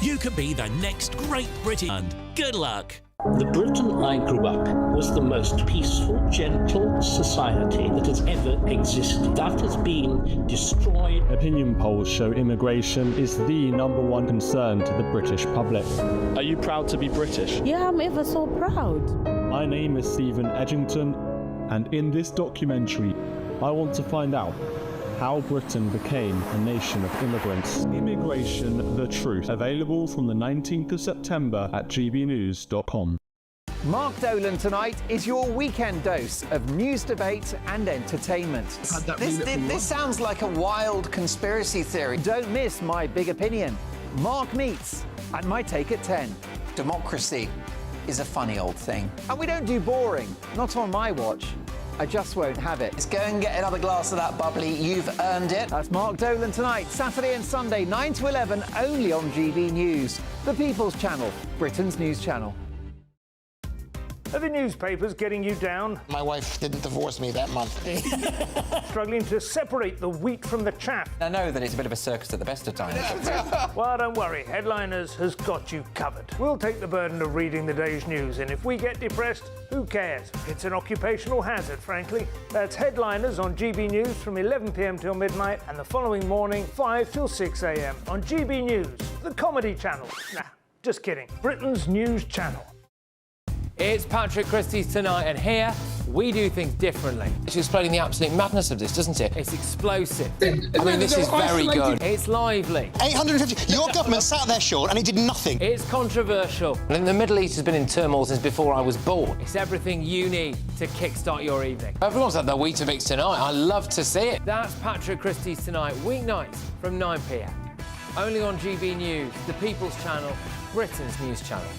You could be the next great British. And good luck. The Britain I grew up was the most peaceful, gentle society that has ever existed. That has been destroyed. Opinion polls show immigration is the #1 concern to the British public. Are you proud to be British? Yeah, I'm ever so proud. My name is Stephen Edgington, and in this documentary, I want to find out how Britain became a nation of immigrants. Immigration, the Truth. Available from the 19th of September at gbnews.com. Mark Dolan tonight is your weekend dose of news, debate and entertainment. This sounds like a wild conspiracy theory. Don't miss My Big Opinion. Mark meets at My Take at 10. Democracy is a funny old thing. And we don't do boring, not on my watch. I just won't have it. Let's go and get another glass of that bubbly. You've earned it. That's Mark Dolan tonight, Saturday and Sunday, 9 to 11, only on GB News, the People's Channel, Britain's news channel. Are the newspapers getting you down? My wife didn't divorce me that month. Struggling to separate the wheat from the chaff? I know that it's a bit of a circus at the best of times. Well, don't worry. Headliners has got you covered. We'll take the burden of reading the day's news, and if we get depressed, who cares? It's an occupational hazard, frankly. That's Headliners on GB News from 11 p.m. till midnight, and the following morning, 5 till 6 a.m. on GB News, the comedy channel. Nah, just kidding. Britain's news channel. It's Patrick Christie's Tonight, and here we do things differently. It's explaining the absolute madness of this, doesn't it? It's explosive. I mean, this is very good. It's lively. 850. Your government sat there, Sean, and it did nothing. It's controversial. And the Middle East has been in turmoil since before I was born. It's everything you need to kickstart your evening. Everyone's had their Weetabix tonight. I love to see it. That's Patrick Christie's Tonight, weeknights from 9 p.m. Only on GB News, the People's Channel, Britain's news channel.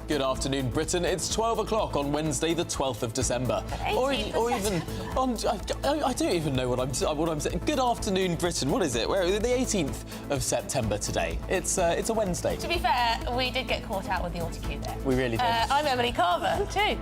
Good afternoon, Britain. It's 12 o'clock on Wednesday, the 12th of December. Or even on... I don't even know what I'm saying. Good afternoon, Britain. What is it? We're the 18th of September today. It's a Wednesday. To be fair, we did get caught out with the autocue there. We really did. I'm Emily Carver, too.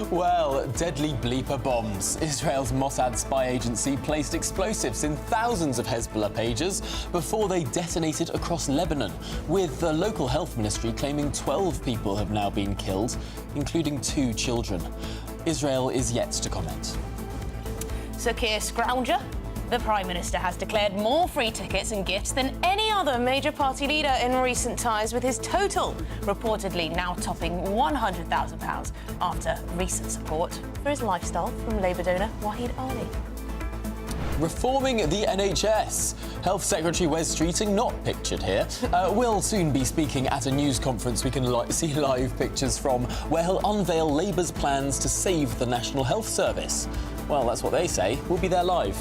Well, deadly bleeper bombs. Israel's Mossad spy agency placed explosives in thousands of Hezbollah pages before they detonated across Lebanon, with the local health ministry claiming 12 people have now been killed, including 2 children. Israel is yet to comment. Sir Keir Scrounger, the Prime Minister, has declared more free tickets and gifts than any other major party leader in recent times, with his total reportedly now topping £100,000 after recent support for his lifestyle from Labour donor Wahid Ali. Reforming the NHS. Health Secretary Wes Streeting, not pictured here, will soon be speaking at a news conference we can see live pictures from, where he'll unveil Labour's plans to save the National Health Service. Well, that's what they say. We'll be there live.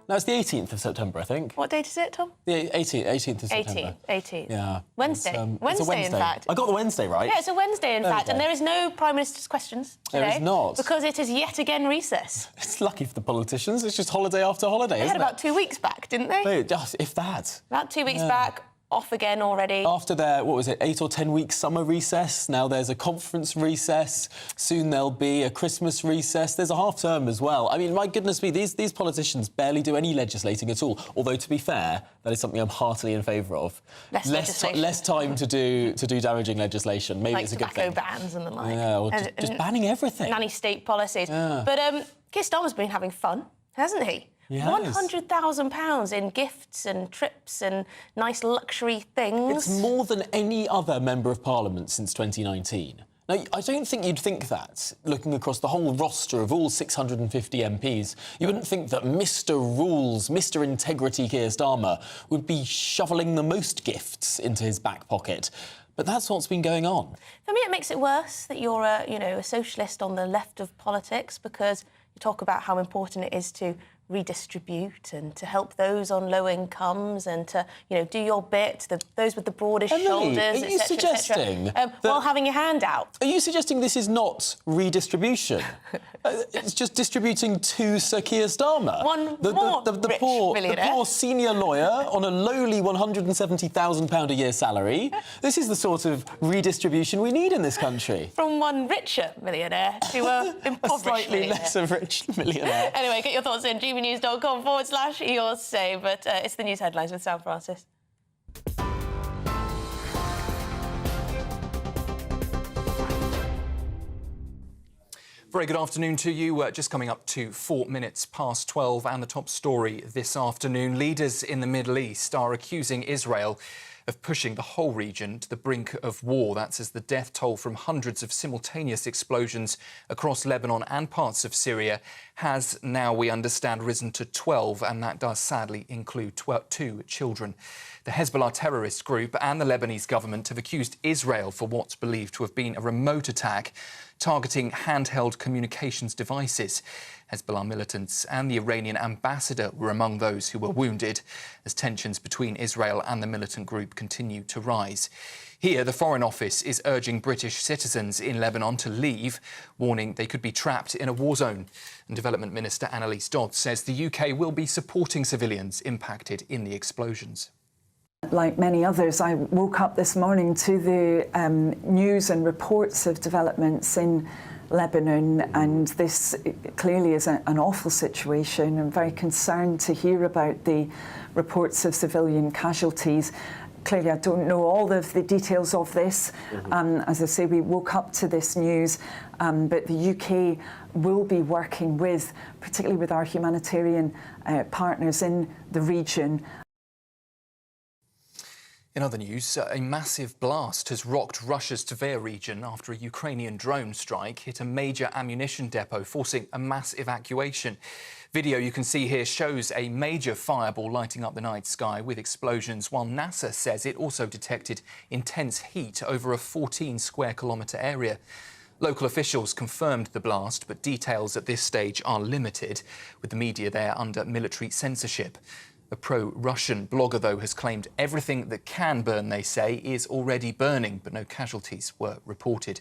No, it's the 18th of September, I think. What date is it, Tom? The 18th of September. 18th. Yeah. Wednesday. It's a Wednesday, in fact. I got the Wednesday right. Yeah, it's a Wednesday, in fact, and there is no Prime Minister's questions today. There is not. Because it is yet again recess. It's lucky for the politicians. It's just holiday after holiday, They isn't had about 2 weeks back, didn't they? If that. About 2 weeks back. Off again already. After their, 8 or 10 week summer recess, now there's a conference recess, soon there'll be a Christmas recess, there's a half term as well. I mean, my goodness me, these politicians barely do any legislating at all, although, to be fair, that is something I'm heartily in favour of. Less time to do damaging legislation. Maybe like it's a good thing. tobacco bans and the like. Yeah, or just banning everything. Nanny state policies. Yeah. But Keir Starmer's been having fun, hasn't he? £100,000 in gifts and trips and nice luxury things. It's more than any other Member of Parliament since 2019. Now, I don't think you'd think that, looking across the whole roster of all 650 MPs. You wouldn't think that Mr Rules, Mr Integrity Keir Starmer would be shoveling the most gifts into his back pocket. But that's what's been going on. For me, it makes it worse that you're a socialist on the left of politics, because you talk about how important it is to redistribute and to help those on low incomes and to, do your bit, those with the broadest shoulders, are you suggesting while having your hand out? Are you suggesting this is not redistribution? It's just distributing to Sir Keir Starmer. The poor senior lawyer on a lowly £170,000 a year salary. This is the sort of redistribution we need in this country. From one richer millionaire to a impoverished slightly less rich millionaire. Anyway, get your thoughts in gbnews.com/yours say, but it's the news headlines with Sam Francis. Very good afternoon to you. Just coming up to 4 minutes past 12, and the top story this afternoon. Leaders in the Middle East are accusing Israel of pushing the whole region to the brink of war. That's as the death toll from hundreds of simultaneous explosions across Lebanon and parts of Syria has now, we understand, risen to 12, and that does sadly include 2 children. The Hezbollah terrorist group and the Lebanese government have accused Israel for what's believed to have been a remote attack targeting handheld communications devices. Hezbollah militants and the Iranian ambassador were among those who were wounded as tensions between Israel and the militant group continue to rise. Here, the Foreign Office is urging British citizens in Lebanon to leave, warning they could be trapped in a war zone. And Development Minister Annalise Dodds says the UK will be supporting civilians impacted in the explosions. Like many others, I woke up this morning to the news and reports of developments in Lebanon, and this clearly is an awful situation. I'm very concerned to hear about the reports of civilian casualties. Clearly, I don't know all of the details of this. As I say, we woke up to this news, but the UK will be working with, particularly with our humanitarian partners in the region. In other news, a massive blast has rocked Russia's Tver region after a Ukrainian drone strike hit a major ammunition depot, forcing a mass evacuation. Video you can see here shows a major fireball lighting up the night sky with explosions, while NASA says it also detected intense heat over a 14-square-kilometre area. Local officials confirmed the blast, but details at this stage are limited, with the media there under military censorship. A pro-Russian blogger, though, has claimed everything that can burn, they say, is already burning, but no casualties were reported.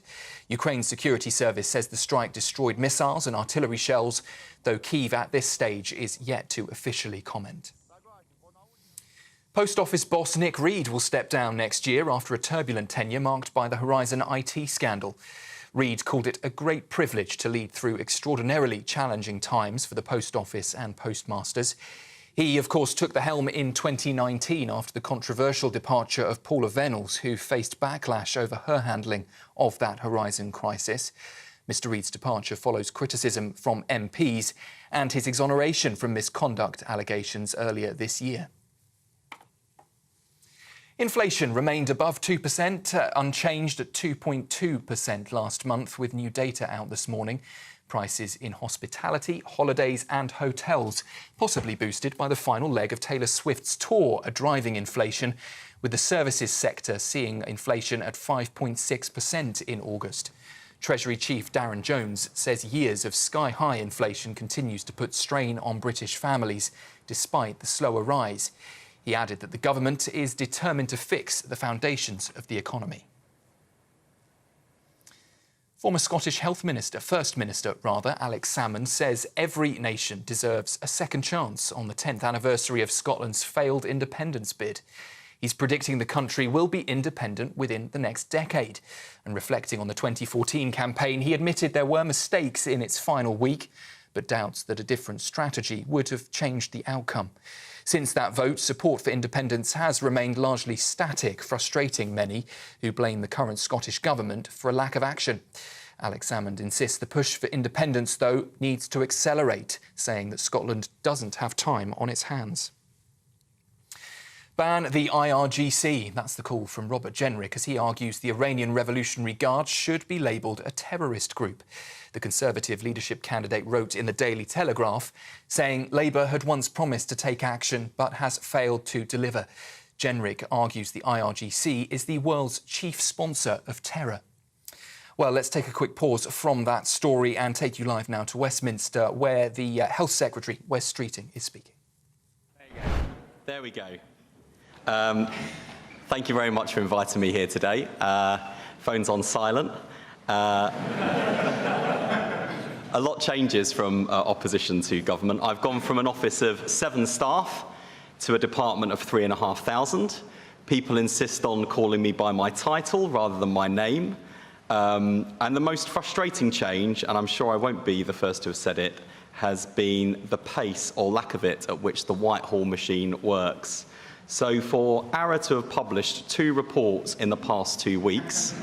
Ukraine's security service says the strike destroyed missiles and artillery shells, though Kyiv at this stage is yet to officially comment. Post Office boss Nick Reed will step down next year after a turbulent tenure marked by the Horizon IT scandal. Reed called it a great privilege to lead through extraordinarily challenging times for the Post Office and postmasters. He, of course, took the helm in 2019 after the controversial departure of Paula Venables, who faced backlash over her handling of that Horizon crisis. Mr Reed's departure follows criticism from MPs and his exoneration from misconduct allegations earlier this year. Inflation remained above 2%, unchanged at 2.2% last month, with new data out this morning. Prices in hospitality, holidays and hotels, possibly boosted by the final leg of Taylor Swift's tour, are driving inflation, with the services sector seeing inflation at 5.6% in August. Treasury Chief Darren Jones says years of sky-high inflation continues to put strain on British families, despite the slower rise. He added that the government is determined to fix the foundations of the economy. Former Scottish First Minister, Alex Salmond, says every nation deserves a second chance on the 10th anniversary of Scotland's failed independence bid. He's predicting the country will be independent within the next decade. And reflecting on the 2014 campaign, he admitted there were mistakes in its final week, but doubts that a different strategy would have changed the outcome. Since that vote, support for independence has remained largely static, frustrating many who blame the current Scottish government for a lack of action. Alex Salmond insists the push for independence, though, needs to accelerate, saying that Scotland doesn't have time on its hands. Ban the IRGC. That's the call from Robert Jenrick, as he argues the Iranian Revolutionary Guard should be labelled a terrorist group. The Conservative leadership candidate wrote in the Daily Telegraph, saying Labour had once promised to take action but has failed to deliver. Jenrick argues the IRGC is the world's chief sponsor of terror. Well, let's take a quick pause from that story and take you live now to Westminster, where the Health Secretary, Wes Streeting, is speaking. There we go. Thank you very much for inviting me here today. Phone's on silent. A lot changes from opposition to government. I've gone from an office of 7 staff to a department of 3,500. People insist on calling me by my title rather than my name. And the most frustrating change, and I'm sure I won't be the first to have said it, has been the pace or lack of it at which the Whitehall machine works. So for ARA to have published 2 reports in the past 2 weeks,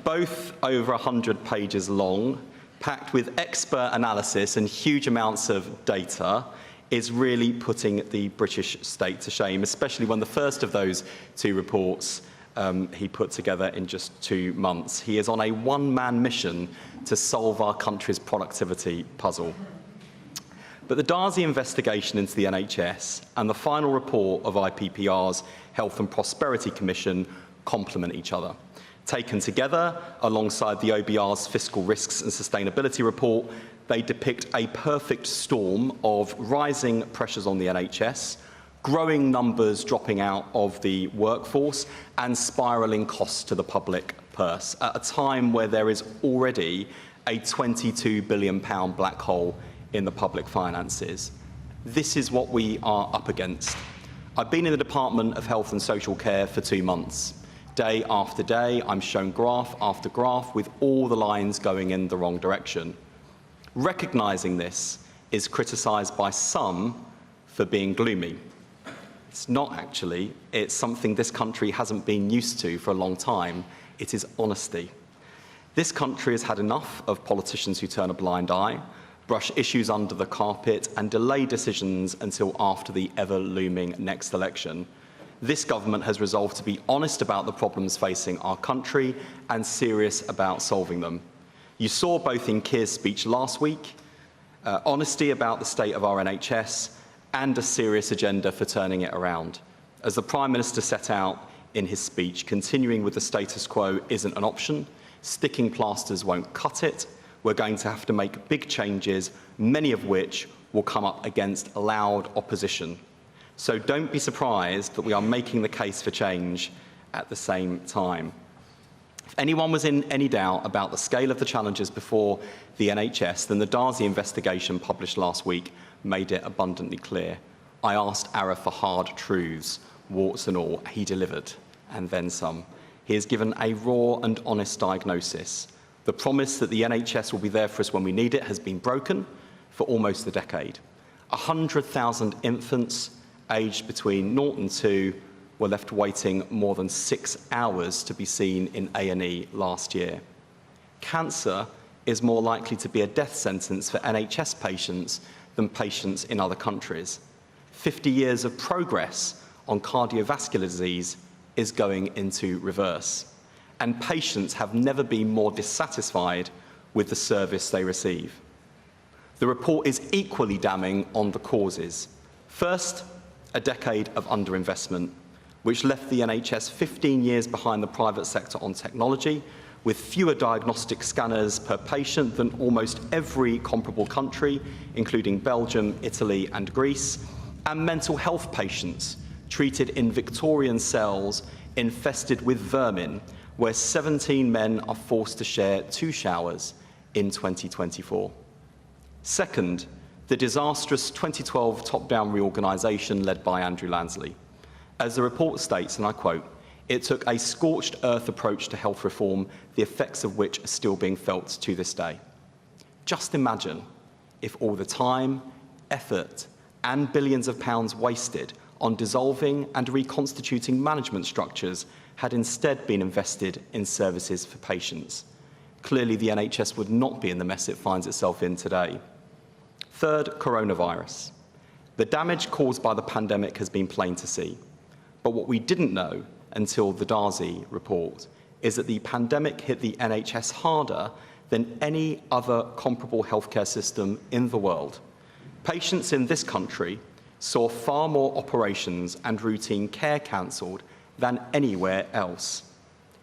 both over 100 pages long, packed with expert analysis and huge amounts of data, is really putting the British state to shame, especially when the first of those 2 reports he put together in just 2 months. He is on a one-man mission to solve our country's productivity puzzle. But the Darzi investigation into the NHS and the final report of IPPR's Health and Prosperity Commission complement each other. Taken together, alongside the OBR's Fiscal Risks and Sustainability report, they depict a perfect storm of rising pressures on the NHS, growing numbers dropping out of the workforce, and spiralling costs to the public purse at a time where there is already a £22 billion black hole in the public finances. This is what we are up against. I've been in the Department of Health and Social Care for 2 months. Day after day, I'm shown graph after graph with all the lines going in the wrong direction. Recognising this is criticised by some for being gloomy. It's not actually. It's something this country hasn't been used to for a long time. It is honesty. This country has had enough of politicians who turn a blind eye, brush issues under the carpet, and delay decisions until after the ever-looming next election. This government has resolved to be honest about the problems facing our country and serious about solving them. You saw both in Keir's speech last week, honesty about the state of our NHS, and a serious agenda for turning it around. As the Prime Minister set out in his speech, continuing with the status quo isn't an option. Sticking plasters won't cut it. We're going to have to make big changes, many of which will come up against loud opposition. So don't be surprised that we are making the case for change at the same time. If anyone was in any doubt about the scale of the challenges before the NHS, then the Darzi investigation published last week made it abundantly clear. I asked ARA for hard truths, warts and all. He delivered, and then some. He has given a raw and honest diagnosis. The promise that the NHS will be there for us when we need it has been broken for almost a decade. 100,000 infants aged between 0 and 2 were left waiting more than 6 hours to be seen in A&E last year. Cancer is more likely to be a death sentence for NHS patients than patients in other countries. 50 years of progress on cardiovascular disease is going into reverse. And patients have never been more dissatisfied with the service they receive. The report is equally damning on the causes. First, a decade of underinvestment, which left the NHS 15 years behind the private sector on technology, with fewer diagnostic scanners per patient than almost every comparable country, including Belgium, Italy, and Greece, and mental health patients treated in Victorian cells infested with vermin, where 17 men are forced to share 2 showers in 2024. Second, the disastrous 2012 top-down reorganisation led by Andrew Lansley. As the report states, and I quote, "It took a scorched earth approach to health reform, the effects of which are still being felt to this day." Just imagine if all the time, effort, and billions of pounds wasted on dissolving and reconstituting management structures had instead been invested in services for patients. Clearly, the NHS would not be in the mess it finds itself in today. Third, coronavirus. The damage caused by the pandemic has been plain to see. But what we didn't know until the Darzi report is that the pandemic hit the NHS harder than any other comparable healthcare system in the world. Patients in this country saw far more operations and routine care cancelled than anywhere else.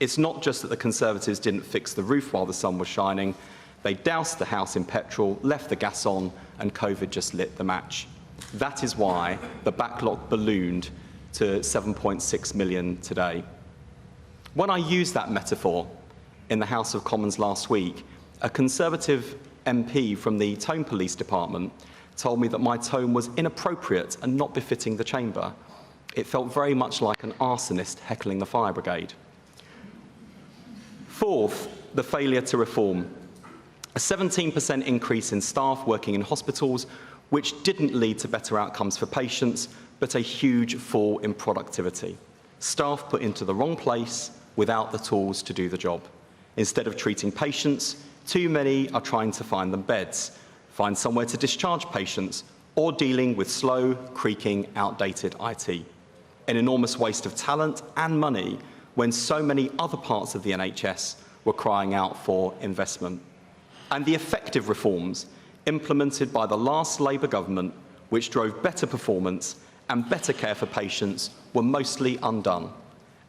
It's not just that the Conservatives didn't fix the roof while the sun was shining. They doused the house in petrol, left the gas on, and COVID just lit the match. That is why the backlog ballooned to 7.6 million today. When I used that metaphor in the House of Commons last week, a Conservative MP from the Tone Police Department told me that my tone was inappropriate and not befitting the chamber. It felt very much like an arsonist heckling the fire brigade. Fourth, the failure to reform. A 17% increase in staff working in hospitals, which didn't lead to better outcomes for patients, but a huge fall in productivity. Staff put into the wrong place without the tools to do the job. Instead of treating patients, too many are trying to find them beds, find somewhere to discharge patients, or dealing with slow, creaking, outdated IT. An enormous waste of talent and money when so many other parts of the NHS were crying out for investment. And the effective reforms implemented by the last Labour government, which drove better performance and better care for patients, were mostly undone.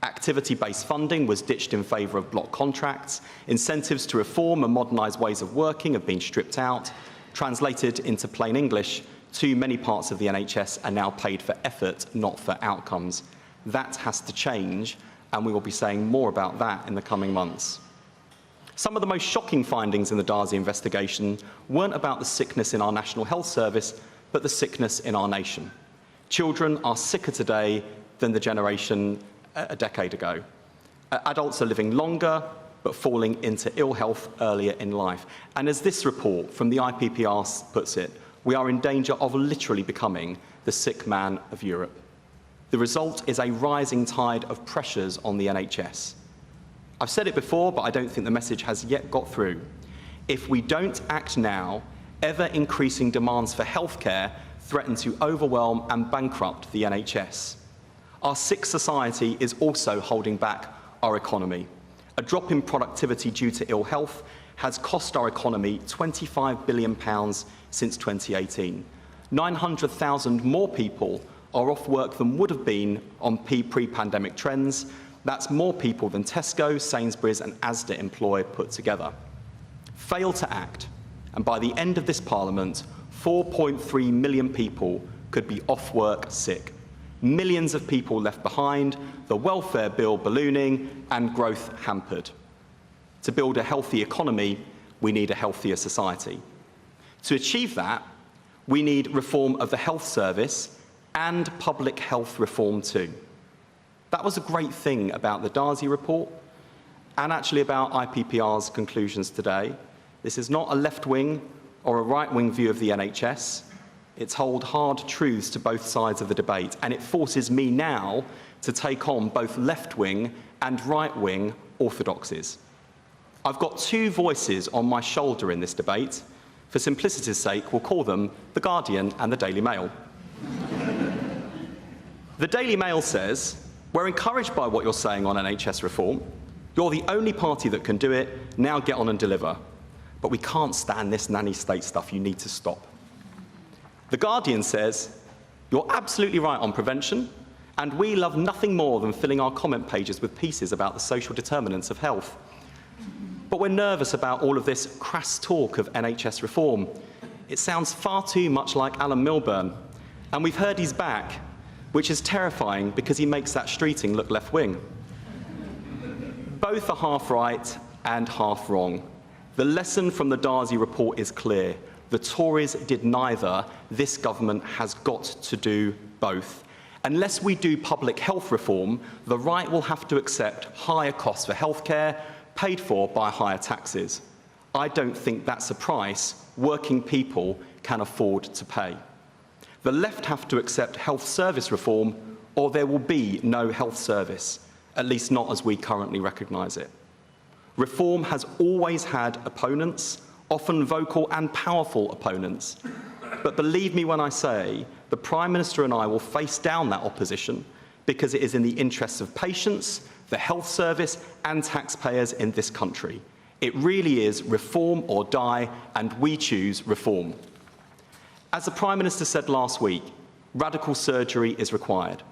Activity-based funding was ditched in favour of block contracts. Incentives to reform and modernise ways of working have been stripped out. Translated into plain English, too many parts of the NHS are now paid for effort, not for outcomes. That has to change, and we will be saying more about that in the coming months. Some of the most shocking findings in the Darzi investigation weren't about the sickness in our National Health Service, but the sickness in our nation. Children are sicker today than the generation a decade ago. Adults are living longer, but falling into ill health earlier in life. And as this report from the IPPR puts it, we are in danger of literally becoming the sick man of Europe. The result is a rising tide of pressures on the NHS. I've said it before, but I don't think the message has yet got through. If we don't act now, ever-increasing demands for healthcare threaten to overwhelm and bankrupt the NHS. Our sick society is also holding back our economy. A drop in productivity due to ill health has cost our economy £25 billion since 2018. 900,000 more people are off work than would have been on pre-pandemic trends. That's more people than Tesco, Sainsbury's and Asda employ put together. Fail to act, and by the end of this Parliament, 4.3 million people could be off work sick. Millions of people left behind, the welfare bill ballooning and growth hampered. To build a healthy economy, we need a healthier society. To achieve that, we need reform of the health service and public health reform too. That was a great thing about the Darzi report and actually about IPPR's conclusions today. This is not a left-wing or a right-wing view of the NHS. It's hold hard truths to both sides of the debate, and it forces me now to take on both left-wing and right-wing orthodoxies. I've got two voices on my shoulder in this debate. For simplicity's sake, we'll call them The Guardian and the Daily Mail. The Daily Mail says, "We're encouraged by what you're saying on NHS reform. You're the only party that can do it. Now get on and deliver. But we can't stand this nanny state stuff. You need to stop." The Guardian says, "You're absolutely right on prevention, and we love nothing more than filling our comment pages with pieces about the social determinants of health. But we're nervous about all of this crass talk of NHS reform. It sounds far too much like Alan Milburn, and we've heard he's back, which is terrifying because he makes that streeting look left-wing." Both are half right and half wrong. The lesson from the Darzi report is clear. The Tories did neither. This government has got to do both. Unless we do public health reform, the right will have to accept higher costs for healthcare, paid for by higher taxes. I don't think that's a price working people can afford to pay. The left have to accept health service reform, or there will be no health service, at least not as we currently recognise it. Reform has always had opponents, often vocal and powerful opponents. But believe me when I say, the Prime Minister and I will face down that opposition because it is in the interests of patients, the health service and taxpayers in this country. It really is reform or die, and we choose reform. As the Prime Minister said last week, radical surgery is required.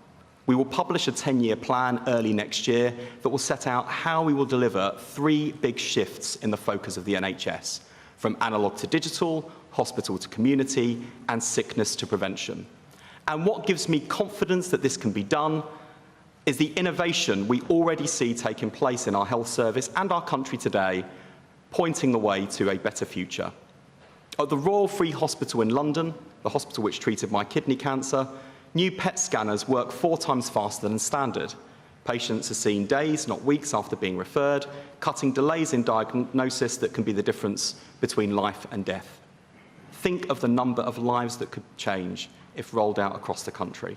We will publish a 10-year plan early next year that will set out how we will deliver 3 big shifts in the focus of the NHS, from analogue to digital, hospital to community, and sickness to prevention. And what gives me confidence that this can be done is the innovation we already see taking place in our health service and our country today, pointing the way to a better future. At the Royal Free Hospital in London, the hospital which treated my kidney cancer, new PET scanners work 4 times faster than standard. Patients are seen days, not weeks, after being referred, cutting delays in diagnosis that can be the difference between life and death. Think of the number of lives that could change if rolled out across the country.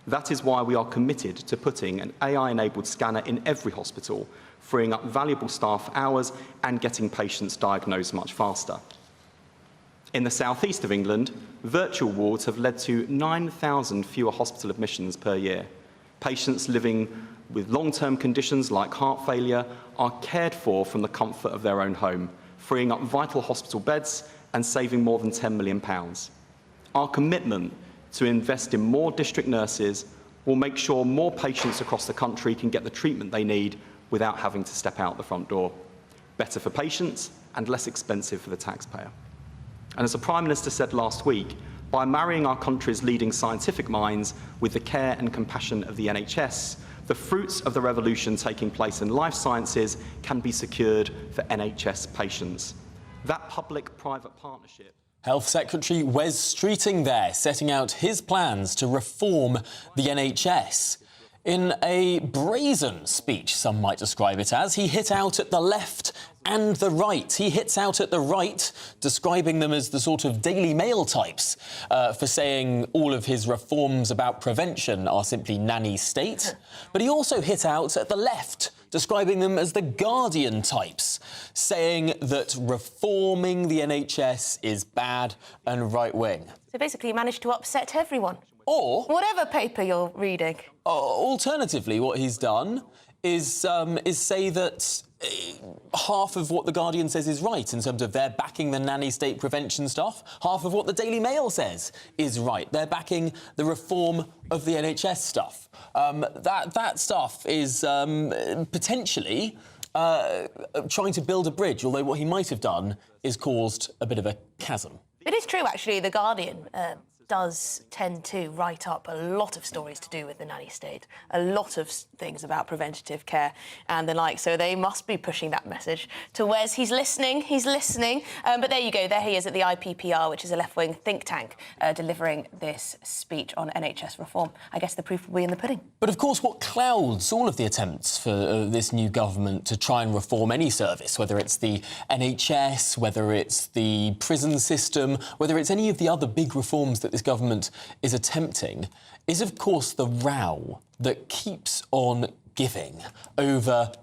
That is why we are committed to putting an AI-enabled scanner in every hospital, freeing up valuable staff hours and getting patients diagnosed much faster. In the southeast of England, virtual wards have led to 9,000 fewer hospital admissions per year. Patients living with long-term conditions like heart failure are cared for from the comfort of their own home, freeing up vital hospital beds and saving more than £10 million. Our commitment to invest in more district nurses will make sure more patients across the country can get the treatment they need without having to step out the front door. Better for patients and less expensive for the taxpayer. And as the Prime Minister said last week, by marrying our country's leading scientific minds with the care and compassion of the NHS, the fruits of the revolution taking place in life sciences can be secured for NHS patients. That public-private partnership. Health Secretary Wes Streeting there, setting out his plans to reform the NHS. In a brazen speech, some might describe it as, he hit out at the left and the right. He hits out at the right, describing them as the sort of Daily Mail types, for saying all of his reforms about prevention are simply nanny state. But he also hit out at the left, describing them as the Guardian types, saying that reforming the NHS is bad and right-wing. So basically he managed to upset everyone. Or whatever paper you're reading. Alternatively, what he's done is say that half of what The Guardian says is right in terms of they're backing the nanny state prevention stuff. Half of what the Daily Mail says is right. They're backing the reform of the NHS stuff. That stuff is potentially trying to build a bridge, although what he might have done is caused a bit of a chasm. It is true, actually, The Guardian does tend to write up a lot of stories to do with the nanny state, a lot of things about preventative care and the like, so they must be pushing that message to Wes. He's listening. But there you go, there he is at the IPPR, which is a left-wing think tank, delivering this speech on NHS reform. I guess the proof will be in the pudding. But of course, what clouds all of the attempts for this new government to try and reform any service, whether it's the NHS, whether it's the prison system, whether it's any of the other big reforms that this government is attempting, is of course the row that keeps on giving over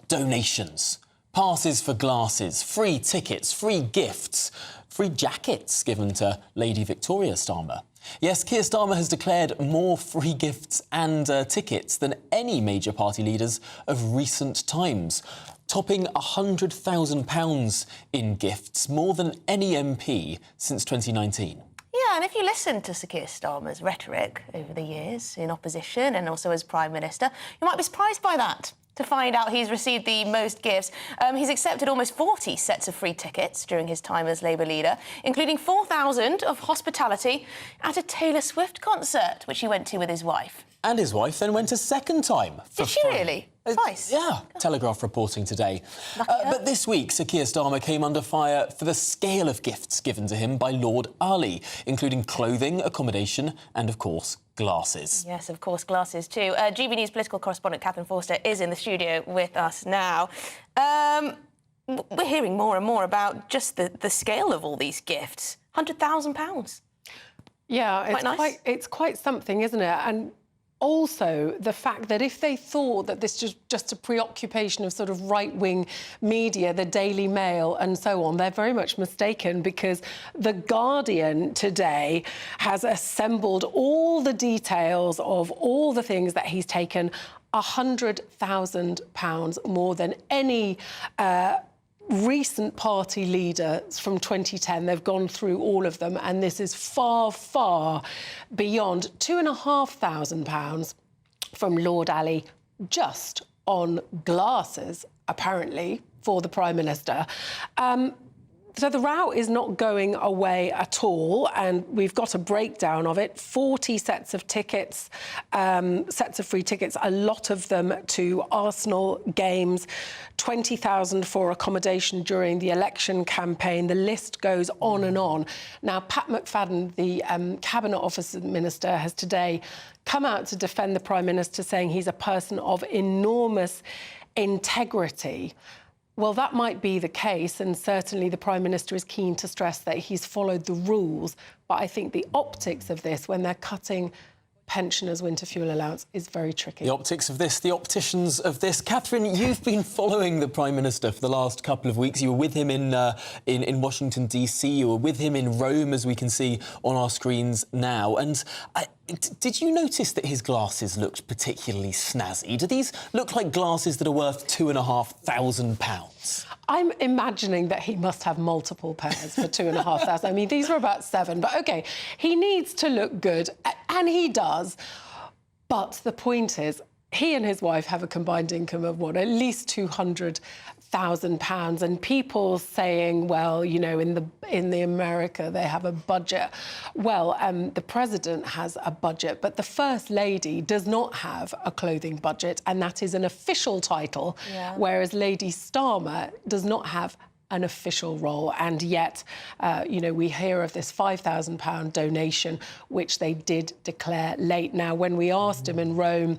donations, passes for glasses, free tickets, free gifts, free jackets given to Lady Victoria Starmer. Yes, Keir Starmer has declared more free gifts and tickets than any major party leaders of recent times, topping £100,000 in gifts, more than any MP since 2019. Yeah, and if you listen to Sir Keir Starmer's rhetoric over the years in opposition and also as Prime Minister, you might be surprised by that, to find out he's received the most gifts. He's accepted almost 40 sets of free tickets during his time as Labour leader, including 4,000 of hospitality at a Taylor Swift concert, which he went to with his wife. And his wife then went a second time. Did she really? Twice? Yeah, Telegraph reporting today. But this week, Sir Keir Starmer came under fire for the scale of gifts given to him by Lord Ali, including clothing, accommodation and, of course, glasses. Yes, of course, glasses too. GBNews political correspondent Catherine Forster is in the studio with us now. We're hearing more and more about just the scale of all these gifts. £100,000. Yeah, it's quite something, isn't it? And also, the fact that if they thought that this was just a preoccupation of sort of right-wing media, the Daily Mail and so on, they're very much mistaken, because The Guardian today has assembled all the details of all the things that he's taken, £100,000 more than any recent party leaders from 2010. They've gone through all of them, and this is far, far beyond £2,500 from Lord Ali just on glasses, apparently, for the Prime Minister. So the row is not going away at all, and we've got a breakdown of it. 40 sets of tickets, sets of free tickets, a lot of them to Arsenal games, 20,000 for accommodation during the election campaign. The list goes on and on. Now, Pat McFadden, the Cabinet Office Minister, has today come out to defend the Prime Minister, saying he's a person of enormous integrity. Well, that might be the case, and certainly the Prime Minister is keen to stress that he's followed the rules. But I think the optics of this, when they're cutting pensioners' winter fuel allowance, is very tricky. The optics of this, the opticians of this. Catherine, you've been following the Prime Minister for the last couple of weeks. You were with him in Washington, D.C. You were with him in Rome, as we can see on our screens now. And did you notice that his glasses looked particularly snazzy? Do these look like glasses that are worth £2,500? I'm imagining that he must have multiple pairs for £2,500. I mean, these were about £7, but OK, he needs to look good, and he does. But the point is, he and his wife have a combined income of, what, at least £200,000, and people saying, well, you know, in the America they have a budget. Well, the president has a budget, but the First Lady does not have a clothing budget, and that is an official title, whereas Lady Starmer does not have an official role. And yet, you know, we hear of this £5,000 donation, which they did declare late. Now, when we asked him in Rome,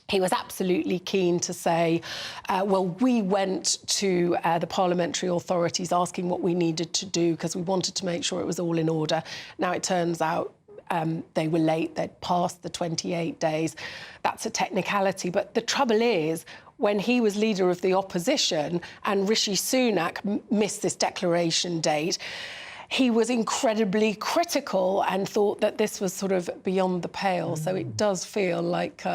he was absolutely keen to say, well, we went to the parliamentary authorities asking what we needed to do because we wanted to make sure it was all in order. Now, it turns out they were late. They'd passed the 28 days. That's a technicality. But the trouble is, when he was leader of the opposition and Rishi Sunak missed this declaration date, he was incredibly critical and thought that this was sort of beyond the pale. So it does feel like...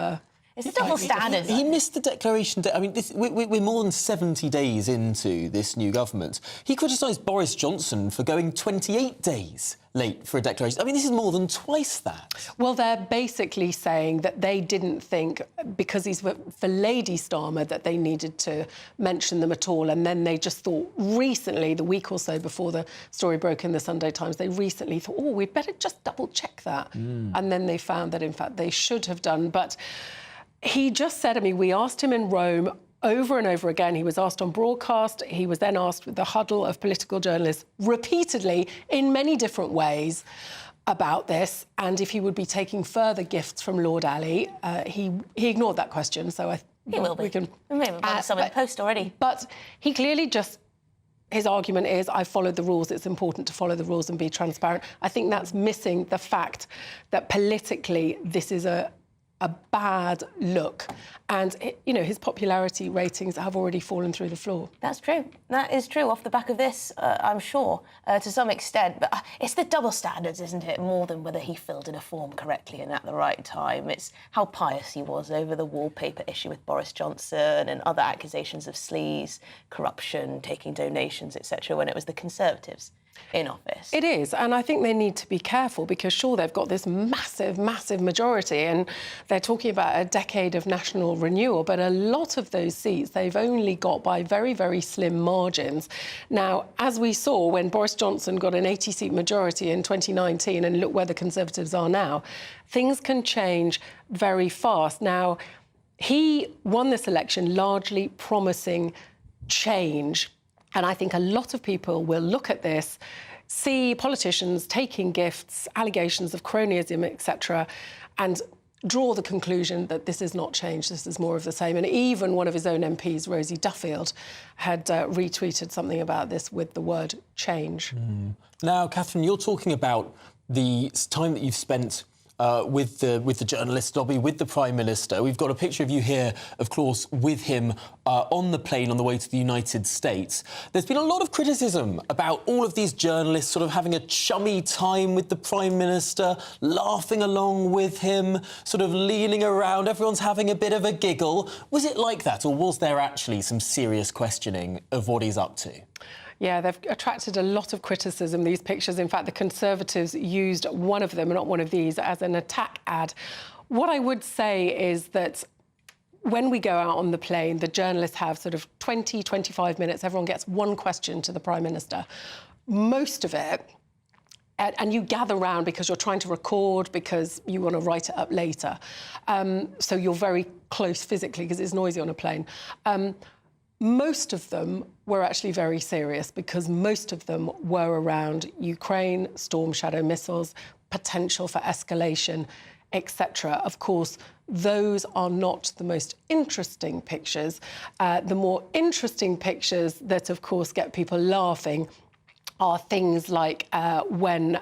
It's a double standard. He missed the declaration date. I mean, we're more than 70 days into this new government. He criticised Boris Johnson for going 28 days late for a declaration. I mean, this is more than twice that. Well, they're basically saying that they didn't think, because he's for Lady Starmer, that they needed to mention them at all. And then they just thought recently, the week or so before the story broke in the Sunday Times, they recently thought, oh, we'd better just double-check that. And then they found that, in fact, they should have done. But he just said, I mean, we asked him in Rome over and over again. He was asked on broadcast. He was then asked with the huddle of political journalists repeatedly in many different ways about this, and if he would be taking further gifts from Lord Ali. He ignored that question, so he will be. We can... Maybe some in the post already. But he clearly just... His argument is, I followed the rules, it's important to follow the rules and be transparent. I think that's missing the fact that politically this is a bad look. And, you know, his popularity ratings have already fallen through the floor. That's true. That is true off the back of this, I'm sure, to some extent. But it's the double standards, isn't it, more than whether he filled in a form correctly and at the right time. It's how pious he was over the wallpaper issue with Boris Johnson and other accusations of sleaze, corruption, taking donations, etc., when it was the Conservatives in office. It is, and I think they need to be careful because, sure, they've got this massive, massive majority and they're talking about a decade of national renewal, but a lot of those seats they've only got by very, very slim margins. Now, as we saw when Boris Johnson got an 80-seat majority in 2019, and look where the Conservatives are now, things can change very fast. Now, he won this election largely promising change. And I think a lot of people will look at this, see politicians taking gifts, allegations of cronyism, etc., and draw the conclusion that this is not change, this is more of the same. And even one of his own MPs, Rosie Duffield, had retweeted something about this with the word change. Now, Catherine, you're talking about the time that you've spent with the journalist lobby, with the Prime Minister. We've got a picture of you here, of course, with him on the plane on the way to the United States. There's been a lot of criticism about all of these journalists sort of having a chummy time with the Prime Minister, laughing along with him, sort of leaning around. Everyone's having a bit of a giggle. Was it like that, or was there actually some serious questioning of what he's up to? Yeah, they've attracted a lot of criticism, these pictures. In fact, the Conservatives used one of them, not one of these, as an attack ad. What I would say is that when we go out on the plane, the journalists have sort of 20, 25 minutes. Everyone gets one question to the Prime Minister. Most of it, and you gather round because you're trying to record, because you want to write it up later. So you're very close physically because it's noisy on a plane. Most of them were actually very serious because most of them were around Ukraine, Storm Shadow missiles, potential for escalation, etc. Of course, those are not the most interesting pictures. The more interesting pictures that, of course, get people laughing are things like when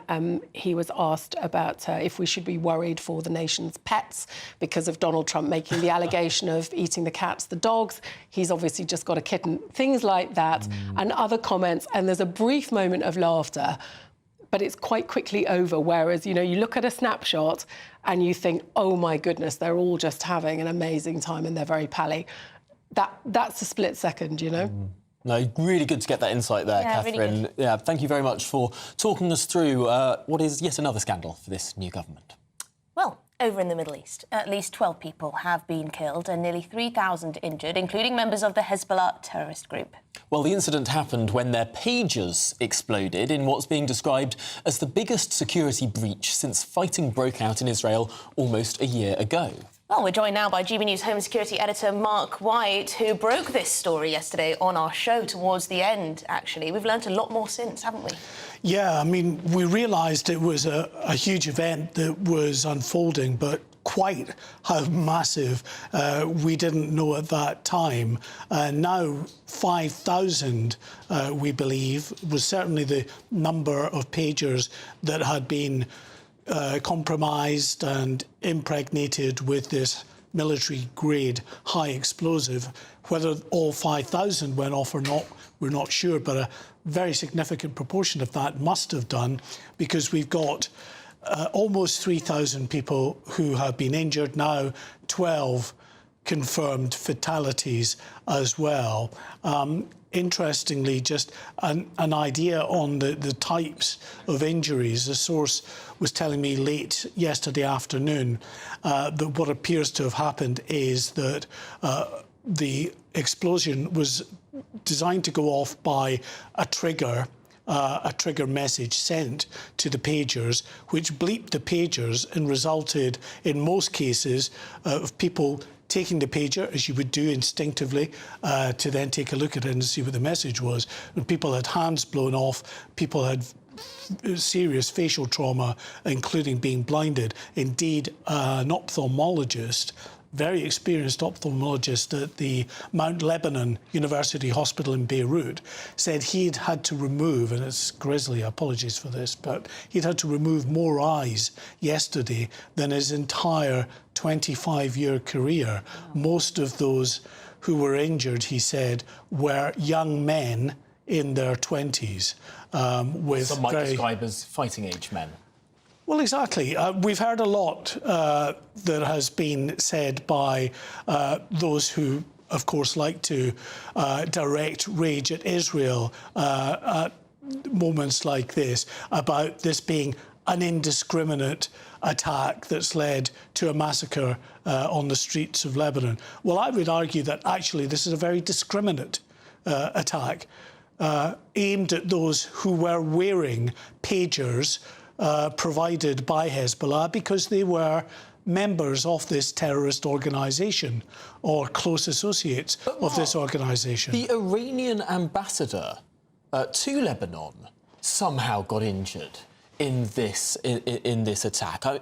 he was asked about if we should be worried for the nation's pets because of Donald Trump making the allegation of eating the cats, the dogs. He's obviously just got a kitten. Things like that and other comments. And there's a brief moment of laughter, but it's quite quickly over. Whereas, you know, you look at a snapshot and you think, oh, my goodness, they're all just having an amazing time and they're very pally. That's a split second, you know? No, really good to get that insight there, Catherine. Really good. Yeah, thank you very much for talking us through what is yet another scandal for this new government. Well, over in the Middle East, at least 12 people have been killed and nearly 3,000 injured, including members of the Hezbollah terrorist group. Well, the incident happened when their pagers exploded in what's being described as the biggest security breach since fighting broke out in Israel almost a year ago. Well, we're joined now by GBNews Home Security Editor Mark White, who broke this story yesterday on our show towards the end, actually. We've learnt a lot more since, haven't we? Yeah, I mean, we realised it was a huge event that was unfolding, but quite how massive we didn't know at that time. Now 5,000, we believe, was certainly the number of pagers that had been compromised and impregnated with this military-grade high explosive. Whether all 5,000 went off or not, we're not sure, but a very significant proportion of that must have done, because we've got almost 3,000 people who have been injured now, 12 confirmed fatalities as well. Interestingly, just an idea on the types of injuries. A source was telling me late yesterday afternoon that what appears to have happened is that the explosion was designed to go off by a trigger message sent to the pagers, which bleeped the pagers and resulted, in most cases, of people taking the pager, as you would do instinctively, to then take a look at it and see what the message was. And people had hands blown off, people had serious facial trauma, including being blinded. Indeed, an ophthalmologist, very experienced ophthalmologist at the Mount Lebanon University Hospital in Beirut, said he'd had to remove, and it's grisly, apologies for this, but he'd had to remove more eyes yesterday than his entire 25-year career. Most of those who were injured, he said, were young men in their 20s. With some might describe as fighting-age men. Well, exactly. We've heard a lot that has been said by those who, of course, like to direct rage at Israel at moments like this, about this being an indiscriminate attack that's led to a massacre on the streets of Lebanon. Well, I would argue that actually this is a very discriminate attack aimed at those who were wearing pagers provided by Hezbollah because they were members of this terrorist organisation or close associates of this organisation. The Iranian ambassador to Lebanon somehow got injured in this attack. Are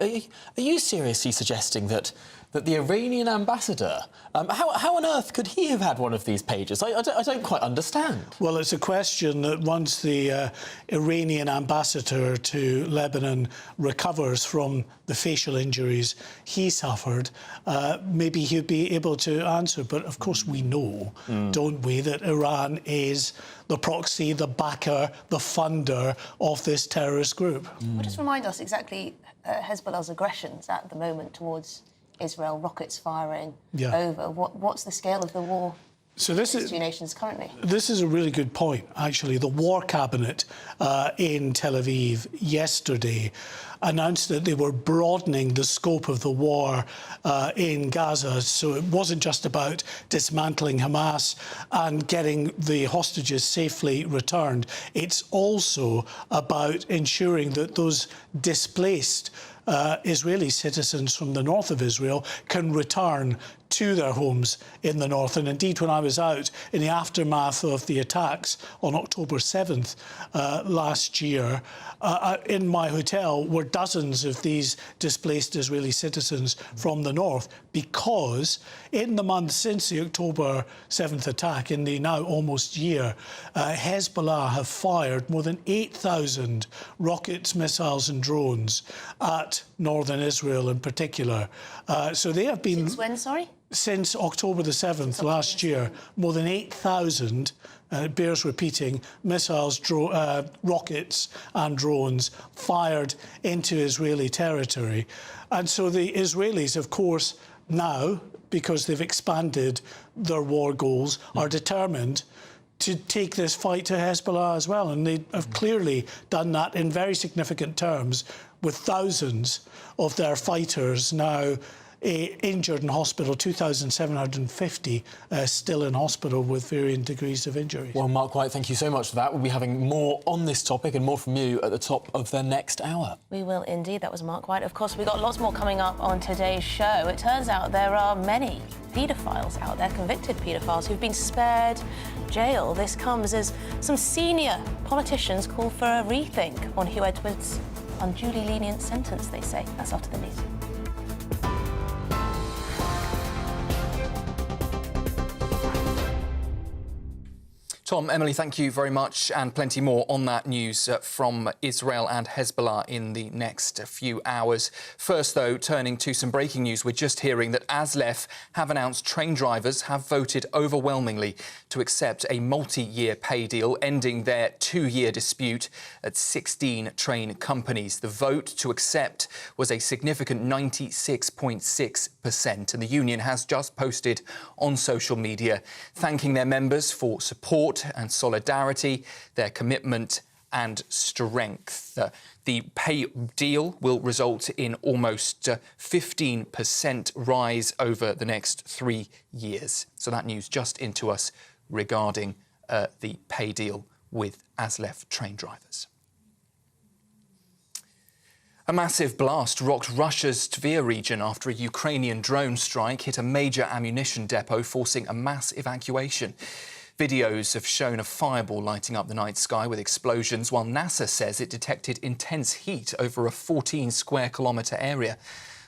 you seriously suggesting that the Iranian ambassador, how on earth could he have had one of these pages? I don't quite understand. Well, it's a question that once the Iranian ambassador to Lebanon recovers from the facial injuries he suffered, maybe he'll be able to answer. But of course we know, don't we, that Iran is the proxy, the backer, the funder of this terrorist group. Well, just remind us exactly Hezbollah's aggressions at the moment towards Israel, rockets firing over. What's the scale of the war? So this is two nations currently. This is a really good point, actually. The War Cabinet in Tel Aviv yesterday announced that they were broadening the scope of the war in Gaza. So it wasn't just about dismantling Hamas and getting the hostages safely returned. It's also about ensuring that those displaced Israeli citizens from the north of Israel can return to their homes in the north. And indeed, when I was out in the aftermath of the attacks on October 7th last year, in my hotel were dozens of these displaced Israeli citizens from the north, because in the months since the October 7th attack, in the now almost year, Hezbollah have fired more than 8,000 rockets, missiles and drones at northern Israel in particular. So they have been... Since when, sorry? Since October the 7th last year, more than 8,000, it bears repeating, missiles, rockets and drones fired into Israeli territory. And so the Israelis, of course, now, because they've expanded their war goals, are determined to take this fight to Hezbollah as well. And they have clearly done that in very significant terms, with thousands of their fighters now injured in hospital, 2,750 still in hospital with varying degrees of injuries. Well, Mark White, thank you so much for that. We'll be having more on this topic and more from you at the top of the next hour. We will indeed. That was Mark White. Of course, we've got lots more coming up on today's show. It turns out there are many paedophiles out there, convicted paedophiles, who've been spared jail. This comes as some senior politicians call for a rethink on Hugh Edwards' unduly lenient sentence, they say. That's after the news. Tom, Emily, thank you very much, and plenty more on that news from Israel and Hezbollah in the next few hours. First, though, turning to some breaking news, we're just hearing that ASLEF have announced train drivers have voted overwhelmingly to accept a multi-year pay deal, ending their 2-year dispute at 16 train companies. The vote to accept was a significant 96.6%, and the union has just posted on social media thanking their members for support and solidarity, their commitment and strength. The pay deal will result in almost 15% rise over the next 3 years. So that news just into us regarding the pay deal with ASLEF train drivers. A massive blast rocked Russia's Tver region after a Ukrainian drone strike hit a major ammunition depot, forcing a mass evacuation. Videos have shown a fireball lighting up the night sky with explosions, while NASA says it detected intense heat over a 14-square-kilometre area.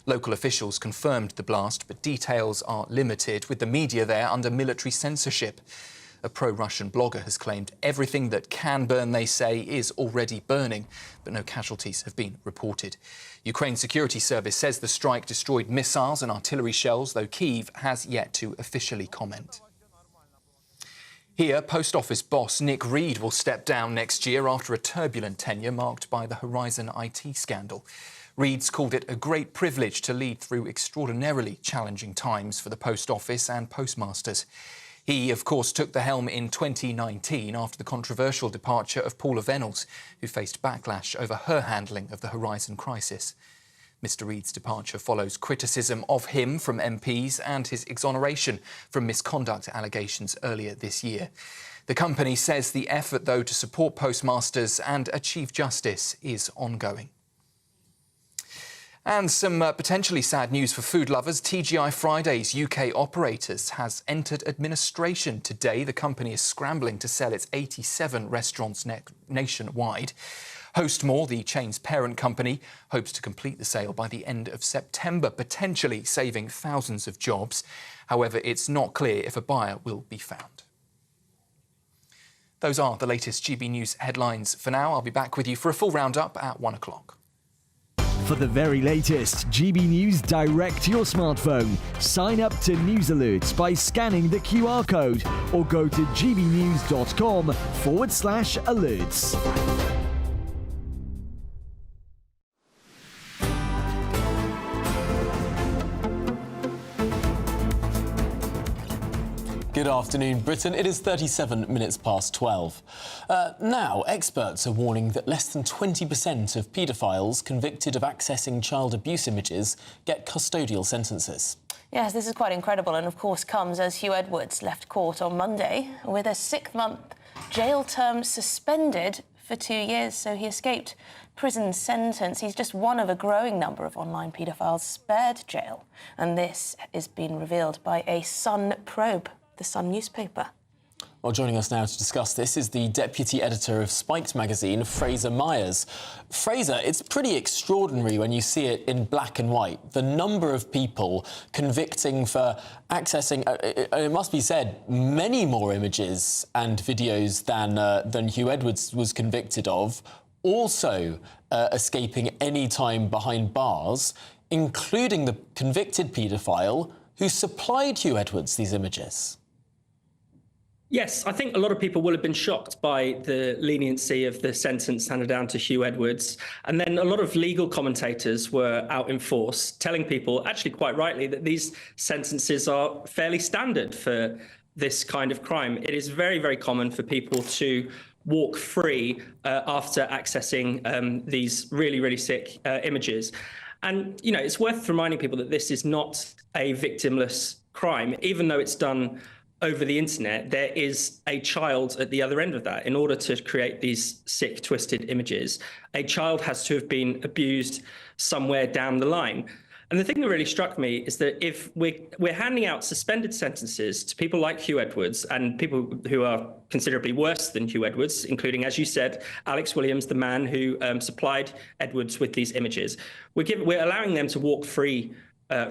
Local officials confirmed the blast, but details are limited, with the media there under military censorship. A pro-Russian blogger has claimed everything that can burn, they say, is already burning, but no casualties have been reported. Ukraine's security service says the strike destroyed missiles and artillery shells, though Kyiv has yet to officially comment. Here, Post Office boss Nick Reed will step down next year after a turbulent tenure marked by the Horizon IT scandal. Reed's called it a great privilege to lead through extraordinarily challenging times for the Post Office and postmasters. He, of course, took the helm in 2019 after the controversial departure of Paula Venables, who faced backlash over her handling of the Horizon crisis. Mr Reed's departure follows criticism of him from MPs and his exoneration from misconduct allegations earlier this year. The company says the effort, though, to support postmasters and achieve justice is ongoing. And some potentially sad news for food lovers. TGI Fridays UK operators has entered administration today. The company is scrambling to sell its 87 restaurants nationwide. Hostmore, the chain's parent company, hopes to complete the sale by the end of September, potentially saving thousands of jobs. However, it's not clear if a buyer will be found. Those are the latest GB News headlines for now. I'll be back with you for a full roundup at 1 o'clock. For the very latest GB News direct to your smartphone, sign up to News Alerts by scanning the QR code or go to gbnews.com/alerts. Good afternoon, Britain. It is 37 minutes past 12. Now, experts are warning that less than 20% of paedophiles convicted of accessing child abuse images get custodial sentences. Yes, this is quite incredible, and of course comes as Hugh Edwards left court on Monday with a 6-month jail term suspended for 2 years, so he escaped prison sentence. He's just one of a growing number of online paedophiles spared jail, and this is being revealed by a Sun probe, the Sun newspaper. Well, joining us now to discuss this is the deputy editor of Spiked magazine, Fraser Myers. Fraser, it's pretty extraordinary when you see it in black and white. The number of people convicting for accessing, it must be said, many more images and videos than Hugh Edwards was convicted of, also escaping any time behind bars, including the convicted paedophile who supplied Hugh Edwards these images. Yes, I think a lot of people will have been shocked by the leniency of the sentence handed down to Hugh Edwards. And then a lot of legal commentators were out in force telling people, actually quite rightly, that these sentences are fairly standard for this kind of crime. It is very, very common for people to walk free after accessing these really, really sick images. And, you know, it's worth reminding people that this is not a victimless crime, even though it's done over the internet. There is a child at the other end of that. In order to create these sick, twisted images, a child has to have been abused somewhere down the line. And the thing that really struck me is that if we're handing out suspended sentences to people like Hugh Edwards and people who are considerably worse than Hugh Edwards, including, as you said, Alex Williams, the man who supplied Edwards with these images, we're allowing them to walk free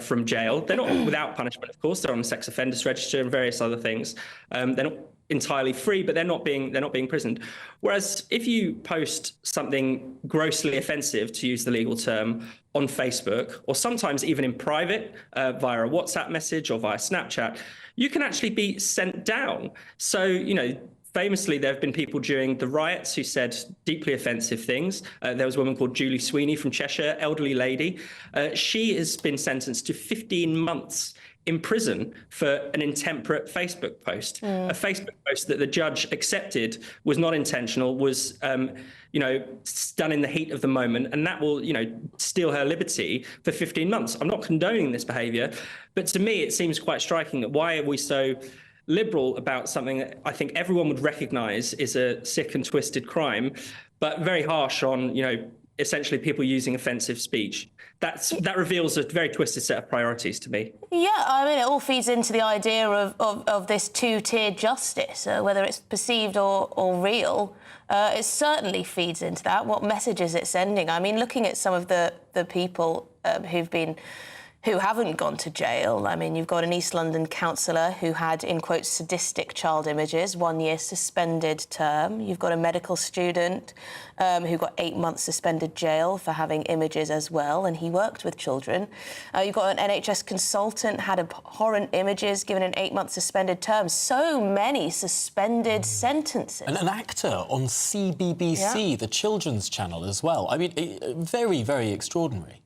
from jail. They're not without punishment, of course. They're on the sex offenders register and various other things. They're not entirely free, but they're not being imprisoned. Whereas if you post something grossly offensive, to use the legal term, on Facebook, or sometimes even in private via a WhatsApp message or via Snapchat, you can actually be sent down. So, you know, famously, there have been people during the riots who said deeply offensive things. There was a woman called Julie Sweeney from Cheshire, elderly lady. She has been sentenced to 15 months in prison for an intemperate Facebook post. A Facebook post that the judge accepted was not intentional, was done in the heat of the moment, and that will, steal her liberty for 15 months. I'm not condoning this behaviour, but to me it seems quite striking that why are we so liberal about something that I think everyone would recognise is a sick and twisted crime, but very harsh on, essentially people using offensive speech. That reveals a very twisted set of priorities to me. Yeah, I mean, it all feeds into the idea of this two-tiered justice, whether it's perceived or real. It certainly feeds into that. What message is it sending? I mean, looking at some of the people who haven't gone to jail. I mean, you've got an East London councillor who had, in quotes, sadistic child images, 1 year suspended term. You've got a medical student who got 8 months suspended jail for having images as well, and he worked with children. You've got an NHS consultant, had abhorrent images, given an 8-month suspended term. So many suspended sentences. And an actor on CBBC, the children's channel as well. I mean, very, very extraordinary.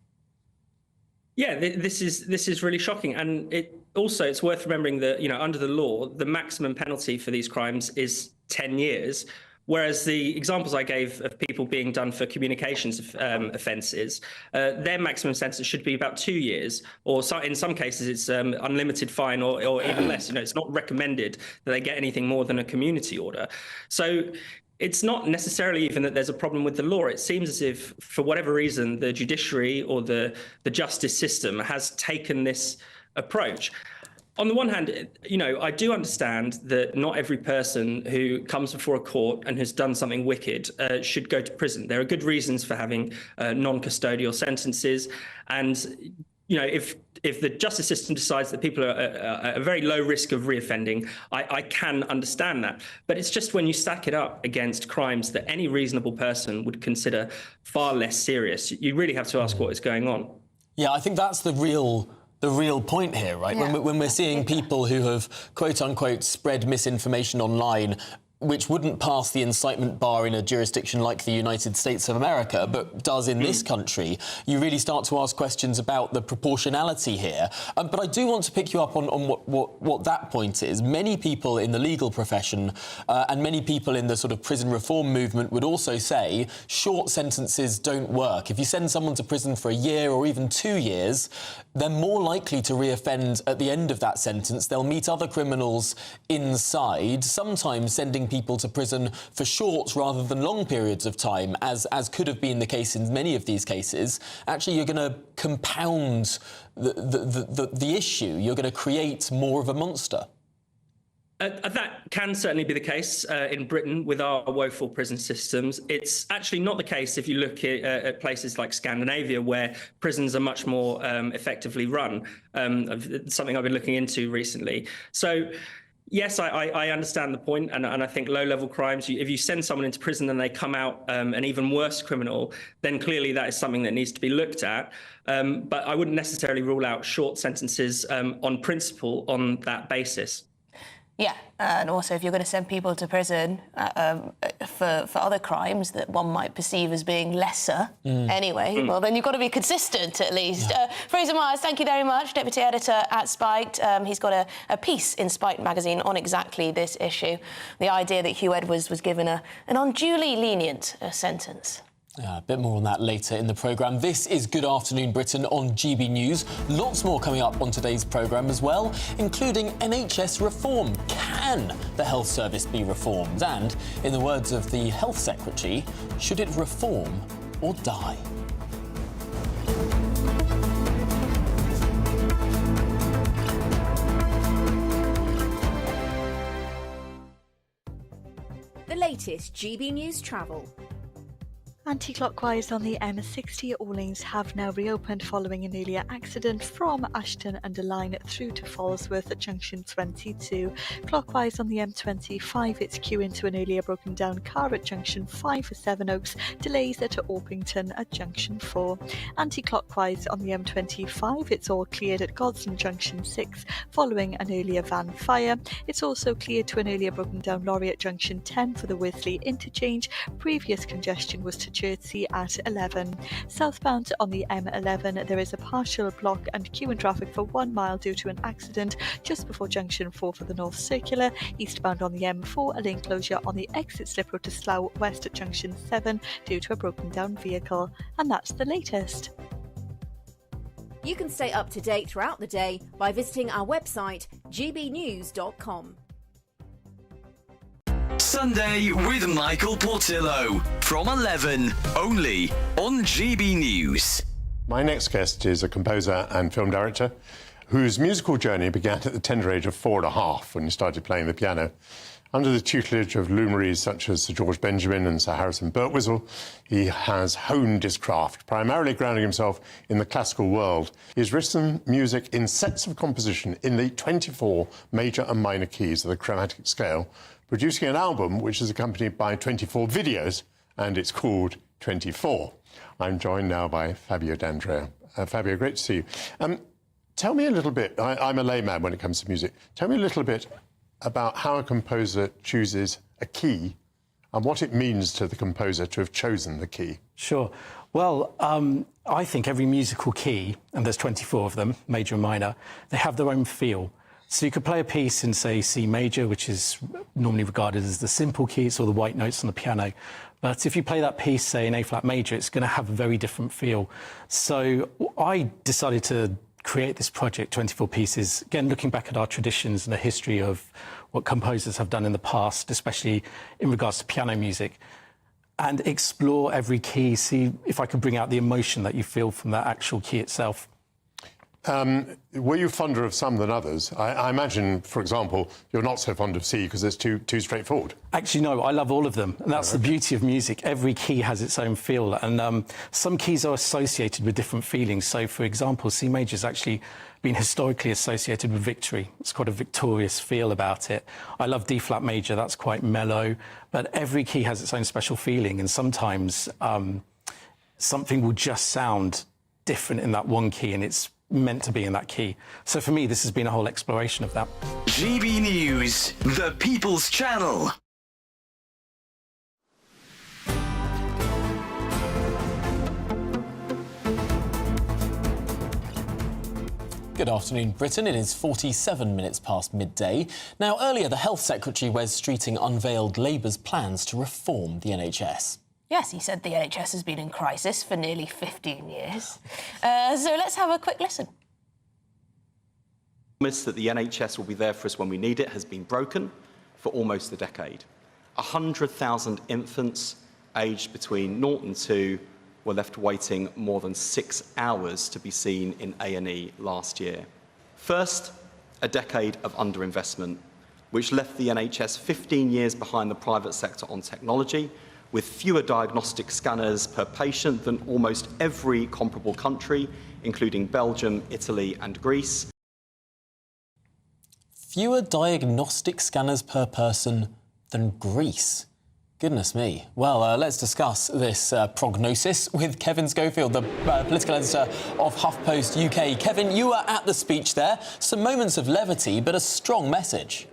Yeah, this is really shocking, and it's worth remembering that under the law, the maximum penalty for these crimes is 10 years, whereas the examples I gave of people being done for communications offences, their maximum sentence should be about 2 years, or in some cases it's unlimited fine or even less. It's not recommended that they get anything more than a community order. So it's not necessarily even that there's a problem with the law. It seems as if, for whatever reason, the judiciary or the justice system has taken this approach. On the one hand, I do understand that not every person who comes before a court and has done something wicked should go to prison. There are good reasons for having non-custodial sentences, and if the justice system decides that people are at a very low risk of reoffending, I can understand that. But it's just when you stack it up against crimes that any reasonable person would consider far less serious, you really have to ask what is going on. Yeah, I think that's the real point here, right? Yeah. When we're seeing people who have, quote-unquote, spread misinformation online which wouldn't pass the incitement bar in a jurisdiction like the United States of America, but does in this country, you really start to ask questions about the proportionality here. But I do want to pick you up on what that point is. Many people in the legal profession and many people in the sort of prison reform movement would also say short sentences don't work. If you send someone to prison for a year or even 2 years, they're more likely to reoffend at the end of that sentence. They'll meet other criminals inside, sometimes sending people to prison for short rather than long periods of time, as could have been the case in many of these cases. Actually, you're going to compound the issue. You're going to create more of a monster. That can certainly be the case in Britain with our woeful prison systems. It's actually not the case if you look at places like Scandinavia, where prisons are much more effectively run, something I've been looking into recently. So, yes, I understand the point, and I think low-level crimes, if you send someone into prison and they come out an even worse criminal, then clearly that is something that needs to be looked at. But I wouldn't necessarily rule out short sentences on principle on that basis. Yeah, and also if you're going to send people to prison for other crimes that one might perceive as being lesser anyway, well, then you've got to be consistent at least. Yeah. Fraser Myers, thank you very much, Deputy Editor at Spiked. He's got a piece in Spiked magazine on exactly this issue, the idea that Hugh Edwards was given an unduly lenient sentence. Yeah, a bit more on that later in the programme. This is Good Afternoon Britain on GB News. Lots more coming up on today's programme as well, including NHS reform. Can the health service be reformed? And, in the words of the Health Secretary, should it reform or die? The latest GB News travel. Anti-clockwise on the M60, all lanes have now reopened following an earlier accident from Ashton Underline through to Falsworth at junction 22. Clockwise on the M25, it's queue into an earlier broken down car at junction 5 for Sevenoaks, delays at Orpington at junction 4. Anti-clockwise on the M25, it's all cleared at Godson junction 6 following an earlier van fire. It's also cleared to an earlier broken down lorry at junction 10 for the Worthley interchange. Previous congestion was to Chertsey at 11. Southbound on the M11, there is a partial block and queue in traffic for 1 mile due to an accident just before junction 4 for the North Circular. Eastbound on the M4, a lane closure on the exit slip road to Slough West at junction 7 due to a broken down vehicle. And that's the latest. You can stay up to date throughout the day by visiting our website gbnews.com. Sunday with Michael Portillo from 11, only on GB News. My next guest is a composer and film director whose musical journey began at the tender age of 4.5 when he started playing the piano. Under the tutelage of luminaries such as Sir George Benjamin and Sir Harrison Birtwistle, he has honed his craft, primarily grounding himself in the classical world. He's written music in sets of composition in the 24 major and minor keys of the chromatic scale, producing an album which is accompanied by 24 videos, and it's called 24. I'm joined now by Fabio D'Andrea. Fabio, great to see you. Tell me a little bit, I'm a layman when it comes to music, tell me a little bit about how a composer chooses a key and what it means to the composer to have chosen the key. Sure. Well, I think every musical key, and there's 24 of them, major and minor, they have their own feel. So you could play a piece in, say, C major, which is normally regarded as the simple key, it's all the white notes on the piano. But if you play that piece, say, in A-flat major, it's going to have a very different feel. So I decided to create this project, 24 pieces, again, looking back at our traditions and the history of what composers have done in the past, especially in regards to piano music, and explore every key, see if I could bring out the emotion that you feel from that actual key itself. Were you fonder of some than others? I imagine, for example, you're not so fond of C because it's too straightforward. Actually, no, I love all of them. And that's the beauty of music. Every key has its own feel. And some keys are associated with different feelings. So, for example, C major has actually been historically associated with victory. It's got a victorious feel about it. I love D-flat major. That's quite mellow. But every key has its own special feeling. And sometimes something will just sound different in that one key, and it's meant to be in that key. So for me, this has been a whole exploration of that. GB News, the People's Channel. Good afternoon, Britain. It is 47 minutes past midday. Now, earlier, the Health Secretary, Wes Streeting, unveiled Labour's plans to reform the NHS. Yes, he said the NHS has been in crisis for nearly 15 years. So let's have a quick listen. The promise that the NHS will be there for us when we need it has been broken for almost a decade. 100,000 infants aged between 0 and 2 were left waiting more than 6 hours to be seen in A&E last year. First, a decade of underinvestment, which left the NHS 15 years behind the private sector on technology, with fewer diagnostic scanners per patient than almost every comparable country, including Belgium, Italy and Greece. Fewer diagnostic scanners per person than Greece. Goodness me. Well, let's discuss this prognosis with Kevin Schofield, the political editor of HuffPost UK. Kevin, you were at the speech there. Some moments of levity, but a strong message.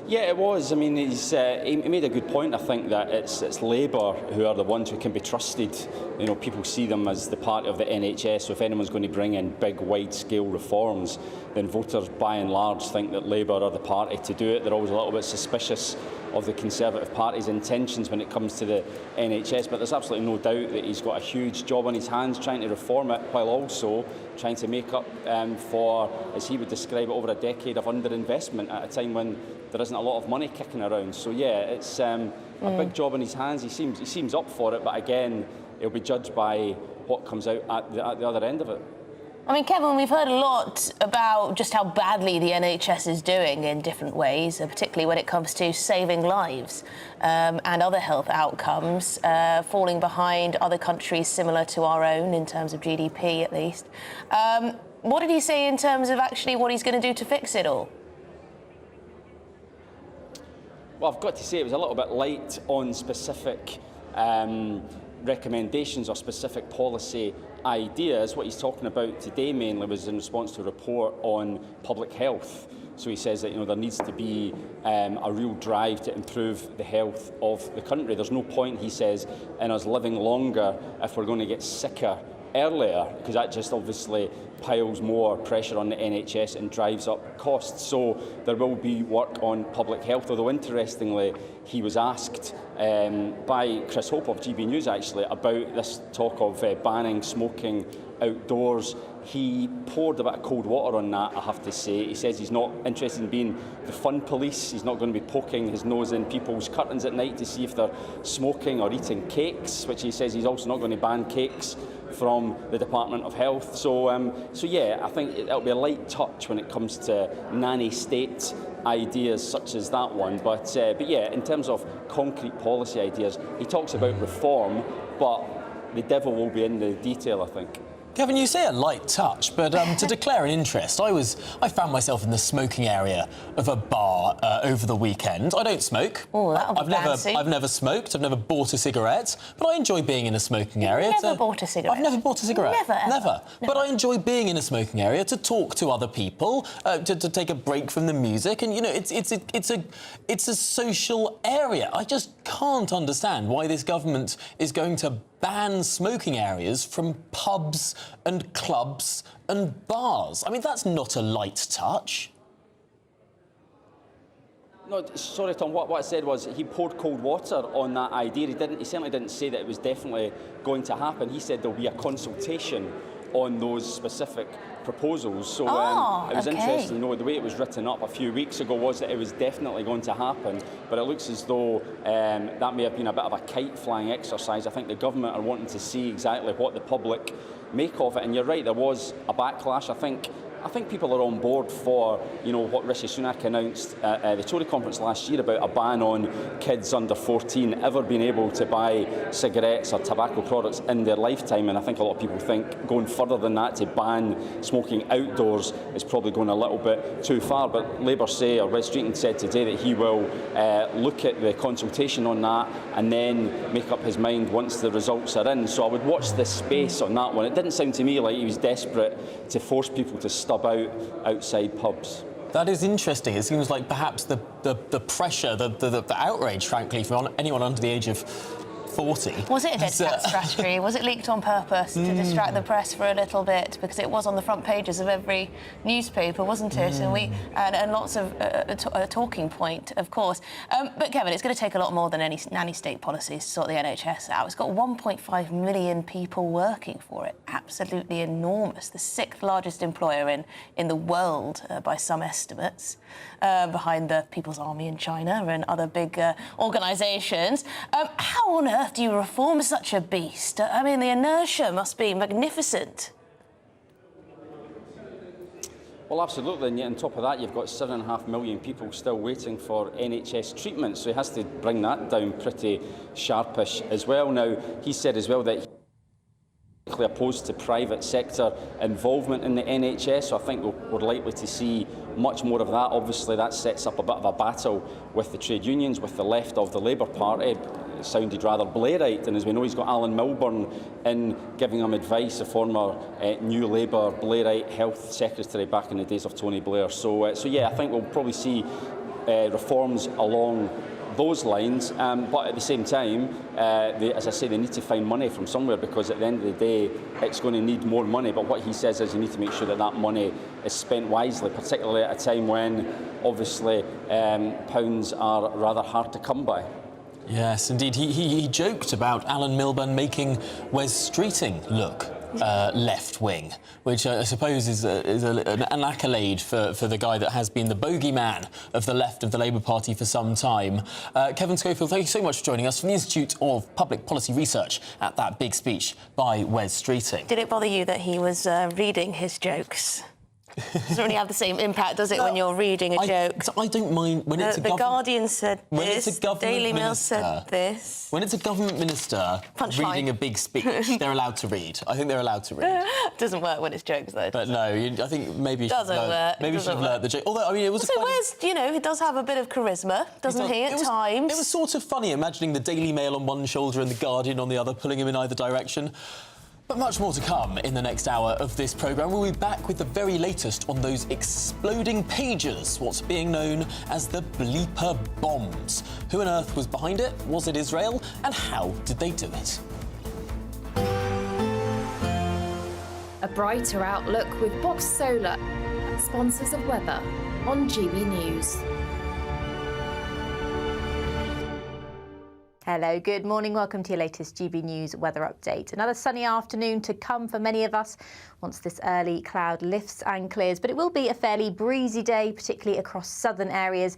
Yeah, it was. I mean, he made a good point. I think that it's Labour who are the ones who can be trusted. You know, people see them as the party of the NHS. So if anyone's going to bring in big, wide-scale reforms, then voters, by and large, think that Labour are the party to do it. They're always a little bit suspicious of the Conservative Party's intentions when it comes to the NHS. But there's absolutely no doubt that he's got a huge job on his hands trying to reform it, while also trying to make up for, as he would describe it, over a decade of underinvestment at a time when there isn't a lot of money kicking around. So yeah, it's a big job on his hands. He seems up for it, but again, he'll be judged by what comes out at the other end of it. I mean, Kevin, we've heard a lot about just how badly the NHS is doing in different ways, particularly when it comes to saving lives and other health outcomes, falling behind other countries similar to our own in terms of GDP, at least. What did he say in terms of actually what he's going to do to fix it all? Well, I've got to say it was a little bit light on specific recommendations or specific policy ideas. What he's talking about today mainly was in response to a report on public health. So he says that there needs to be a real drive to improve the health of the country. There's no point, he says, in us living longer if we're going to get sicker earlier, because that just obviously piles more pressure on the NHS and drives up costs. So there will be work on public health, although interestingly he was asked by Chris Hope of GBNews actually about this talk of banning smoking outdoors. He poured a bit of cold water on that, I have to say. He says he's not interested in being the fun police. He's not going to be poking his nose in people's curtains at night to see if they're smoking or eating cakes, which he says he's also not going to ban cakes from the Department of Health. So yeah, I think it'll be a light touch when it comes to nanny state ideas such as that one. But yeah, in terms of concrete policy ideas, he talks about reform, but the devil will be in the detail, I think. Kevin, you say a light touch, but to declare an interest, I found myself in the smoking area of a bar over the weekend. I don't smoke. Oh, that'll be fancy. I've never smoked. I've never bought a cigarette, but I enjoy being in a smoking area. You've never bought a cigarette? I've never bought a cigarette. Never. But I enjoy being in a smoking area to talk to other people, to take a break from the music, and it's a social area. I just can't understand why this government is going to ban smoking areas from pubs and clubs and bars. I mean, that's not a light touch. No, sorry, Tom. What I said was he poured cold water on that idea. He certainly didn't say that it was definitely going to happen. He said there'll be a consultation on those specific proposals. So it was interesting. The way it was written up a few weeks ago was that it was definitely going to happen, but it looks as though that may have been a bit of a kite flying exercise. I think the government are wanting to see exactly what the public make of it. And you're right, there was a backlash. I think people are on board for, what Rishi Sunak announced at the Tory conference last year about a ban on kids under 14 ever being able to buy cigarettes or tobacco products in their lifetime. And I think a lot of people think going further than that to ban smoking outdoors is probably going a little bit too far. But Labour say, or Wes Streeting said today, that he will look at the consultation on that and then make up his mind once the results are in. So I would watch this space on that one. It didn't sound to me like he was desperate to force people to stop out outside pubs. That is interesting. It seems like perhaps the pressure, the outrage, frankly, from anyone under the age of 40. Was it a dead cat strategy? Was it leaked on purpose to distract the press for a little bit? Because it was on the front pages of every newspaper, wasn't it? And lots of a talking point, of course. But Kevin, it's going to take a lot more than any nanny state policies to sort the NHS out. It's got 1.5 million people working for it. Absolutely enormous. The 6th largest employer in the world by some estimates, behind the People's Army in China and other big organisations. How on earth do you reform such a beast? I mean, the inertia must be magnificent. Well, absolutely, and yet on top of that, you've got 7.5 million people still waiting for NHS treatment, so he has to bring that down pretty sharpish as well. Now, he said as well that he's opposed to private sector involvement in the NHS, so I think we're likely to see much more of that. Obviously, that sets up a bit of a battle with the trade unions, with the left of the Labour Party. It sounded rather Blairite, and as we know, he's got Alan Milburn in giving him advice, a former New Labour Blairite health secretary back in the days of Tony Blair. So yeah, I think we'll probably see reforms along those lines, but at the same time, as I say, they need to find money from somewhere, because at the end of the day, it's going to need more money. But what he says is you need to make sure that that money is spent wisely, particularly at a time when, obviously, pounds are rather hard to come by. Yes, indeed. He joked about Alan Milburn making Wes Streeting look left-wing, which I suppose is an accolade for the guy that has been the bogeyman of the left of the Labour Party for some time. Kevin Schofield, thank you so much for joining us from the Institute of Public Policy Research at that big speech by Wes Streeting. Did it bother you that he was reading his jokes? Doesn't really have the same impact, does it, when you're reading a joke? I don't mind when it's a The Guardian said when this, it's a government Daily Mail minister, said this. When it's a government minister reading a big speech, they're allowed to read. I think they're allowed to read. Doesn't work when it's jokes, though. But no, I think maybe you should learn the joke. Although, I mean, it was he does have a bit of charisma, doesn't he, at times? It was sort of funny imagining the Daily Mail on one shoulder and the Guardian on the other, pulling him in either direction. But much more to come in the next hour of this programme. We'll be back with the very latest on those exploding pages, what's being known as the bleeper bombs. Who on earth was behind it? Was it Israel? And how did they do it? A brighter outlook with Box Solar, sponsors of weather on GB News. Hello, good morning. Welcome to your latest GB News weather update. Another sunny afternoon to come for many of us once this early cloud lifts and clears, but it will be a fairly breezy day, particularly across southern areas,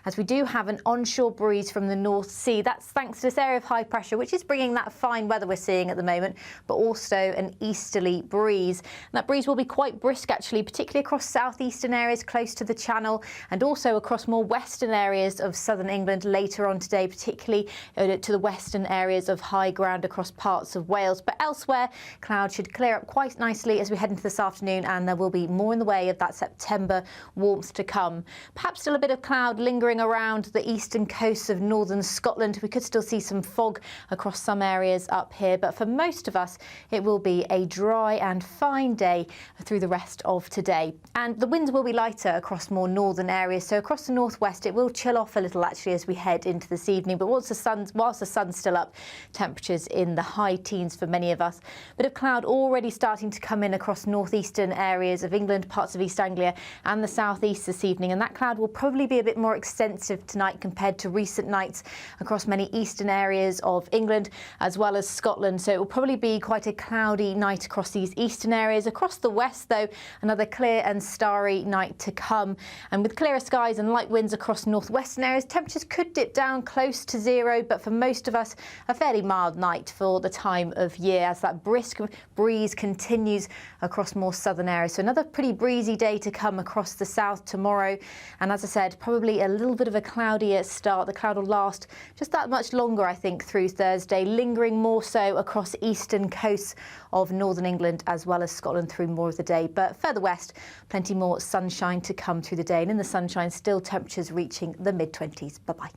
as we do have an onshore breeze from the North Sea. That's thanks to this area of high pressure, which is bringing that fine weather we're seeing at the moment, but also an easterly breeze. And that breeze will be quite brisk, actually, particularly across southeastern areas close to the Channel, and also across more western areas of southern England later on today, particularly to the western areas of high ground across parts of Wales. But elsewhere, clouds should clear up quite nicely as we head into this afternoon, and there will be more in the way of that September warmth to come. Perhaps still a bit of cloud lingering around the eastern coast of northern Scotland. We could still see some fog across some areas up here, but for most of us it will be a dry and fine day through the rest of today. And the winds will be lighter across more northern areas, so across the northwest it will chill off a little actually as we head into this evening, but whilst the sun's still up, temperatures in the high teens for many of us. Bit of cloud already starting to come in across northeastern areas of England, parts of East Anglia and the southeast this evening, and that cloud will probably be a bit more extensive tonight compared to recent nights across many eastern areas of England as well as Scotland. So it will probably be quite a cloudy night across these eastern areas. Across the west, though, another clear and starry night to come. And with clearer skies and light winds across northwestern areas, temperatures could dip down close to zero, but for most of us, a fairly mild night for the time of year as that brisk breeze continues across more southern areas. So another pretty breezy day to come across the south tomorrow. And as I said, probably a little bit of a cloudier start. The cloud will last just that much longer, I think, through Thursday, lingering more so across eastern coasts of northern England as well as Scotland through more of the day. But further west, plenty more sunshine to come through the day. And in the sunshine, still temperatures reaching the mid-20s. Bye-bye.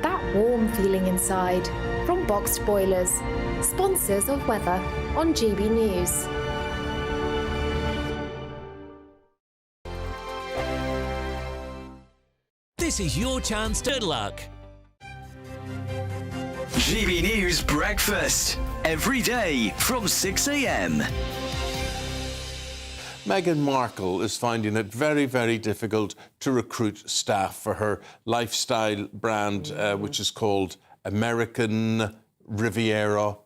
That warm feeling inside from Boxed Boilers, sponsors of weather on GB News. This is your chance to good luck. GB News Breakfast. Every day from 6 a.m. Meghan Markle is finding it very, very difficult to recruit staff for her lifestyle brand, which is called American Riviera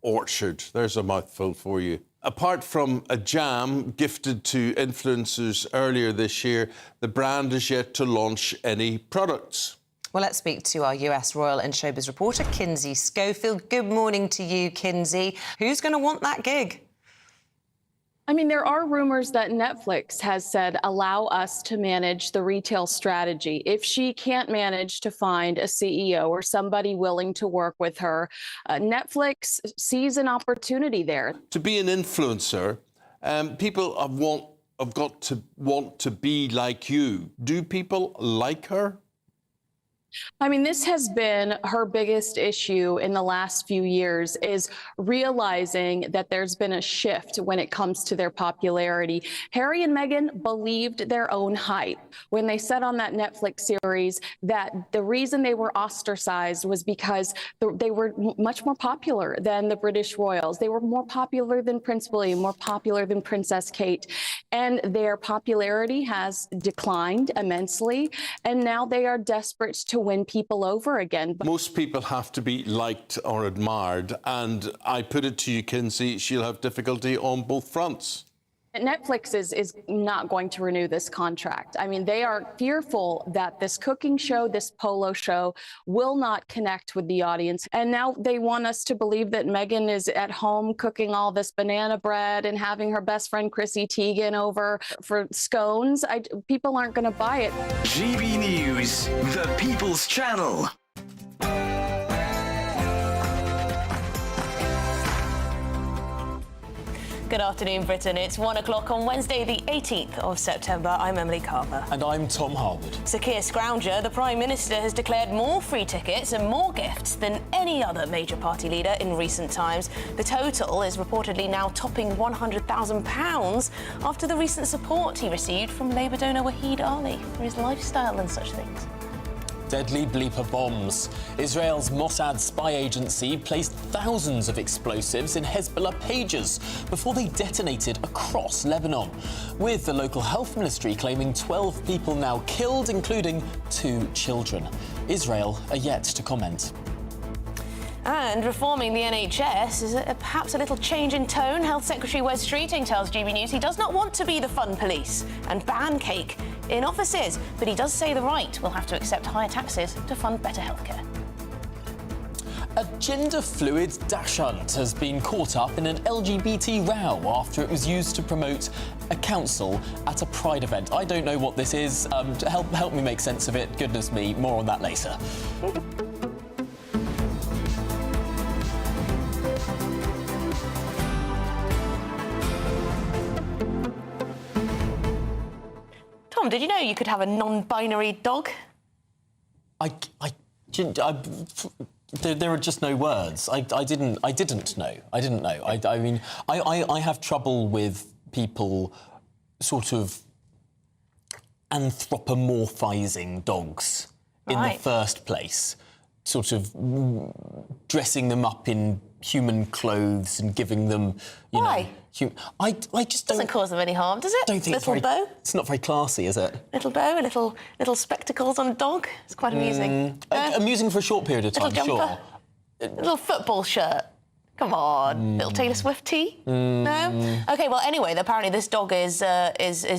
Orchard. There's a mouthful for you. Apart from a jam gifted to influencers earlier this year, the brand is yet to launch any products. Well, let's speak to our US royal and showbiz reporter, Kinsey Schofield. Good morning to you, Kinsey. Who's going to want that gig? I mean, there are rumors that Netflix has said, allow us to manage the retail strategy. If she can't manage to find a CEO or somebody willing to work with her, Netflix sees an opportunity there. To be an influencer, people have got to want to be like you. Do people like her? I mean, this has been her biggest issue in the last few years, is realizing that there's been a shift when it comes to their popularity. Harry and Meghan believed their own hype when they said on that Netflix series that the reason they were ostracized was because they were much more popular than the British royals. They were more popular than Prince William, more popular than Princess Kate. And their popularity has declined immensely. And now they are desperate to win people over again. Most people have to be liked or admired, and I put it to you, Kinsey, she'll have difficulty on both fronts. Netflix is not going to renew this contract. I mean, they are fearful that this cooking show, this polo show, will not connect with the audience. And now they want us to believe that Meghan is at home cooking all this banana bread and having her best friend Chrissy Teigen over for scones. People aren't going to buy it. GB News, the People's Channel. Good afternoon, Britain. It's 1 o'clock on Wednesday, the 18th of September. I'm Emily Carver. And I'm Tom Harwood. Sir Keir Scrounger, the Prime Minister, has declared more free tickets and more gifts than any other major party leader in recent times. The total is reportedly now topping £100,000 after the recent support he received from Labour donor Wahid Ali for his lifestyle and such things. Deadly bleeper bombs. Israel's Mossad spy agency placed thousands of explosives in Hezbollah pages before they detonated across Lebanon, with the local health ministry claiming 12 people now killed, including 2 children. Israel are yet to comment. And reforming the NHS is perhaps a little change in tone. Health Secretary Wes Streeting tells GB News he does not want to be the fun police and ban cake in offices, but he does say the right will have to accept higher taxes to fund better healthcare. A gender-fluid dash hunt has been caught up in an LGBT row after it was used to promote a council at a Pride event. I don't know what this is. Help me make sense of it. Goodness me, more on that later. Tom, did you know you could have a non-binary dog? There are just no words. I didn't know. I mean, I have trouble with people sort of anthropomorphizing dogs in the first place, sort of dressing them up in human clothes and giving them, you know... I just don't... Doesn't cause them any harm, does it? Don't think little bow? It's not very classy, is it? Little bow, little spectacles on a dog. It's quite amusing. Amusing for a short period of time, little jumper, sure. Little football shirt. Come on, little Taylor Swift tee? No? OK, well, anyway, apparently this dog is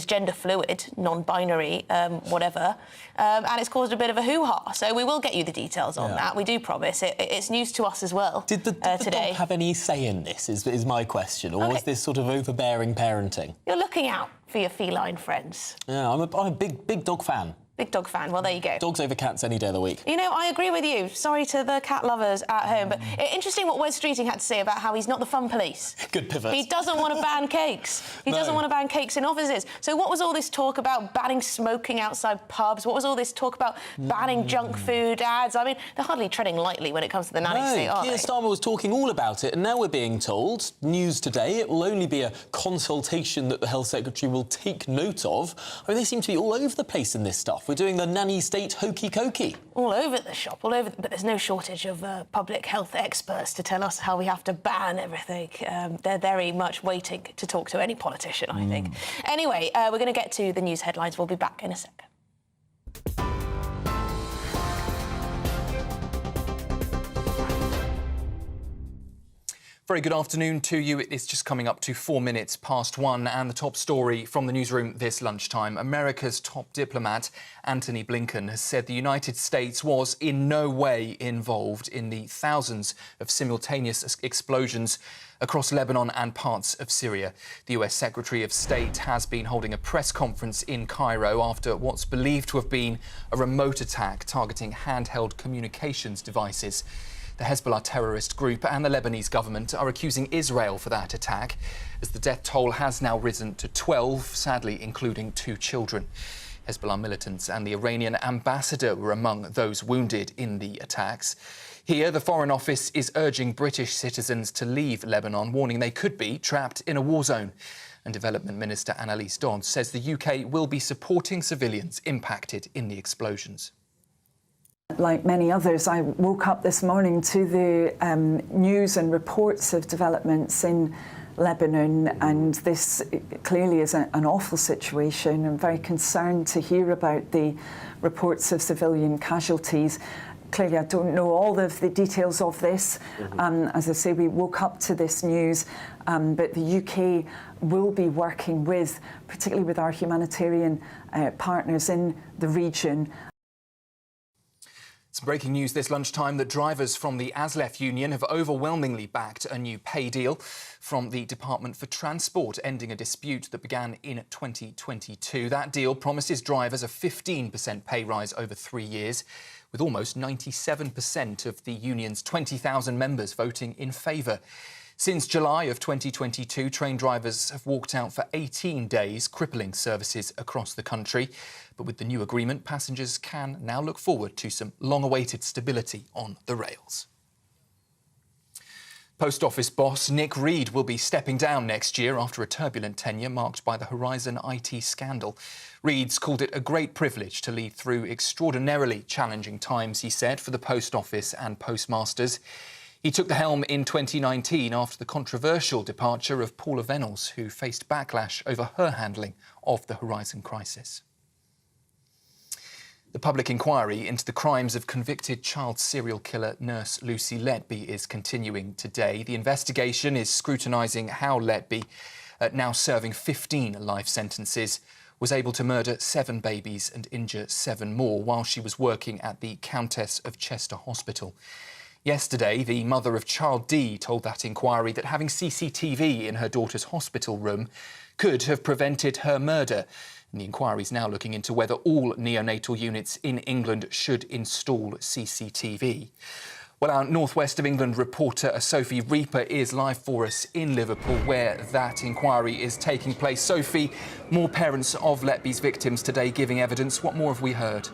gender fluid, non-binary, whatever, and it's caused a bit of a hoo-ha. So we will get you the details on that. We do promise. It's news to us as well. Did the today. dog have any say in this, is my question, or was this sort of overbearing parenting? You're looking out for your feline friends. Yeah, I'm a big dog fan. Big dog fan. Well, there you go. Dogs over cats any day of the week. You know, I agree with you. Sorry to the cat lovers at home, but interesting what Wes Streeting had to say about how he's not the fun police. Good pivot. He doesn't want to ban cakes. He doesn't want to ban cakes in offices. So what was all this talk about banning smoking outside pubs? What was all this talk about banning junk food ads? I mean, they're hardly treading lightly when it comes to the nanny state, are they? Keir Starmer was talking all about it, and now we're being told, news today, it will only be a consultation that the Health Secretary will take note of. I mean, they seem to be all over the place in this stuff. stuff. We're doing the nanny state hokey cokey. All over the shop, but there's no shortage of public health experts to tell us how we have to ban everything. They're very much waiting to talk to any politician, I think. Anyway, we're going to get to the news headlines. We'll be back in a sec. Very good afternoon to you. It's just coming up to 4 minutes past 1, and the top story from the newsroom this lunchtime. America's top diplomat, Antony Blinken, has said the United States was in no way involved in the thousands of simultaneous explosions across Lebanon and parts of Syria. The US Secretary of State has been holding a press conference in Cairo after what's believed to have been a remote attack targeting handheld communications devices. The Hezbollah terrorist group and the Lebanese government are accusing Israel for that attack, as the death toll has now risen to 12, sadly including 2 children. Hezbollah militants and the Iranian ambassador were among those wounded in the attacks. Here, the Foreign Office is urging British citizens to leave Lebanon, warning they could be trapped in a war zone. And Development Minister Annalise Dodds says the UK will be supporting civilians impacted in the explosions. Like many others, I woke up this morning to the news and reports of developments in Lebanon, and this clearly is an awful situation. I'm very concerned to hear about the reports of civilian casualties. Clearly, I don't know all of the details of this. As I say, we woke up to this news, but the UK will be working with, particularly with our humanitarian partners in the region. Some breaking news this lunchtime that drivers from the ASLEF union have overwhelmingly backed a new pay deal from the Department for Transport, ending a dispute that began in 2022. That deal promises drivers a 15% pay rise over 3 years, with almost 97% of the union's 20,000 members voting in favour. Since July of 2022, train drivers have walked out for 18 days, crippling services across the country. But with the new agreement, passengers can now look forward to some long-awaited stability on the rails. Post Office boss Nick Reed will be stepping down next year after a turbulent tenure marked by the Horizon IT scandal. Reed's called it a great privilege to lead through extraordinarily challenging times, he said, for the Post Office and postmasters. He took the helm in 2019 after the controversial departure of Paula Venables, who faced backlash over her handling of the Horizon crisis. The public inquiry into the crimes of convicted child serial killer nurse Lucy Letby is continuing today. The investigation is scrutinising how Letby, now serving 15 life sentences, was able to murder 7 babies and injure 7 more while she was working at the Countess of Chester Hospital. Yesterday, the mother of child D told that inquiry that having CCTV in her daughter's hospital room could have prevented her murder. And the inquiry is now looking into whether all neonatal units in England should install CCTV. Well, our North West of England reporter Sophie Reaper is live for us in Liverpool, where that inquiry is taking place. Sophie, more parents of Letby's victims today giving evidence. What more have we heard?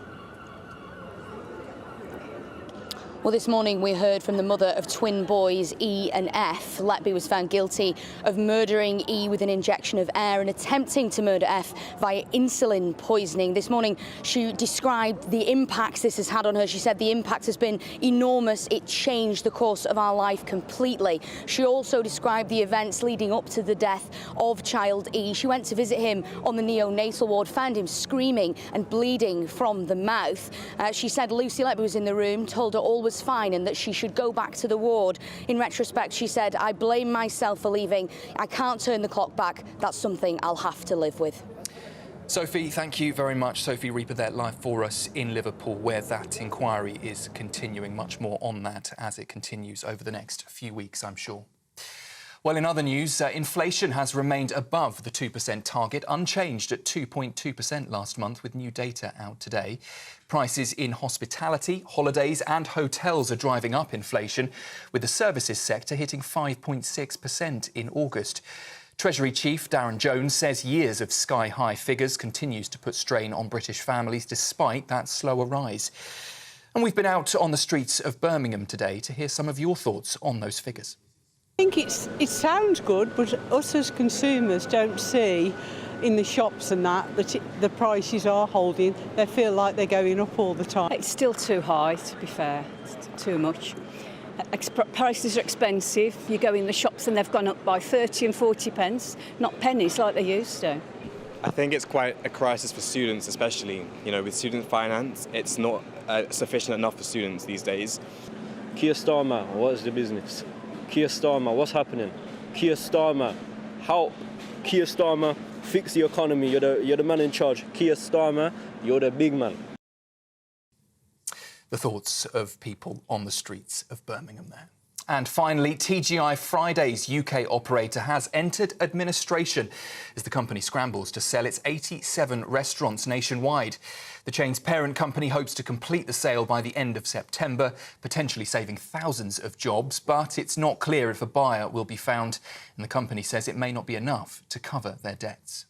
Well, this morning we heard from the mother of twin boys, E and F. Letby was found guilty of murdering E with an injection of air and attempting to murder F via insulin poisoning. This morning she described the impacts this has had on her. She said the impact has been enormous. It changed the course of our life completely. She also described the events leading up to the death of child E. She went to visit him on the neonatal ward, found him screaming and bleeding from the mouth. She said Lucy Letby was in the room, told her all was fine and that she should go back to the ward. In retrospect, she said, "I blame myself for leaving. I can't turn the clock back. That's something I'll have to live with." Sophie, thank you very much. Sophie Reaper there live for us in Liverpool, where that inquiry is continuing. Much more on that as it continues over the next few weeks, I'm sure. Well, in other news, inflation has remained above the 2% target, unchanged at 2.2% last month, with new data out today. Prices in hospitality, holidays and hotels are driving up inflation, with the services sector hitting 5.6% in August. Treasury Chief Darren Jones says years of sky-high figures continues to put strain on British families despite that slower rise. And we've been out on the streets of Birmingham today to hear some of your thoughts on those figures. I think it sounds good, but us as consumers don't see in the shops and that, the prices are holding. They feel like they're going up all the time. It's still too high, to be fair. It's too much. Prices are expensive. You go in the shops and they've gone up by 30 and 40 pence, not pennies like they used to. I think it's quite a crisis for students, especially, you know, with student finance. It's not sufficient enough for students these days. Keir Starmer, what is the business? Keir Starmer, what's happening? Keir Starmer, how? Keir Starmer, fix the economy. You're the man in charge. Keir Starmer, you're the big man. The thoughts of people on the streets of Birmingham there. And finally, TGI Fridays UK operator has entered administration as the company scrambles to sell its 87 restaurants nationwide. The chain's parent company hopes to complete the sale by the end of September, potentially saving thousands of jobs, but it's not clear if a buyer will be found, and the company says it may not be enough to cover their debts.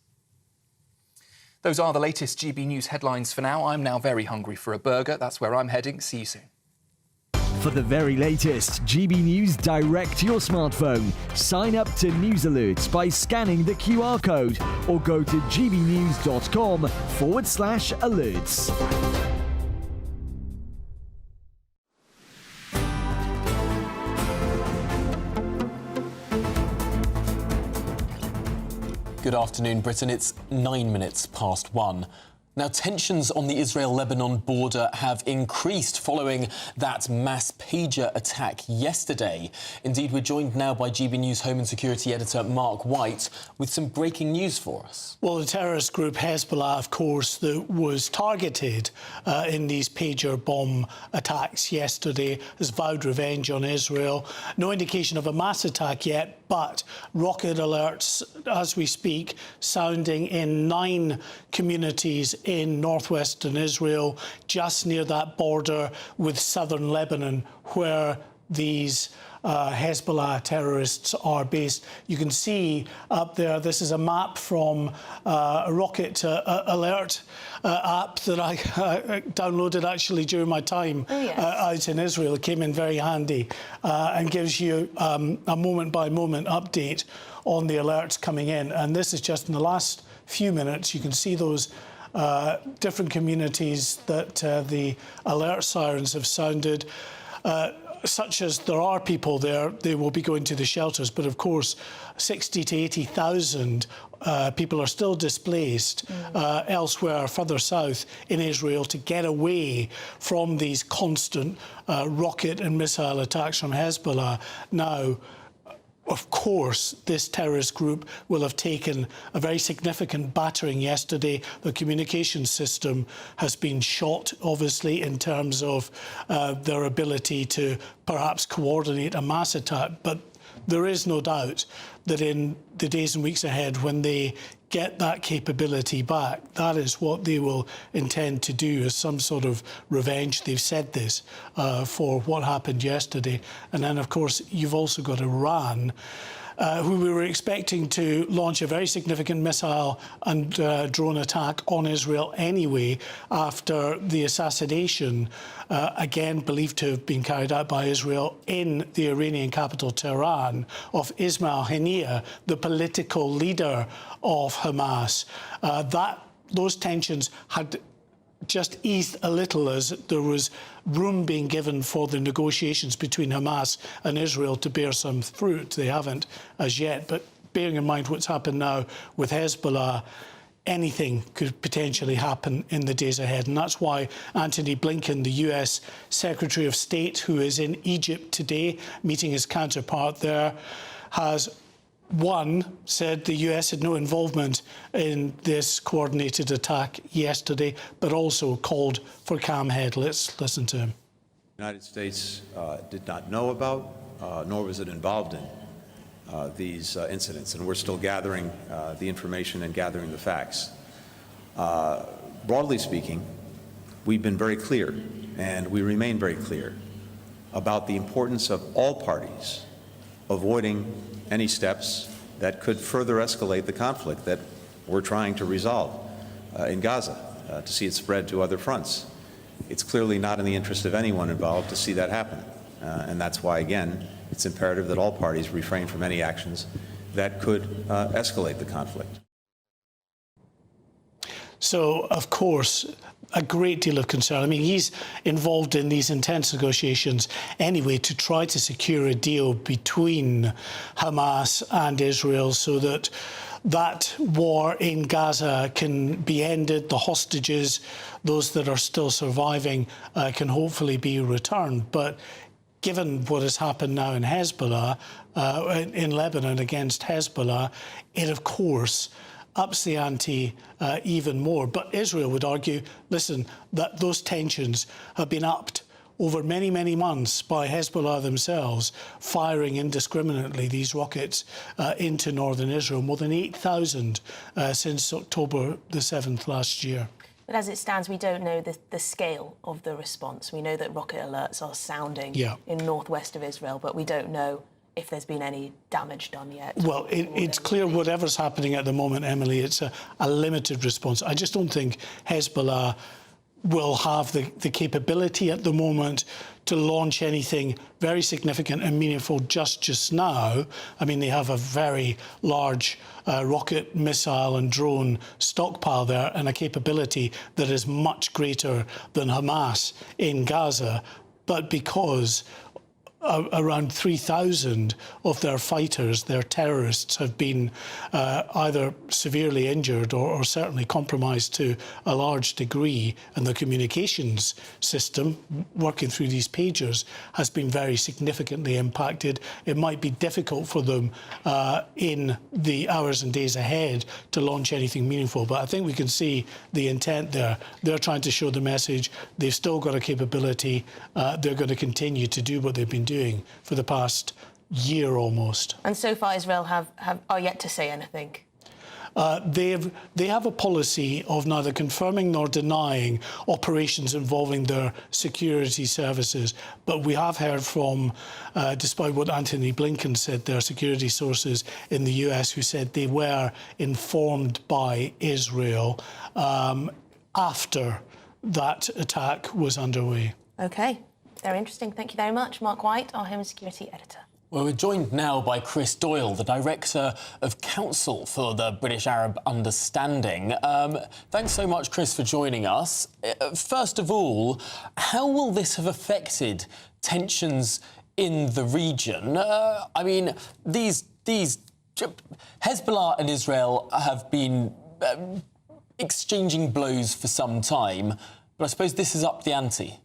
Those are the latest GB News headlines for now. I'm now very hungry for a burger. That's where I'm heading. See you soon. For the very latest GB News direct to your smartphone, sign up to News Alerts by scanning the QR code or go to gbnews.com/alerts. Good afternoon, Britain. It's 9 minutes past 1. Now, tensions on the Israel-Lebanon border have increased following that mass pager attack yesterday. Indeed, we're joined now by GB News Home and Security editor Mark White with some breaking news for us. Well, the terrorist group Hezbollah, of course, that was targeted in these pager bomb attacks yesterday, has vowed revenge on Israel. No indication of a mass attack yet, but rocket alerts, as we speak, sounding in 9 communities in northwestern Israel, just near that border with southern Lebanon, where these Hezbollah terrorists are based. You can see up there, this is a map from a rocket alert app that I downloaded actually during my time out in Israel. It came in very handy and gives you a moment-by-moment update on the alerts coming in. And this is just in the last few minutes. You can see those different communities that the alert sirens have sounded. Such as there are people there, they will be going to the shelters, but of course 60 to 80,000 people are still displaced elsewhere further south in Israel to get away from these constant rocket and missile attacks from Hezbollah. Now, of course, this terrorist group will have taken a very significant battering yesterday. The communication system has been shot, obviously, in terms of their ability to perhaps coordinate a mass attack. But there is no doubt that in the days and weeks ahead, when they get that capability back, that is what they will intend to do as some sort of revenge. They've said this for what happened yesterday. And then, of course, you've also got Iran, who we were expecting to launch a very significant missile and drone attack on Israel anyway after the assassination, again believed to have been carried out by Israel in the Iranian capital Tehran, of Ismail Haniyeh, the political leader of Hamas. Those tensions had just eased a little as there was room being given for the negotiations between Hamas and Israel to bear some fruit. They haven't as yet, but bearing in mind what's happened now with Hezbollah, anything could potentially happen in the days ahead. And that's why Antony Blinken, the US Secretary of State, who is in Egypt today, meeting his counterpart there, has said the US had no involvement in this coordinated attack yesterday, but also called for calm head. Let's listen to him. The United States did not know about, nor was it involved in these incidents, and we're still gathering the information and gathering the facts. Broadly speaking, we've been very clear, and we remain very clear, about the importance of all parties avoiding any steps that could further escalate the conflict that we're trying to resolve in Gaza, to see it spread to other fronts. It's clearly not in the interest of anyone involved to see that happen. And that's why, again, it's imperative that all parties refrain from any actions that could escalate the conflict. So, of course, a great deal of concern. I mean, he's involved in these intense negotiations anyway to try to secure a deal between Hamas and Israel so that that war in Gaza can be ended. The hostages, those that are still surviving, can hopefully be returned. But given what has happened now in Hezbollah, in Lebanon against Hezbollah, it, of course, ups the ante even more. But Israel would argue, listen, that those tensions have been upped over many, many months by Hezbollah themselves, firing indiscriminately these rockets into northern Israel, more than 8,000 since October the 7th last year. But as it stands, we don't know the scale of the response. We know that rocket alerts are sounding in northwest of Israel, but we don't know if there's been any damage done yet. Well, it's clear whatever's happening at the moment, Emily, it's a limited response. I just don't think Hezbollah will have the capability at the moment to launch anything very significant and meaningful just now. I mean, they have a very large rocket, missile and drone stockpile there and a capability that is much greater than Hamas in Gaza. But because around 3,000 of their fighters, their terrorists, have been either severely injured or certainly compromised to a large degree, and the communications system working through these pagers has been very significantly impacted. It might be difficult for them in the hours and days ahead to launch anything meaningful, but I think we can see the intent there. They're trying to show the message. They've still got a capability. They're going to continue to do what they've been doing for the past year almost. And so far Israel are yet to say anything. They have a policy of neither confirming nor denying operations involving their security services. But we have heard from, despite what Antony Blinken said, their security sources in the US who said they were informed by Israel after that attack was underway. OK. Very interesting. Thank you very much. Mark White, our Home Security Editor. Well, we're joined now by Chris Doyle, the Director of Council for the British Arab Understanding. Thanks so much, Chris, for joining us. First of all, how will this have affected tensions in the region? I mean, these Hezbollah and Israel have been exchanging blows for some time, but I suppose this has upped the ante.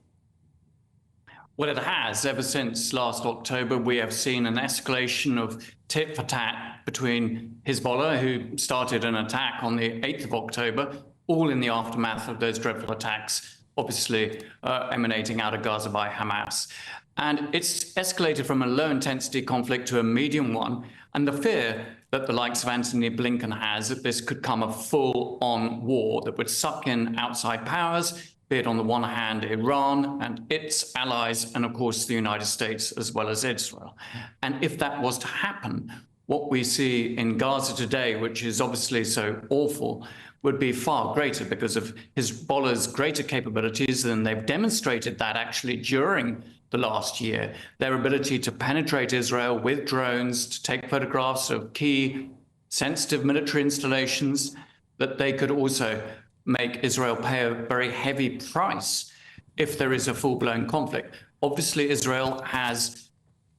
Well, it has. Ever since last October, we have seen an escalation of tit for tat between Hezbollah, who started an attack on the 8th of October, all in the aftermath of those dreadful attacks, obviously emanating out of Gaza by Hamas. And it's escalated from a low-intensity conflict to a medium one, and the fear that the likes of Antony Blinken has that this could come a full-on war that would suck in outside powers, be it on the one hand Iran and its allies, and of course the United States as well as Israel. And if that was to happen, what we see in Gaza today, which is obviously so awful, would be far greater because of Hezbollah's greater capabilities, and they've demonstrated that actually during the last year. Their ability to penetrate Israel with drones, to take photographs of key sensitive military installations, that they could also make Israel pay a very heavy price if there is a full-blown conflict. Obviously, Israel has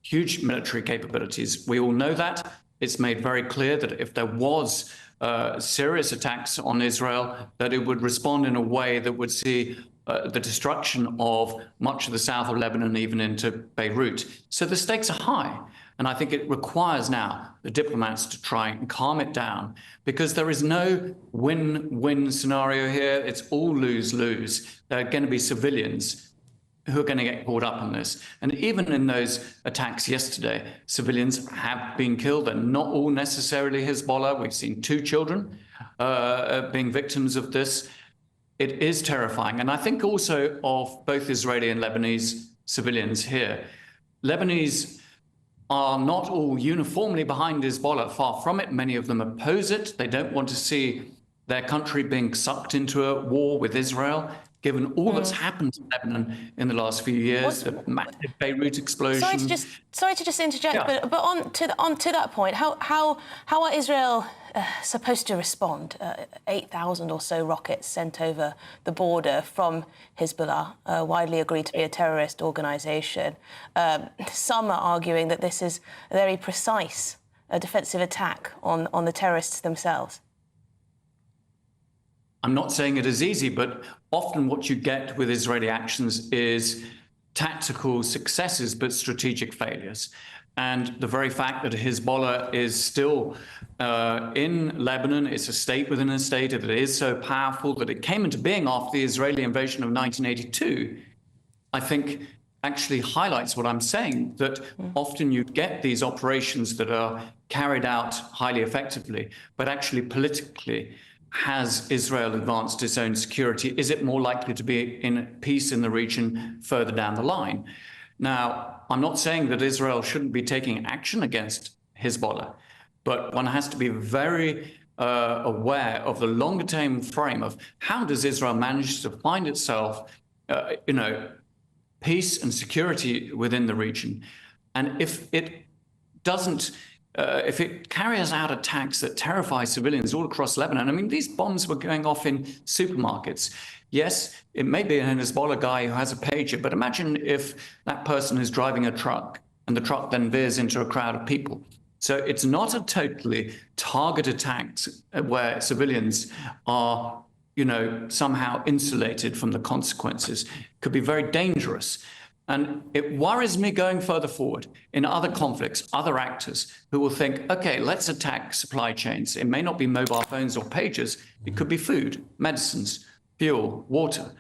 huge military capabilities. We all know that. It's made very clear that if there was serious attacks on Israel, that it would respond in a way that would see the destruction of much of the south of Lebanon, even into Beirut. So the stakes are high. And I think it requires now the diplomats to try and calm it down, because there is no win-win scenario here. It's all lose-lose. There are going to be civilians who are going to get caught up in this. And even in those attacks yesterday, civilians have been killed, and not all necessarily Hezbollah. We've seen 2 children being victims of this. It is terrifying. And I think also of both Israeli and Lebanese civilians here. Lebanese are not all uniformly behind Hezbollah. Far from it. Many of them oppose it. They don't want to see their country being sucked into a war with Israel, given all that's happened to Lebanon in the last few years, the massive Beirut explosion. Sorry to just interject, Yeah. but on to that point, how are Israel supposed to respond? 8,000 or so rockets sent over the border from Hezbollah, widely agreed to be a terrorist organisation. Some are arguing that this is a very precise defensive attack on the terrorists themselves. I'm not saying it is easy, but often what you get with Israeli actions is tactical successes, but strategic failures. And the very fact that Hezbollah is still in Lebanon, it's a state within a state, that it is so powerful that it came into being after the Israeli invasion of 1982, I think actually highlights what I'm saying, that often you get these operations that are carried out highly effectively, but actually politically, has Israel advanced its own security? Is it more likely to be in peace in the region further down the line? Now, I'm not saying that Israel shouldn't be taking action against Hezbollah, but one has to be very aware of the longer-term frame of how does Israel manage to find itself, peace and security within the region. And if it doesn't, if it carries out attacks that terrify civilians all across Lebanon, I mean, these bombs were going off in supermarkets. Yes, it may be an Hezbollah guy who has a pager, but imagine if that person is driving a truck and the truck then veers into a crowd of people. So it's not a totally target attack where civilians are, somehow insulated from the consequences. It could be very dangerous. And it worries me going further forward in other conflicts, other actors who will think, OK, let's attack supply chains. It may not be mobile phones or pagers. It could be food, medicines, fuel, water,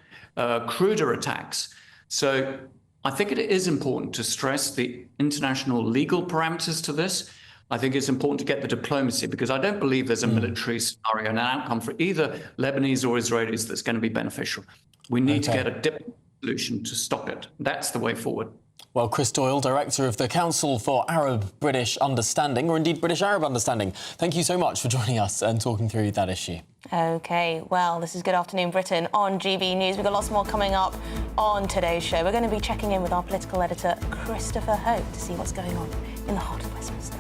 cruder attacks. So I think it is important to stress the international legal parameters to this. I think it's important to get the diplomacy, because I don't believe there's a military scenario and an outcome for either Lebanese or Israelis that's going to be beneficial. We need to get a diplomatic solution to stop it. That's the way forward. Well, Chris Doyle, Director of the Council for Arab-British Understanding, or indeed British-Arab Understanding, thank you so much for joining us and talking through that issue. OK, well, this is Good Afternoon Britain on GB News. We've got lots more coming up on today's show. We're going to be checking in with our political editor, Christopher Hope, to see what's going on in the heart of Westminster.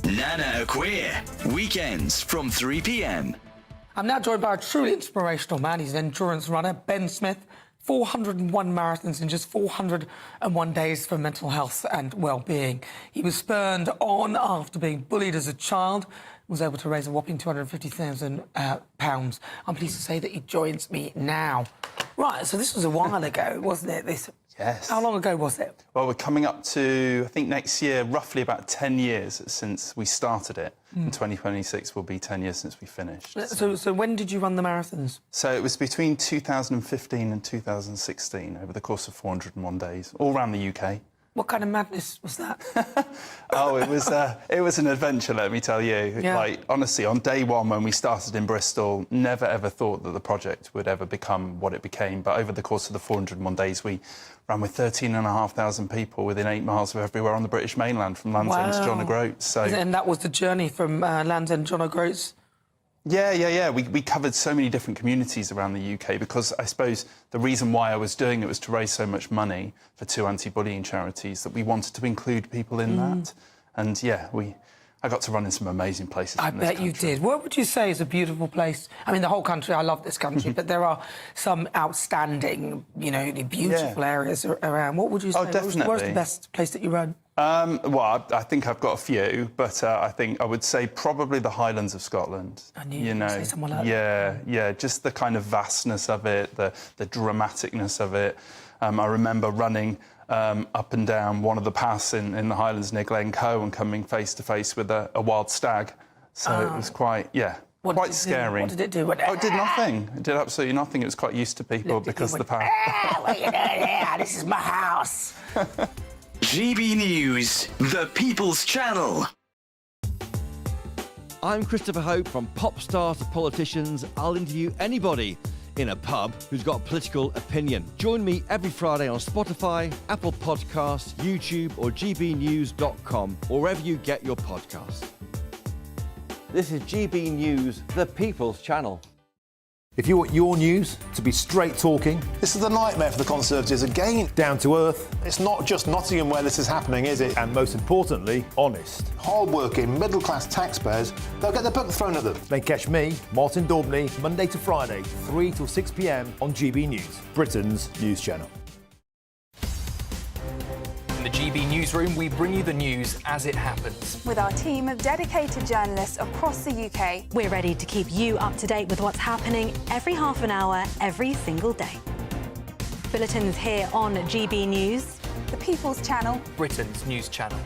Nana Queer, weekends from 3 p.m. I'm now joined by a truly inspirational man. He's an endurance runner, Ben Smith. 401 marathons in just 401 days for mental health and well-being. He was spurned on after being bullied as a child, was able to raise a whopping £250,000. I'm pleased to say that he joins me now. Right, so this was a while ago, wasn't it? Yes. How long ago was it? Well, we're coming up to, I think next year, roughly about 10 years since we started it. In 2026 will be 10 years since we finished. So when did you run the marathons? So it was between 2015 and 2016, over the course of 401 days, all around the UK. What kind of madness was that? Oh, it was an adventure, let me tell you. Yeah. Like, honestly, on day one when we started in Bristol, never ever thought that the project would ever become what it became. But over the course of the 401 days, we ran with 13,500 people within 8 miles of everywhere on the British mainland, from Land's End to John O'Groats. So, and that was the journey from Land's End, John O'Groats? Yeah. We covered so many different communities around the UK, because I suppose the reason why I was doing it was to raise so much money for 2 anti-bullying charities that we wanted to include people in that. And yeah, I got to run in some amazing places. I bet you did. What would you say is a beautiful place? I mean, the whole country, I love this country, but there are some outstanding, beautiful areas around. What would you say? Oh, definitely. Where's the best place that you run? Well, I think I've got a few, but I think I would say probably the Highlands of Scotland. I knew you were going to say someone like that. Yeah, just the kind of vastness of it, the dramaticness of it. I remember running up and down one of the paths in the Highlands near Glencoe and coming face to face with a wild stag. So it was quite scary. What did it do? Oh, it did nothing. It did absolutely nothing. It was quite used to people because of the path. What are you doing here? This is my house. GB News, the People's Channel. I'm Christopher Hope. From pop stars to politicians, I'll interview anybody in a pub who's got a political opinion. Join me every Friday on Spotify, Apple Podcasts, YouTube or gbnews.com, or wherever you get your podcasts. This is GB News, the People's Channel. If you want your news to be straight talking... This is the nightmare for the Conservatives again. Down to earth. It's not just Nottingham where this is happening, is it? And most importantly, honest. Hard-working, middle-class taxpayers, they'll get their book thrown at them. Then catch me, Martin Daubney, Monday to Friday, 3 till 6 p.m. on GB News, Britain's news channel. In the GB Newsroom, we bring you the news as it happens. With our team of dedicated journalists across the UK, we're ready to keep you up to date with what's happening every half an hour, every single day. Bulletins here on GB News, the People's Channel, Britain's news channel.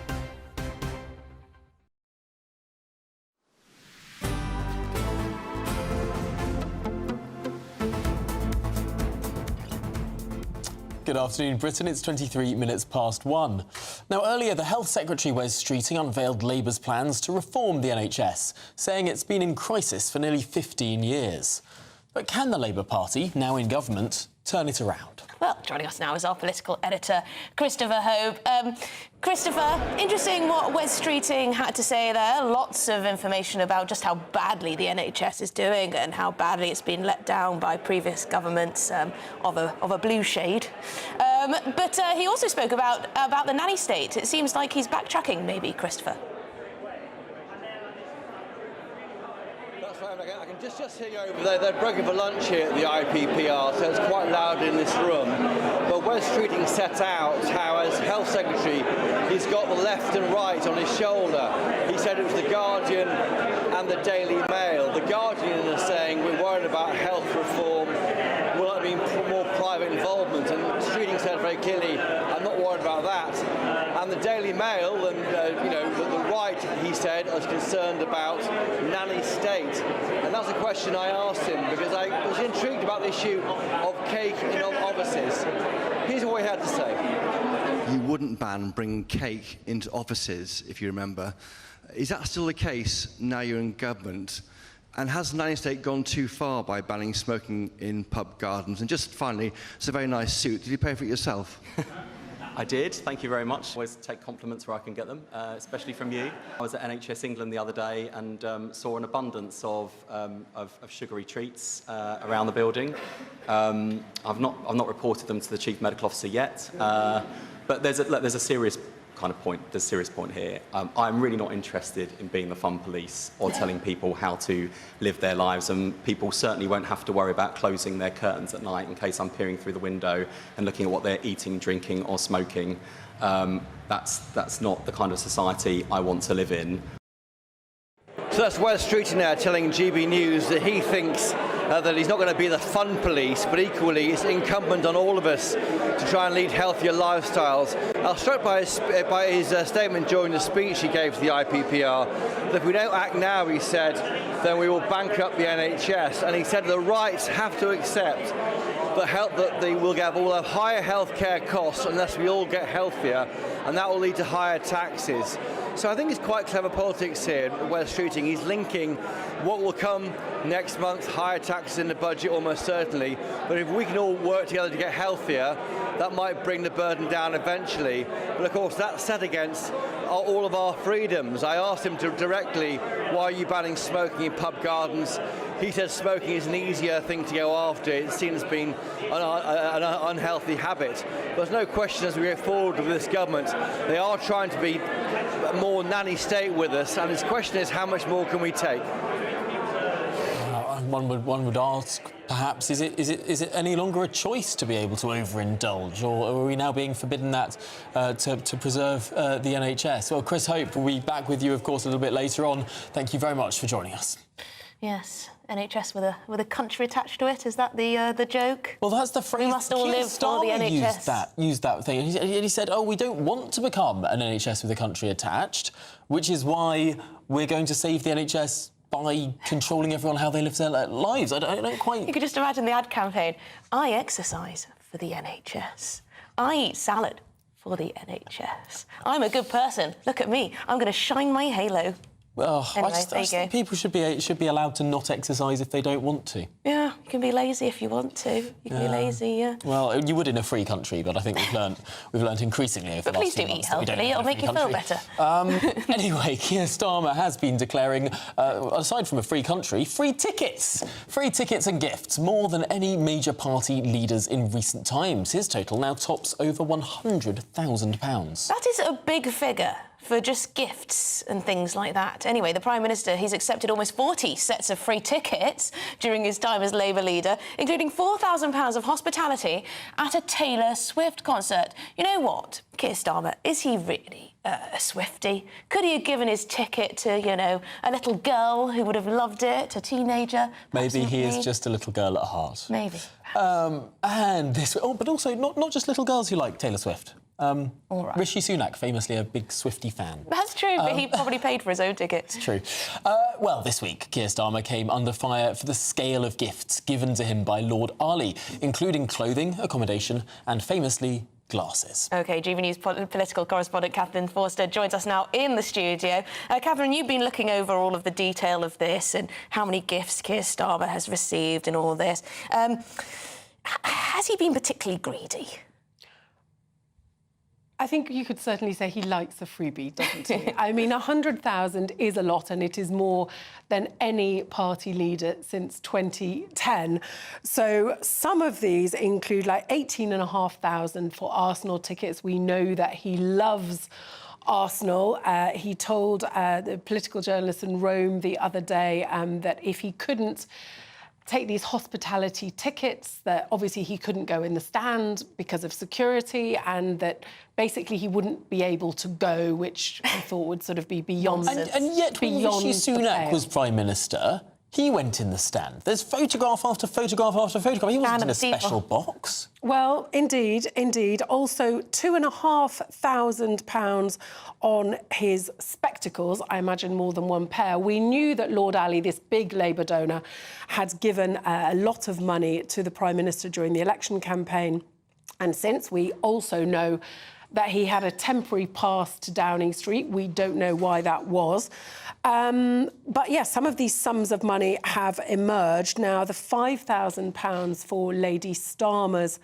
Good afternoon, Britain. It's 23 minutes past 1. Now, earlier, the Health Secretary, Wes Streeting, unveiled Labour's plans to reform the NHS, saying it's been in crisis for nearly 15 years. But can the Labour Party, now in government, turn it around? Well, joining us now is our political editor, Christopher Hope. Christopher, interesting what Wes Streeting had to say there. Lots of information about just how badly the NHS is doing and how badly it's been let down by previous governments of a blue shade. But he also spoke about the nanny state. It seems like he's backtracking, maybe, Christopher. I can just hear you over there. They're breaking for lunch here at the IPPR, so it's quite loud in this room. But Wes Streeting set out how, as Health Secretary, he's got the left and right on his shoulder. He said it was The Guardian and the Daily Mail. The Guardian is saying we're worried about health reform, will it be more private involvement? And Streeting said very clearly, I'm not worried about that. And the Daily Mail and the right, he said, is concerned about nanny state. And that's a question I asked him because I was intrigued about the issue of cake in offices. Here's what he had to say. You wouldn't ban bringing cake into offices, if you remember. Is that still the case now you're in government? And has the nanny state gone too far by banning smoking in pub gardens? And just finally, it's a very nice suit. Did you pay for it yourself? I did, thank you very much. I always take compliments where I can get them, especially from you. I was at NHS England the other day and saw an abundance of sugary treats around the building. I've not reported them to the Chief Medical Officer yet, but there's a serious kind of point. There's a serious point here. I'm really not interested in being the fun police or telling people how to live their lives, and people certainly won't have to worry about closing their curtains at night in case I'm peering through the window and looking at what they're eating, drinking or smoking. That's not the kind of society I want to live in. So that's Wes Streeting now telling GB News that he thinks that he's not going to be the fun police, but equally it's incumbent on all of us to try and lead healthier lifestyles. I was struck by his statement during the speech he gave to the IPPR that if we don't act now, he said, then we will bankrupt the NHS. And he said the rights have to accept we'll have higher healthcare costs unless we all get healthier, and that will lead to higher taxes. So I think it's quite clever politics here, Wes Streeting. He's linking what will come next month, higher taxes in the budget almost certainly, but if we can all work together to get healthier, that might bring the burden down eventually. But of course that's set against all of our freedoms. I asked him directly, why are you banning smoking in pub gardens? He said smoking is an easier thing to go after. It's seen as being an unhealthy habit. There's no question as we go forward with this government, they are trying to be more nanny state with us, and his question is how much more can we take? One would ask, perhaps, is it any longer a choice to be able to overindulge, or are we now being forbidden that to preserve the NHS? Well, Chris Hope will be back with you, of course, a little bit later on. Thank you very much for joining us. Yes, NHS with a country attached to it. Is that the joke? Well, that's the phrase. We must all live for the NHS. Used that thing. He said, "Oh, we don't want to become an NHS with a country attached, which is why we're going to save the NHS by controlling everyone how they live their lives." I don't quite. You could just imagine the ad campaign. I exercise for the NHS. I eat salad for the NHS. I'm a good person. Look at me. I'm going to shine my halo. Well, Anyway, I just think people should be allowed to not exercise if they don't want to. Yeah, you can be lazy if you want to. You can be lazy, yeah. Well, you would in a free country, but I think we've learnt increasingly over the last few months. But please do eat healthily, it'll make you feel better. Anyway, Keir Starmer has been declaring, aside from a free country, free tickets and gifts, more than any major party leaders in recent times. His total now tops over £100,000. That is a big figure for just gifts and things like that. Anyway, the Prime Minister, he's accepted almost 40 sets of free tickets during his time as Labour leader, including £4,000 of hospitality at a Taylor Swift concert. You know what, Keir Starmer, is he really a Swiftie? Could he have given his ticket to, you know, a little girl who would have loved it, a teenager? Maybe he is just a little girl at heart. Maybe. And this... Oh, but also not just little girls who like Taylor Swift. All right. Rishi Sunak, famously a big Swiftie fan. That's true, but he probably paid for his own tickets. True. Well, this week, Keir Starmer came under fire for the scale of gifts given to him by Lord Ali, including clothing, accommodation and, famously, glasses. OK, GBNews political correspondent Catherine Forster joins us now in the studio. Catherine, you've been looking over all of the detail of this and how many gifts Keir Starmer has received and all this. Has he been particularly greedy? I think you could certainly say he likes a freebie, doesn't he? I mean, 100,000 is a lot, and it is more than any party leader since 2010. So some of these include like 18,500 for Arsenal tickets. We know that he loves Arsenal. He told the political journalist in Rome the other day that if he couldn't take these hospitality tickets, that obviously he couldn't go in the stand because of security, and that basically he wouldn't be able to go, which I thought would sort of be beyond And yet, when Rishi Sunak was Prime Minister, he went in the stand. There's photograph after photograph after photograph. He wasn't in a special box. Well, indeed. Also, £2,500 on his spectacles. I imagine more than one pair. We knew that Lord Ali, this big Labour donor, had given a lot of money to the Prime Minister during the election campaign. And since we also know that he had a temporary pass to Downing Street. We don't know why that was. But, yes, some of these sums of money have emerged. Now, the £5,000 for Lady Starmer's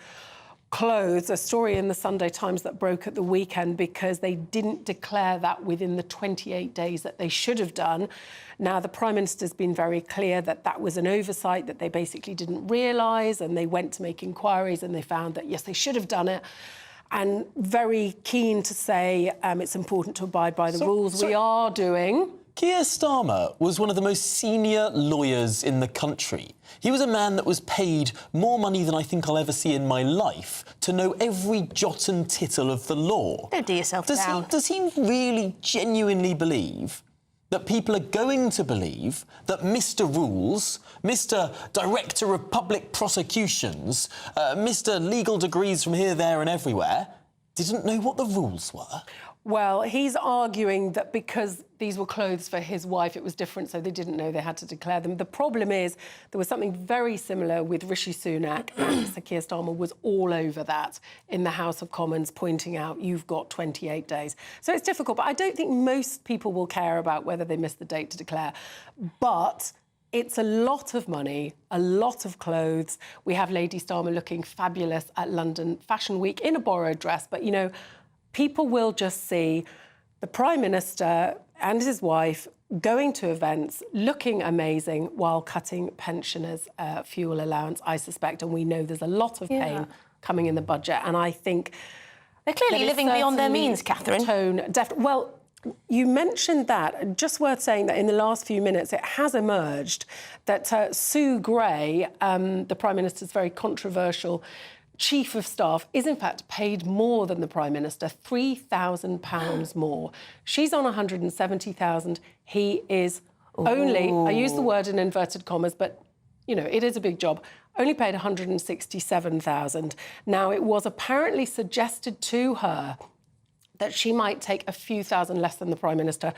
clothes, a story in the Sunday Times that broke at the weekend because they didn't declare that within the 28 days that they should have done. Now, the Prime Minister's been very clear that that was an oversight, that they basically didn't realise, and they went to make inquiries and they found that, yes, they should have done it. And very keen to say it's important to abide by the rules. We are doing. Keir Starmer was one of the most senior lawyers in the country. He was a man that was paid more money than I think I'll ever see in my life to know every jot and tittle of the law. Don't do yourself down. Does he really genuinely believe that people are going to believe that Mr. Rules, Mr. Director of Public Prosecutions, Mr. Legal Degrees from here, there and everywhere, didn't know what the rules were? Well, he's arguing that because these were clothes for his wife, it was different, so they didn't know they had to declare them. The problem is there was something very similar with Rishi Sunak, and Sir Keir Starmer was all over that in the House of Commons, pointing out you've got 28 days. So it's difficult, but I don't think most people will care about whether they missed the date to declare. But it's a lot of money, a lot of clothes. We have Lady Starmer looking fabulous at London Fashion Week in a borrowed dress, but, you know, people will just see the Prime Minister and his wife going to events, looking amazing, while cutting pensioners' fuel allowance, I suspect. And we know there's a lot of pain coming in the budget. And I think they're clearly living beyond their means, Catherine. Well, you mentioned that. Just worth saying that in the last few minutes, it has emerged that Sue Gray, the Prime Minister's very controversial Chief of Staff, is in fact paid more than the Prime Minister, £3,000 more. She's on £170,000. He is only, I use the word in inverted commas, but, you know, it is a big job, only paid £167,000. Now, it was apparently suggested to her that she might take a few thousand less than the Prime Minister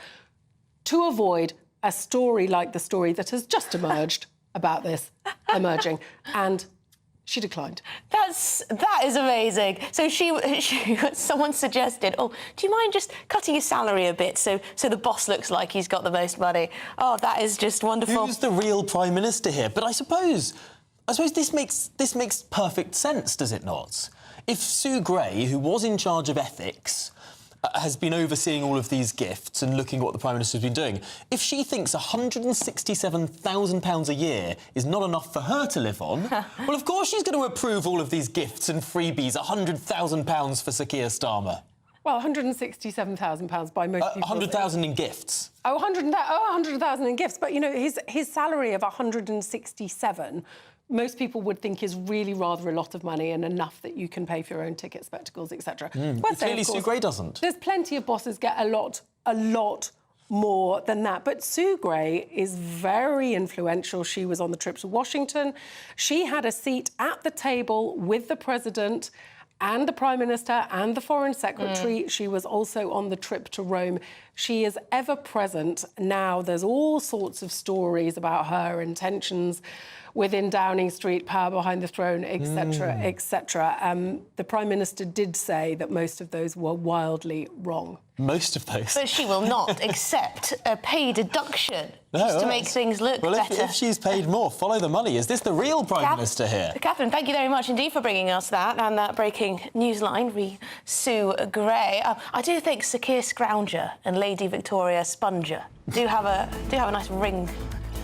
to avoid a story like the story that has just emerged about this emerging. And She declined. That is amazing. So someone suggested, oh, do you mind just cutting your salary a bit so the boss looks like he's got the most money? Oh, that is just wonderful. Who's the real Prime Minister here? But I suppose this makes perfect sense, does it not? If Sue Gray, who was in charge of ethics, has been overseeing all of these gifts and looking at what the Prime Minister's been doing, if she thinks £167,000 a year is not enough for her to live on, well, of course she's going to approve all of these gifts and freebies, £100,000 for Sir Keir Starmer. Well, £167,000 by most people. 100,000 in gifts. Oh, 100,000 in gifts. But, you know, his salary of 167, most people would think is really rather a lot of money and enough that you can pay for your own ticket, spectacles, etc. Clearly Sue Gray doesn't. There's plenty of bosses get a lot more than that. But Sue Gray is very influential. She was on the trip to Washington. She had a seat at the table with the president and the Prime Minister and the Foreign Secretary. She was also on the trip to Rome. She is ever present. Now, there's all sorts of stories about her intentions within Downing Street, power behind the throne, etc., etc. The Prime Minister did say that most of those were wildly wrong. Most of those? But she will not accept a pay deduction just to make things look better. If she's paid more, follow the money. Is this the real Prime Minister here? Catherine, thank you very much indeed for bringing us that and that breaking news line, Sue Gray. I do think Sir Keir Scrounger and Lady Victoria Sponger do have a nice ring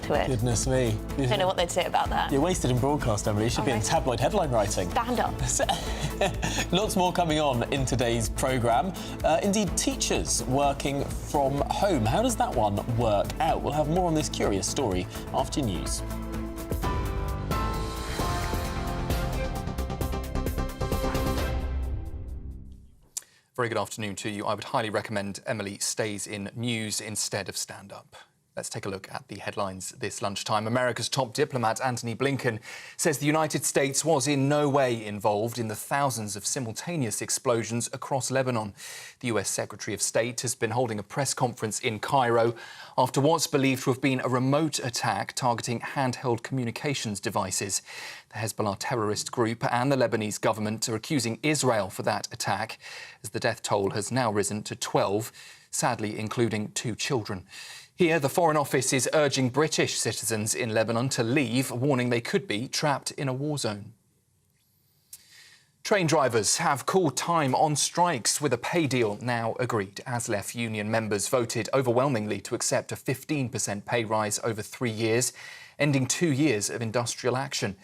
to it. Goodness me. Don't know what they'd say about that. You're wasted in broadcast, Emily. You should be in tabloid headline writing. Stand up. Lots more coming on in today's programme. Indeed, teachers working from home. How does that one work out? We'll have more on this curious story after news. Very good afternoon to you. I would highly recommend Emily stays in news instead of stand-up. Let's take a look at the headlines this lunchtime. America's top diplomat, Antony Blinken, says the United States was in no way involved in the thousands of simultaneous explosions across Lebanon. The US Secretary of State has been holding a press conference in Cairo after what's believed to have been a remote attack targeting handheld communications devices. The Hezbollah terrorist group and the Lebanese government are accusing Israel for that attack, as the death toll has now risen to 12, sadly including 2 children. Here, the Foreign Office is urging British citizens in Lebanon to leave, warning they could be trapped in a war zone. Train drivers have called time on strikes with a pay deal now agreed. ASLEF union members voted overwhelmingly to accept a 15% pay rise over 3 years, ending 2 years of industrial action.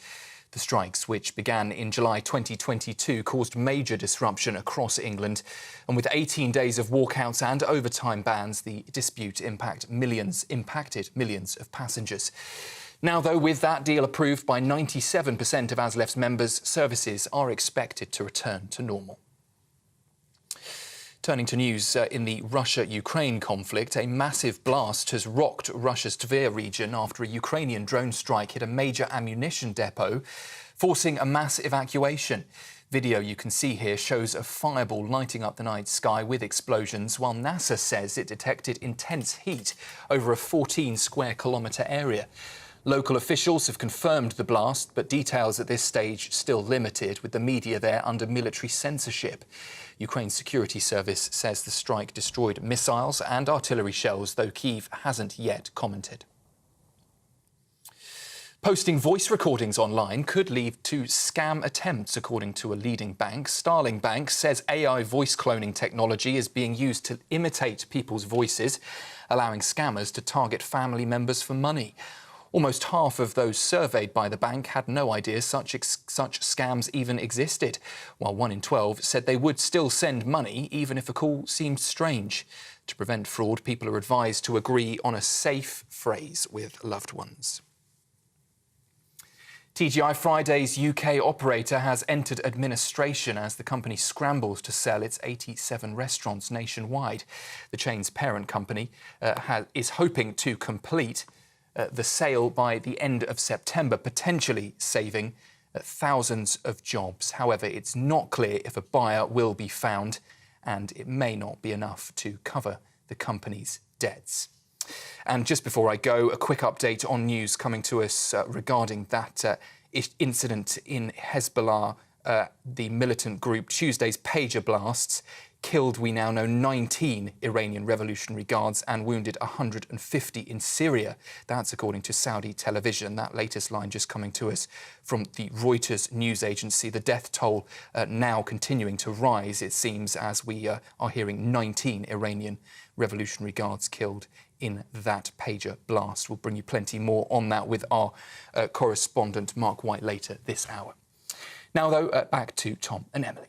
The strikes, which began in July 2022, caused major disruption across England. And with 18 days of walkouts and overtime bans, the dispute impacted millions of passengers. Now, though, with that deal approved by 97% of ASLEF's members, services are expected to return to normal. Turning to news in the Russia-Ukraine conflict, a massive blast has rocked Russia's Tver region after a Ukrainian drone strike hit a major ammunition depot, forcing a mass evacuation. Video you can see here shows a fireball lighting up the night sky with explosions, while NASA says it detected intense heat over a 14-square-kilometre area. Local officials have confirmed the blast, but details at this stage still limited, with the media there under military censorship. Ukraine's security service says the strike destroyed missiles and artillery shells, though Kyiv hasn't yet commented. Posting voice recordings online could lead to scam attempts, according to a leading bank. Starling Bank says AI voice cloning technology is being used to imitate people's voices, allowing scammers to target family members for money. Almost half of those surveyed by the bank had no idea such scams even existed, while 1 in 12 said they would still send money even if a call seemed strange. To prevent fraud, people are advised to agree on a safe phrase with loved ones. TGI Friday's UK operator has entered administration as the company scrambles to sell its 87 restaurants nationwide. The chain's parent company is hoping to complete the sale by the end of September, potentially saving thousands of jobs. However, it's not clear if a buyer will be found, and it may not be enough to cover the company's debts. And just before I go, a quick update on news coming to us regarding that incident in Hezbollah, the militant group, Tuesday's pager blasts killed, we now know, 19 Iranian Revolutionary Guards and wounded 150 in Syria. That's according to Saudi television. That latest line just coming to us from the Reuters news agency. The death toll now continuing to rise, it seems, as we are hearing 19 Iranian Revolutionary Guards killed in that pager blast. We'll bring you plenty more on that with our correspondent Mark White later this hour. Now, though, back to Tom and Emily.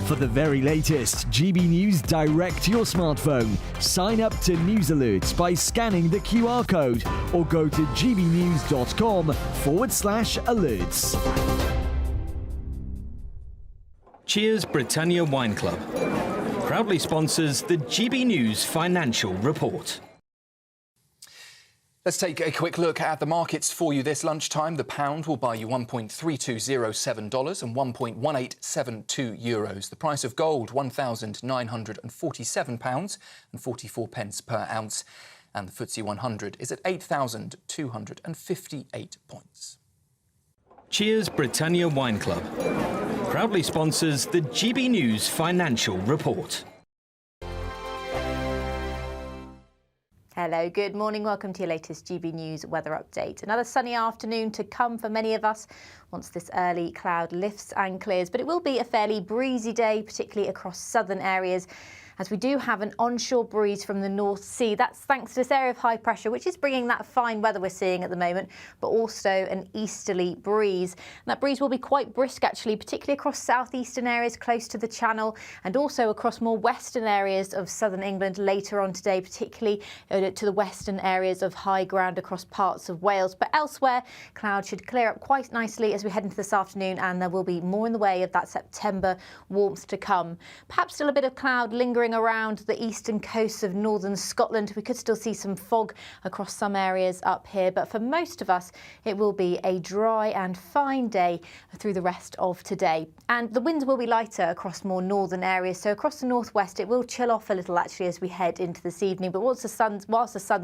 For the very latest GB News direct to your smartphone, sign up to News Alerts by scanning the QR code or go to gbnews.com/alerts. Cheers Britannia Wine Club proudly sponsors the GB News Financial Report. Let's take a quick look at the markets for you this lunchtime. The pound will buy you $1.3207 and €1.1872. The price of gold, £1,947 and 44 pence per ounce. And the FTSE 100 is at 8,258 points. Cheers Britannia Wine Club proudly sponsors the GB News Financial Report. Hello, good morning. Welcome to your latest GB News weather update. Another sunny afternoon to come for many of us once this early cloud lifts and clears, but it will be a fairly breezy day, particularly across southern areas, as we do have an onshore breeze from the North Sea. That's thanks to this area of high pressure, which is bringing that fine weather we're seeing at the moment, but also an easterly breeze. And that breeze will be quite brisk, actually, particularly across southeastern areas close to the Channel, and also across more western areas of southern England later on today, particularly to the western areas of high ground across parts of Wales. But elsewhere, clouds should clear up quite nicely as we head into this afternoon, and there will be more in the way of that September warmth to come. Perhaps still a bit of cloud lingering around the eastern coast of northern Scotland. We could still see some fog across some areas up here, but for most of us it will be a dry and fine day through the rest of today. And the winds will be lighter across more northern areas, so across the northwest it will chill off a little actually as we head into this evening, but whilst the sun's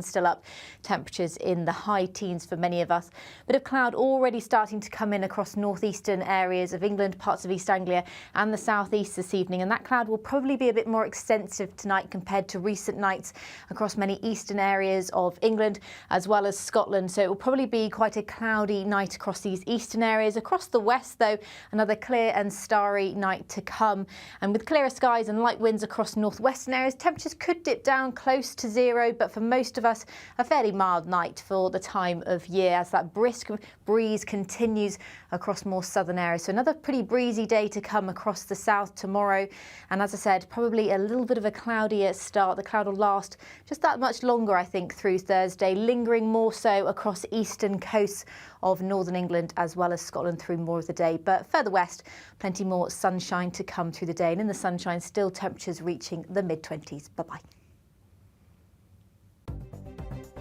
still up, temperatures in the high teens for many of us. Bit of cloud already starting to come in across northeastern areas of England, parts of East Anglia and the southeast this evening, and that cloud will probably be a bit more extensive tonight compared to recent nights across many eastern areas of England as well as Scotland. So it will probably be quite a cloudy night across these eastern areas. Across the west, though, another clear and starry night to come. And with clearer skies and light winds across northwestern areas, temperatures could dip down close to zero, but for most of us, a fairly mild night for the time of year as that brisk breeze continues across more southern areas. So another pretty breezy day to come across the south tomorrow. And as I said, probably a little bit of a cloudier start. The cloud will last just that much longer, I think, through Thursday, lingering more so across eastern coasts of northern England as well as Scotland through more of the day. But further west, plenty more sunshine to come through the day. And in the sunshine, still temperatures reaching the mid-20s. Bye-bye.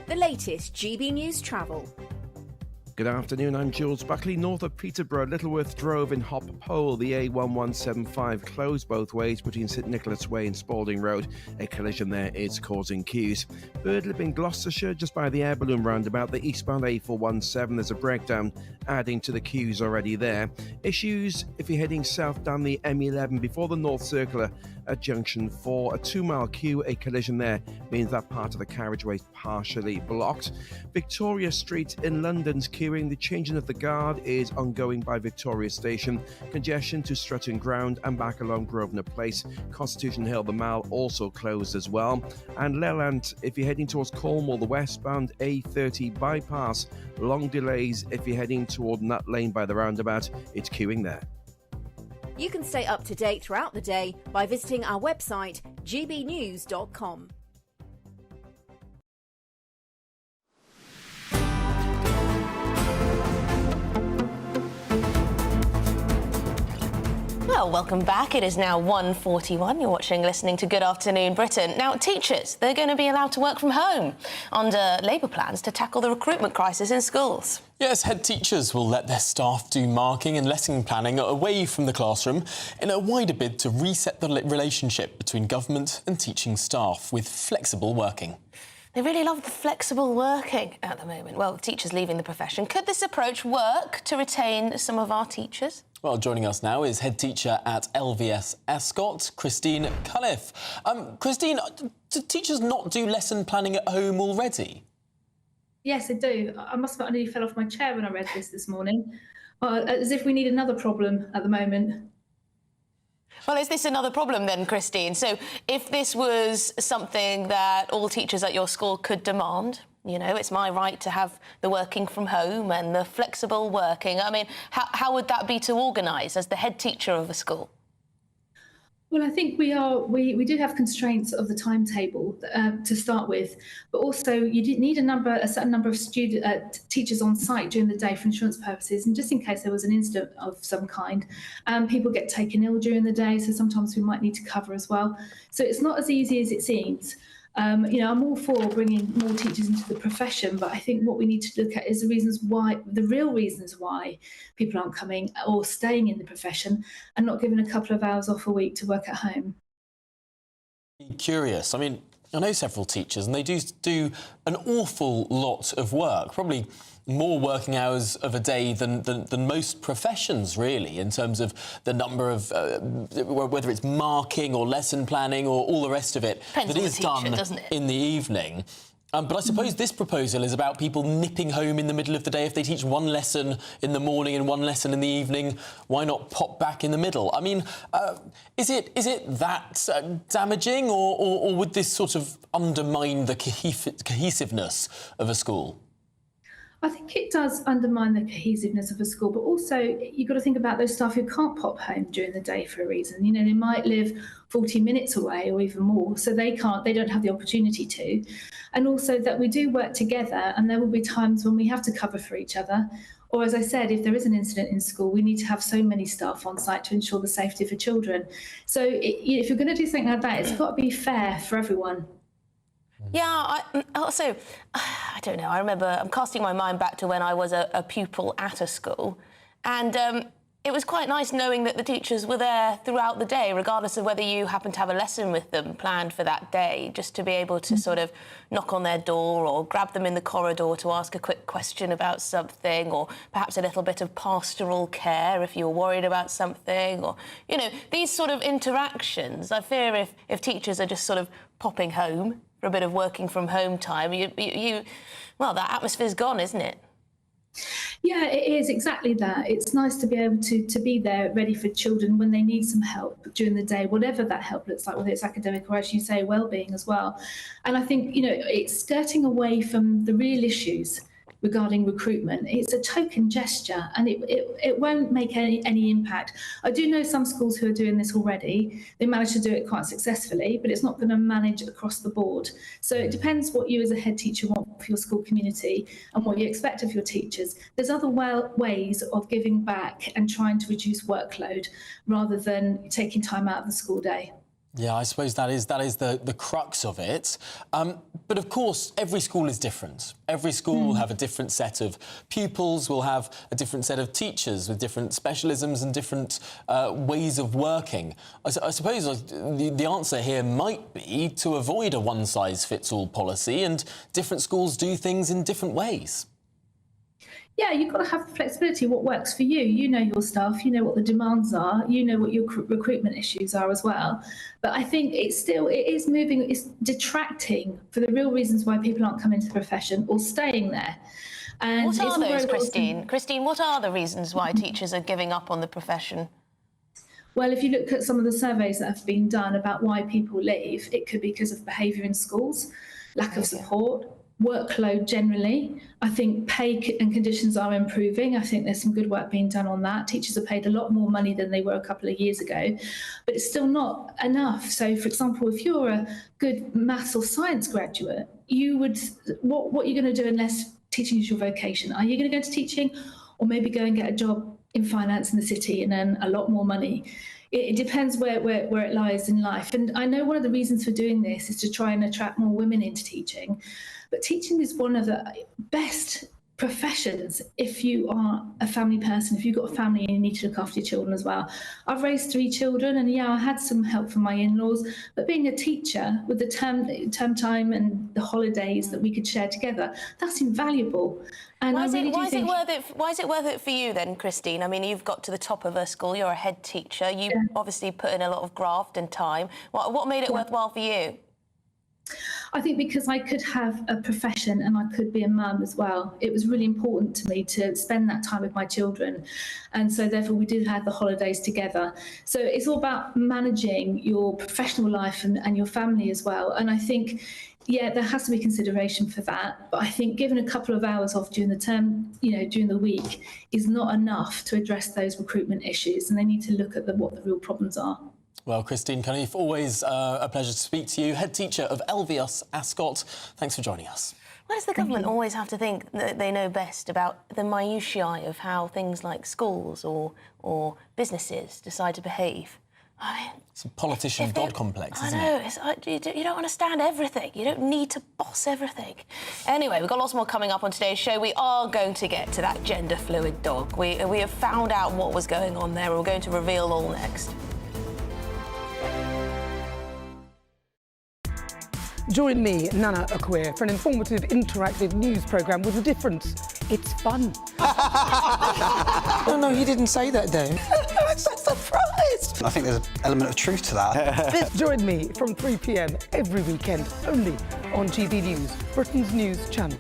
The latest GB News travel. Good afternoon, I'm Jules Buckley. North of Peterborough, Littleworth Drove in Hop Pole. The A1175 closed both ways between St Nicholas Way and Spalding Road. A collision there is causing queues. Birdlip in Gloucestershire, just by the air balloon roundabout, the eastbound A417, there's a breakdown adding to the queues already there. Issues if you're heading south down the M11 before the North Circular at junction 4. A 2-mile queue, a collision there means that part of the carriageway is partially blocked. Victoria Street in London's queuing. The changing of the guard is ongoing by Victoria Station. Congestion to Stretton Ground and back along Grosvenor Place. Constitution Hill, the Mall, also closed as well. And Leyland, if you're heading towards Cornwall, the westbound A30 bypass. Long delays if you're heading toward Nut Lane by the roundabout. It's queuing there. You can stay up to date throughout the day by visiting our website, gbnews.com. Well, welcome back. It is now 1:41. You're watching, listening to Good Afternoon Britain. Now, teachers, they're going to be allowed to work from home under Labour plans to tackle the recruitment crisis in schools. Yes, head teachers will let their staff do marking and lesson planning away from the classroom in a wider bid to reset the relationship between government and teaching staff with flexible working. They really love the flexible working at the moment. Well, teachers leaving the profession. Could this approach work to retain some of our teachers? Well, joining us now is head teacher at LVS Ascot, Christine Culliff. Christine, do teachers not do lesson planning at home already? Yes, I do. I must admit, I nearly fell off my chair when I read this morning. As if we need another problem at the moment. Well, is this another problem then, Christine? So if this was something that all teachers at your school could demand, you know, it's my right to have the working from home and the flexible working. I mean, how would that be to organise as the head teacher of a school? Well, I think we do have constraints of the timetable to start with, but also you need a certain number of teachers on site during the day for insurance purposes, and just in case there was an incident of some kind. People get taken ill during the day, so sometimes we might need to cover as well. So it's not as easy as it seems. You know, I'm all for bringing more teachers into the profession, but I think what we need to look at is the real reasons why people aren't coming or staying in the profession and not given a couple of hours off a week to work at home. Curious. I mean, I know several teachers and they do an awful lot of work, probably more working hours of a day than most professions, really, in terms of the number of, whether it's marking or lesson planning or all the rest of it Depends that on is the teacher, done doesn't it? in the evening. But I suppose this proposal is about people nipping home in the middle of the day. If they teach one lesson in the morning and one lesson in the evening, why not pop back in the middle? I mean, is it that damaging, or would this sort of undermine the cohesiveness of a school? I think it does undermine the cohesiveness of a school, but also you've got to think about those staff who can't pop home during the day for a reason. You know, they might live 40 minutes away or even more, so they don't have the opportunity to. And also that we do work together, and there will be times when we have to cover for each other. Or, as I said, if there is an incident in school, we need to have so many staff on site to ensure the safety for children. So if you're going to do something like that, it's got to be fair for everyone. Yeah, I don't know. I remember, I'm casting my mind back to when I was a pupil at a school, and it was quite nice knowing that the teachers were there throughout the day, regardless of whether you happened to have a lesson with them planned for that day, just to be able to sort of knock on their door or grab them in the corridor to ask a quick question about something, or perhaps a little bit of pastoral care if you were worried about something, or, you know, these sort of interactions. I fear if teachers are just sort of popping home for a bit of working from home time, well, that atmosphere's gone, isn't it? Yeah, it is exactly that. It's nice to be able to be there ready for children when they need some help during the day, whatever that help looks like, whether it's academic or, as you say, well-being as well. And I think, you know, it's skirting away from the real issues regarding recruitment. It's a token gesture, and it won't make any impact. I do know some schools who are doing this already. They manage to do it quite successfully, but it's not going to manage across the board. So it depends what you as a head teacher want for your school community and what you expect of your teachers. There's other ways of giving back and trying to reduce workload rather than taking time out of the school day. Yeah, I suppose that is the crux of it. But of course, every school is different. Every school will have a different set of pupils, will have a different set of teachers with different specialisms and different ways of working. I suppose the answer here might be to avoid a one-size-fits-all policy, and different schools do things in different ways. Yeah, you've got to have the flexibility, what works for you. You know your staff, you know what the demands are, you know what your recruitment issues are as well. But I think it's detracting for the real reasons why people aren't coming to the profession or staying there. And what are those, Christine? Christine, what are the reasons why teachers are giving up on the profession? Well, if you look at some of the surveys that have been done about why people leave, it could be because of behaviour in schools, lack of support, workload generally. I think pay and conditions are improving. I think there's some good work being done on that. Teachers are paid a lot more money than they were a couple of years ago, but it's still not enough. So, for example, if you're a good maths or science graduate, what are you going to do unless teaching is your vocation? Are you going to go into teaching, or maybe go and get a job in finance in the city and earn a lot more money? It depends where it lies in life. And I know one of the reasons for doing this is to try and attract more women into teaching. But teaching is one of the best professions, if you are a family person, if you've got a family and you need to look after your children as well. I've raised 3 children, and yeah, I had some help from my in-laws, but being a teacher with the term time and the holidays that we could share together, that's invaluable. And why is it worth it for you then, Christine? I mean, you've got to the top of a school, you're a head teacher, you obviously put in a lot of graft and time. What made it worthwhile for you? I think because I could have a profession and I could be a mum as well. It was really important to me to spend that time with my children. And so therefore we did have the holidays together. So it's all about managing your professional life and your family as well. And I think, yeah, there has to be consideration for that. But I think given a couple of hours off during the term, during the week, is not enough to address those recruitment issues. And they need to look at what the real problems are. Well, Christine Cunliffe, always a pleasure to speak to you, head teacher of LVS Ascot. Thanks for joining us. Why does the government always have to think that they know best about the minutiae of how things like schools or businesses decide to behave? I mean, it's a politician god complex, isn't it? You don't understand everything. You don't need to boss everything. Anyway, we've got lots more coming up on today's show. We are going to get to that gender-fluid dog. We have found out what was going on there, and we're going to reveal all next. Join me, Nana Akwe, for an informative, interactive news programme with a difference. It's fun. No, he didn't say that, Dave. I'm so surprised. I think there's an element of truth to that. Join me from 3 p.m. every weekend, only on GB News, Britain's news channel.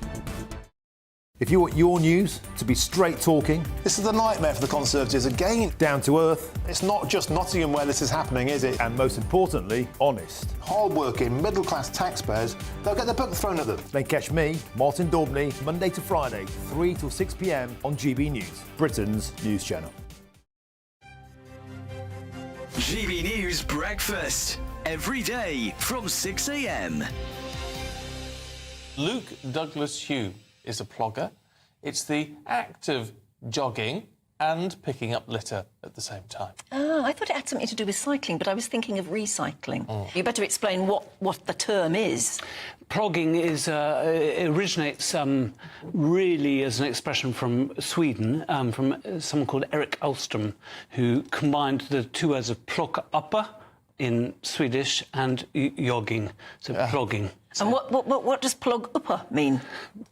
If you want your news to be straight talking... This is a nightmare for the Conservatives again. Down to earth. It's not just Nottingham where this is happening, is it? And most importantly, honest. Hard-working, middle-class taxpayers, they'll get their book thrown at them. Then catch me, Martin Daubney, Monday to Friday, 3 till 6 p.m. on GB News, Britain's news channel. GB News Breakfast, every day from 6 a.m. Luke Douglas Hugh is a plogger. It's the act of jogging and picking up litter at the same time. Oh, I thought it had something to do with cycling, but I was thinking of recycling. You better explain what the term is. Plogging originates really as an expression from Sweden, from someone called Erik Austen, who combined the two words of plocka in Swedish and jogging, so plogging. And what does plog uppa mean?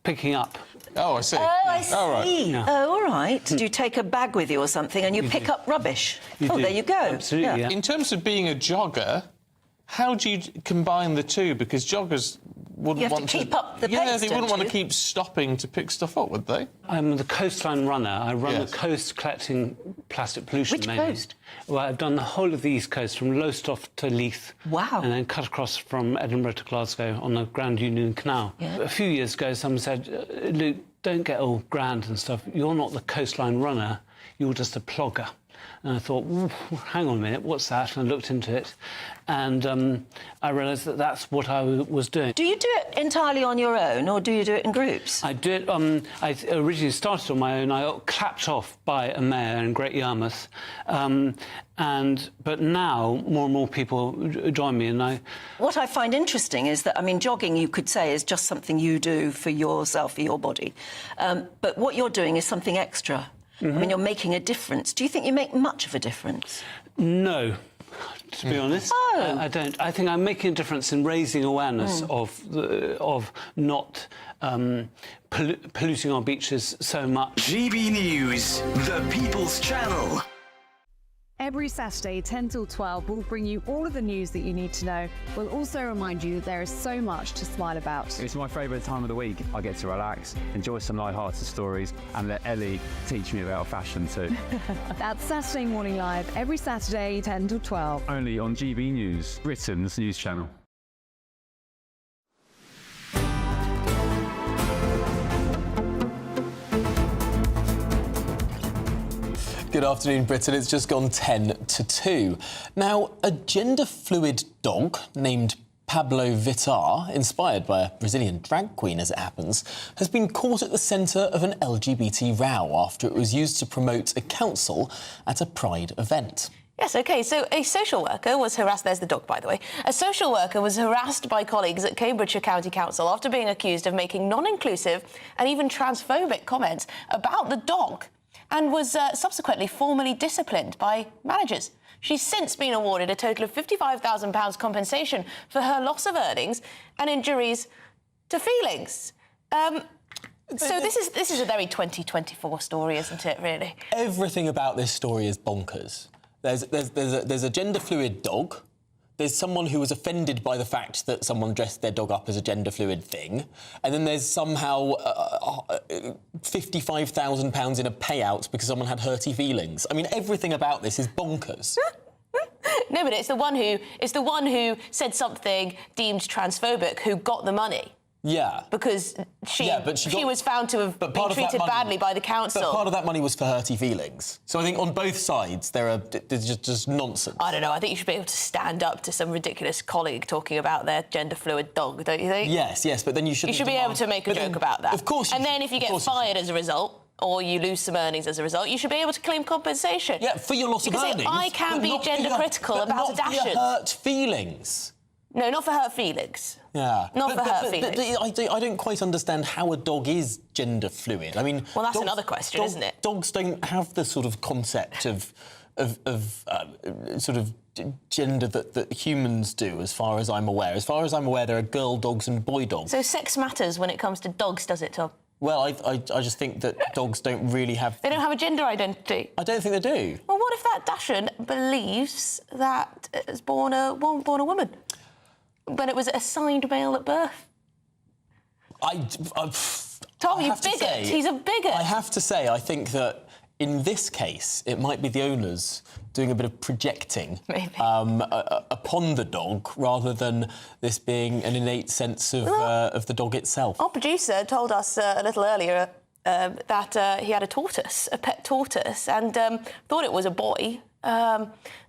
Picking up. Oh, I see. Oh, I see. All right. Yeah. Oh, all right. Do you take a bag with you or something and you pick up rubbish? There you go. Absolutely, yeah. In terms of being a jogger, how do you combine the two? Because joggers wouldn't want to keep up the pace, Yeah, they wouldn't want to you? keep stopping to pick stuff up, would they? I'm the coastline runner. I run the coast collecting plastic pollution. Which mainly. coast? Well, I've done the whole of the East Coast, from Lowestoft to Leith. Wow. And then cut across from Edinburgh to Glasgow on the Grand Union Canal. Yeah. A few years ago, someone said, Luke, don't get all grand and stuff. You're not the coastline runner, you're just a plogger. And I thought, hang on a minute, what's that? And I looked into it, and I realised that that's what I was doing. Do you do it entirely on your own, or do you do it in groups? I do it. I originally started on my own. I got clapped off by a mayor in Great Yarmouth, but now more and more people join me, and I. What I find interesting is that, I mean, jogging, you could say, is just something you do for yourself, for your body, but what you're doing is something extra. I mean, you're making a difference. Do you think you make much of a difference? No, to be honest. I don't. I think I'm making a difference in raising awareness of not polluting our beaches so much. GB News, the People's Channel. Every Saturday, 10 till 12, we'll bring you all of the news that you need to know. We'll also remind you that there is so much to smile about. It's my favourite time of the week. I get to relax, enjoy some light-hearted stories, and let Ellie teach me about fashion too. That's Saturday Morning Live, every Saturday, 10 till 12. Only on GB News, Britain's news channel. Good afternoon, Britain. It's just gone 10 to 2. Now, a gender-fluid dog named Pablo Vittar, inspired by a Brazilian drag queen as it happens, has been caught at the centre of an LGBT row after it was used to promote a council at a Pride event. Yes, OK, so a social worker was harassed... There's the dog, by the way. A social worker was harassed by colleagues at Cambridgeshire County Council after being accused of making non-inclusive and even transphobic comments about the dog and was subsequently formally disciplined by managers. She's since been awarded a total of £55,000 compensation for her loss of earnings and injuries to feelings. So this is a very 2024 story, isn't it, really? Everything about this story is bonkers. There's a gender-fluid dog. There's someone who was offended by the fact that someone dressed their dog up as a gender-fluid thing. And then there's somehow £55,000 in a payout because someone had hurty feelings. I mean, everything about this is bonkers. No, but it's the one who said something deemed transphobic who got the money. Yeah. Because she was found to have been treated badly by the council. But part of that money was for hurty feelings. So I think on both sides there's just nonsense. I don't know. I think you should be able to stand up to some ridiculous colleague talking about their gender-fluid dog, don't you think? Yes, but then you should... You should be able to make a joke about that. Of course. And then if you get fired as a result, or you lose some earnings as a result, you should be able to claim compensation. Yeah, for your loss of earnings. Because I can be gender-critical about not Adashers. For your hurt feelings. No, not for hurt feelings. Yeah. Not for hurt feelings. But I don't quite understand how a dog is gender fluid. I mean... Well, that's another question, isn't it? Dogs don't have the sort of concept of sort of gender that humans do, as far as I'm aware. As far as I'm aware, there are girl dogs and boy dogs. So sex matters when it comes to dogs, does it, Tom? Well, I just think that dogs don't really have... They don't have a gender identity? I don't think they do. Well, what if that Dashan believes that it's born a woman? When it was assigned male at birth. Tom, you bigot. He's a bigot. I have to say, I think that in this case, it might be the owners doing a bit of projecting upon the dog, rather than this being an innate sense of the dog itself. Our producer told us a little earlier that he had a tortoise, a pet tortoise, and thought it was a boy.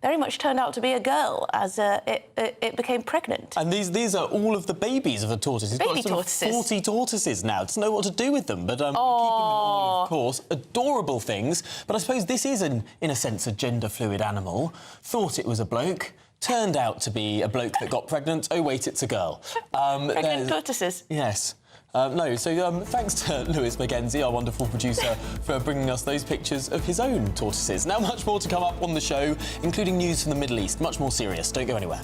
Very much turned out to be a girl as it became pregnant. And these are all of the babies of the tortoise. He's Baby got tortoises. 40 tortoises now. Doesn't know what to do with them, but keeping them all, of course. Adorable things. But I suppose this is, in a sense, a gender-fluid animal. Thought it was a bloke. Turned out to be a bloke that got pregnant. Oh, wait, it's a girl. Pregnant tortoises. Yes. Thanks to Lewis Mackenzie, our wonderful producer, for bringing us those pictures of his own tortoises. Now, much more to come up on the show, including news from the Middle East. Much more serious. Don't go anywhere.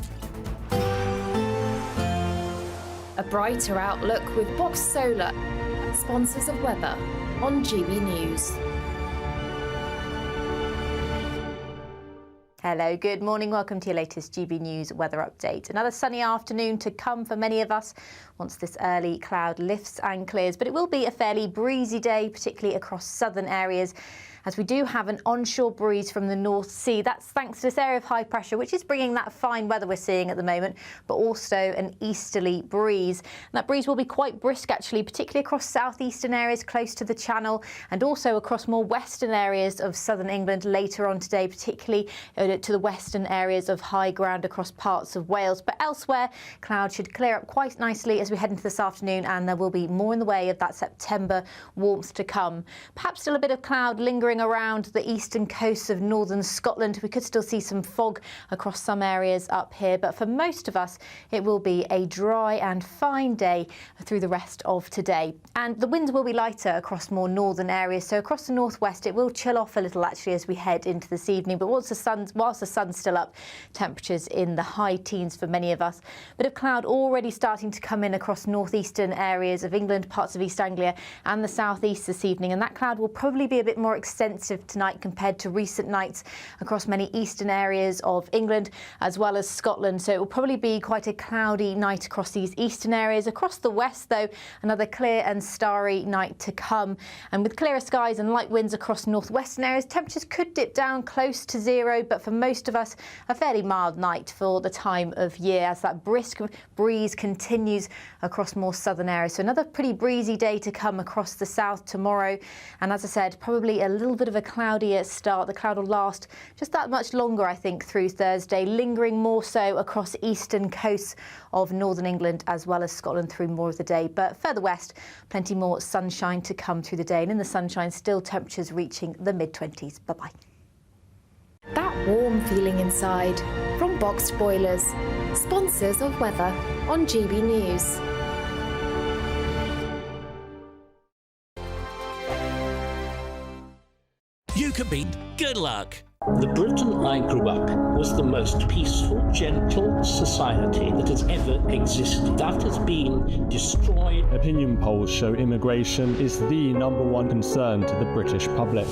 A brighter outlook with Box Solar, sponsors of weather on GB News. Hello, good morning. Welcome to your latest GB News weather update. Another sunny afternoon to come for many of us once this early cloud lifts and clears. But it will be a fairly breezy day, particularly across southern areas, as we do have an onshore breeze from the North Sea. That's thanks to this area of high pressure, which is bringing that fine weather we're seeing at the moment, but also an easterly breeze. And that breeze will be quite brisk, actually, particularly across southeastern areas close to the Channel, and also across more western areas of southern England later on today, particularly to the western areas of high ground across parts of Wales. But elsewhere, clouds should clear up quite nicely as we head into this afternoon, and there will be more in the way of that September warmth to come. Perhaps still a bit of cloud lingering around the eastern coast of northern Scotland. We could still see some fog across some areas up here, but for most of us it will be a dry and fine day through the rest of today. And the winds will be lighter across more northern areas, so across the northwest it will chill off a little actually as we head into this evening. But whilst the sun's still up, temperatures in the high teens for many of us. Bit of cloud already starting to come in across northeastern areas of England, parts of East Anglia and the southeast this evening, and that cloud will probably be a bit more extensive tonight compared to recent nights across many eastern areas of England as well as Scotland. So it will probably be quite a cloudy night across these eastern areas. Across the west, though, another clear and starry night to come. And with clearer skies and light winds across northwestern areas, temperatures could dip down close to zero, but for most of us, a fairly mild night for the time of year as that brisk breeze continues across more southern areas. So another pretty breezy day to come across the south tomorrow. And as I said, probably a little bit of a cloudier start. The cloud will last just that much longer, I think, through Thursday, lingering more so across eastern coasts of northern England as well as Scotland through more of the day. But further west, plenty more sunshine to come through the day. And in the sunshine, still temperatures reaching the mid-20s. Bye-bye. That warm feeling inside. From Boxed Boilers, sponsors of weather on GB News. You could be good luck. The Britain I grew up was the most peaceful, gentle society that has ever existed. That has been destroyed. Opinion polls show immigration is the #1 concern to the British public.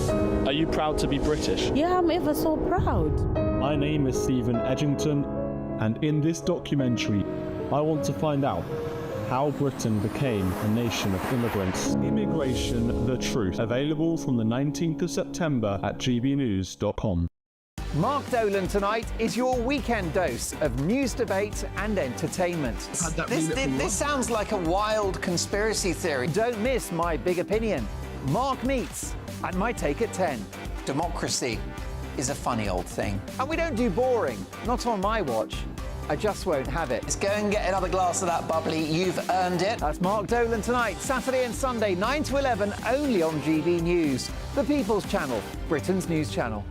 Are you proud to be British? Yeah, I'm ever so proud. My name is Stephen Edgington, and in this documentary, I want to find out how Britain became a nation of immigrants. Immigration, the Truth. Available from the 19th of September at gbnews.com. Mark Dolan tonight is your weekend dose of news, debate and entertainment. This sounds like a wild conspiracy theory. Don't miss My Big Opinion. Mark Meets and My Take at 10. Democracy is a funny old thing. And we don't do boring, not on my watch. I just won't have it. Let's go and get another glass of that bubbly. You've earned it. That's Mark Dolan tonight, Saturday and Sunday, 9 to 11, only on GB News, the People's Channel, Britain's news channel.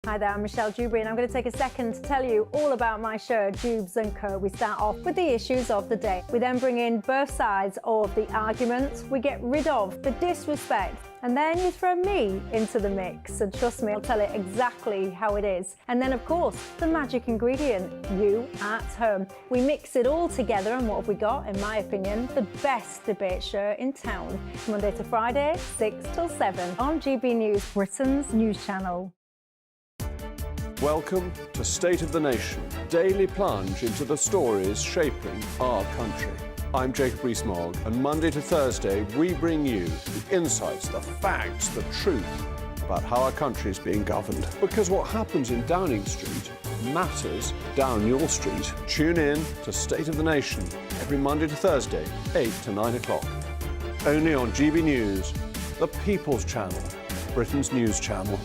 Hi there, I'm Michelle Dewberry and I'm going to take a second to tell you all about my show, Dubes & Co. We start off with the issues of the day. We then bring in both sides of the arguments. We get rid of the disrespect. And then you throw me into the mix. And trust me, I'll tell it exactly how it is. And then, of course, the magic ingredient, you at home. We mix it all together and what have we got, in my opinion, the best debate show in town. Monday to Friday, 6 till 7 on GB News, Britain's news channel. Welcome to State of the Nation, daily plunge into the stories shaping our country. I'm Jacob Rees-Mogg, and Monday to Thursday we bring you the insights, the facts, the truth about how our country is being governed. Because what happens in Downing Street matters down your street. Tune in to State of the Nation every Monday to Thursday, 8 to 9 o'clock. Only on GB News, the People's Channel, Britain's news channel.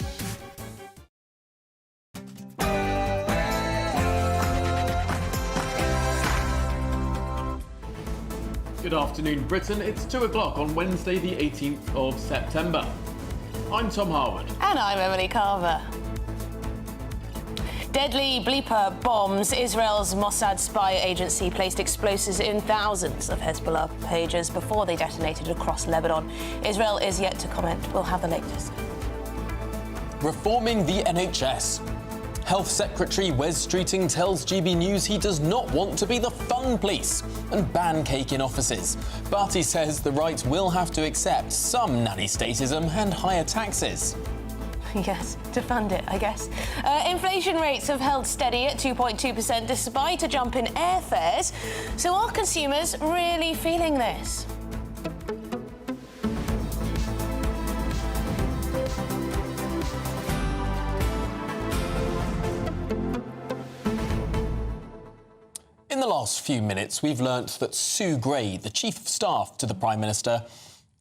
Good afternoon, Britain. It's 2 o'clock on Wednesday, the 18th of September. I'm Tom Harwood. And I'm Emily Carver. Deadly bleeper bombs. Israel's Mossad spy agency placed explosives in thousands of Hezbollah pages before they detonated across Lebanon. Israel is yet to comment. We'll have the latest. Reforming the NHS. Health Secretary Wes Streeting tells GB News he does not want to be the fun police and ban cake in offices. But he says the right will have to accept some nanny statism and higher taxes. Yes, to fund it, I guess. Inflation rates have held steady at 2.2% despite a jump in airfares. So are consumers really feeling this? In the last few minutes, we've learnt that Sue Gray, the Chief of Staff to the Prime Minister,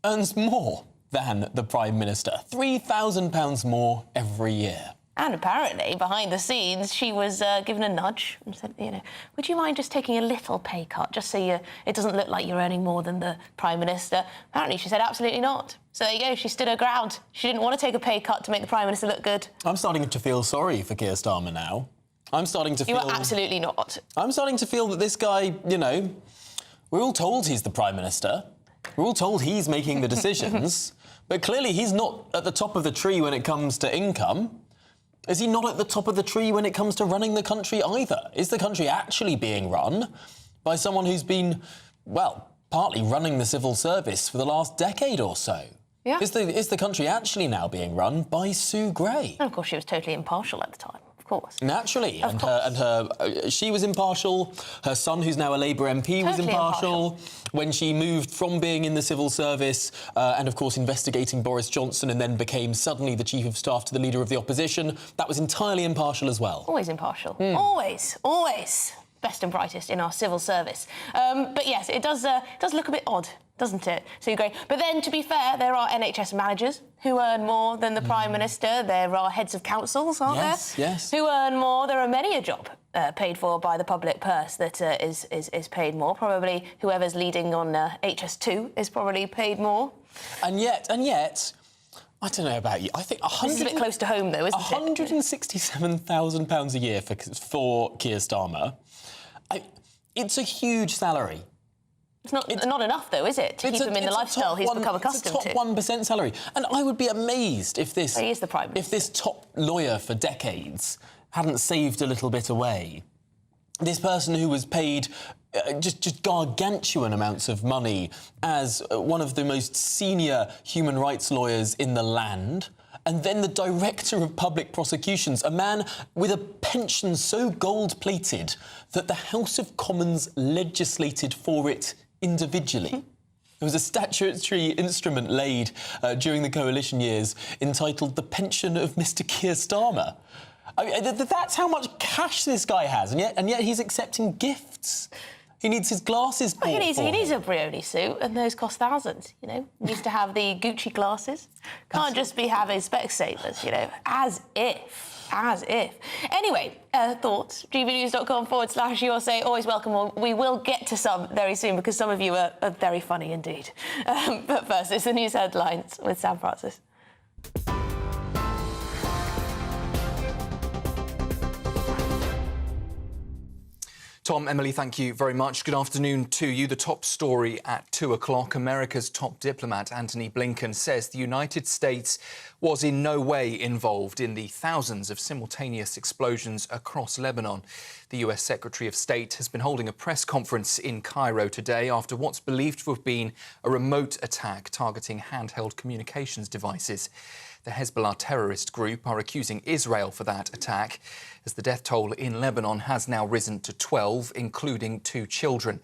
earns more than the Prime Minister. £3,000 more every year. And apparently, behind the scenes, she was given a nudge and said, would you mind just taking a little pay cut, just so it doesn't look like you're earning more than the Prime Minister? Apparently, she said absolutely not. So there you go, she stood her ground. She didn't want to take a pay cut to make the Prime Minister look good. I'm starting to feel sorry for Keir Starmer now. I'm starting to feel... You are absolutely not. I'm starting to feel that this guy, we're all told he's the Prime Minister. We're all told he's making the decisions. But clearly he's not at the top of the tree when it comes to income. Is he not at the top of the tree when it comes to running the country either? Is the country actually being run by someone who's been, well, partly running the civil service for the last decade or so? Yeah. Is the country actually now being run by Sue Gray? And of course, she was totally impartial at the time. Of course. Naturally. She was impartial. Her son, who's now a Labour MP, was impartial. When she moved from being in the civil service and, of course, investigating Boris Johnson and then became suddenly the Chief of Staff to the Leader of the Opposition, that was entirely impartial as well. Always impartial. Always, always. Best and brightest in our civil service. But yes, it does look a bit odd, doesn't it? So great. But then, to be fair, there are NHS managers who earn more than the Prime Minister. There are heads of councils, aren't there? Yes. Who earn more. There are many a job paid for by the public purse that is paid more. Probably whoever's leading on HS2 is probably paid more. And yet, I don't know about you. I think This is a bit close to home, though, isn't it? £167,000 a year for Keir Starmer. It's a huge salary. It's not enough, though, is it, to keep him in the lifestyle he's become accustomed to? It's a top 1% salary. And I would be amazed if this... He is the Prime Minister. If this top lawyer for decades hadn't saved a little bit away. This person who was paid just gargantuan amounts of money as one of the most senior human rights lawyers in the land, and then the Director of Public Prosecutions, a man with a pension so gold-plated that the House of Commons legislated for it individually. There was a statutory instrument laid during the coalition years entitled The Pension of Mr Keir Starmer. I mean, that's how much cash this guy has, and yet he's accepting gifts. He needs his glasses bought He for needs him. a Brioni suit, and those cost thousands, you know. He needs to have the Gucci glasses. Can't just be having Specsavers, you know, as if. Anyway, thoughts? gbnews.com/USA. Always welcome. We will get to some very soon because some of you are very funny indeed. But first, it's the news headlines with Sam Francis. Tom, Emily, thank you very much. Good afternoon to you. The top story at 2 o'clock. America's top diplomat, Antony Blinken, says the United States was in no way involved in the thousands of simultaneous explosions across Lebanon. The US Secretary of State has been holding a press conference in Cairo today after what's believed to have been a remote attack targeting handheld communications devices. The Hezbollah terrorist group are accusing Israel for that attack, as the death toll in Lebanon has now risen to 12, including 2 children.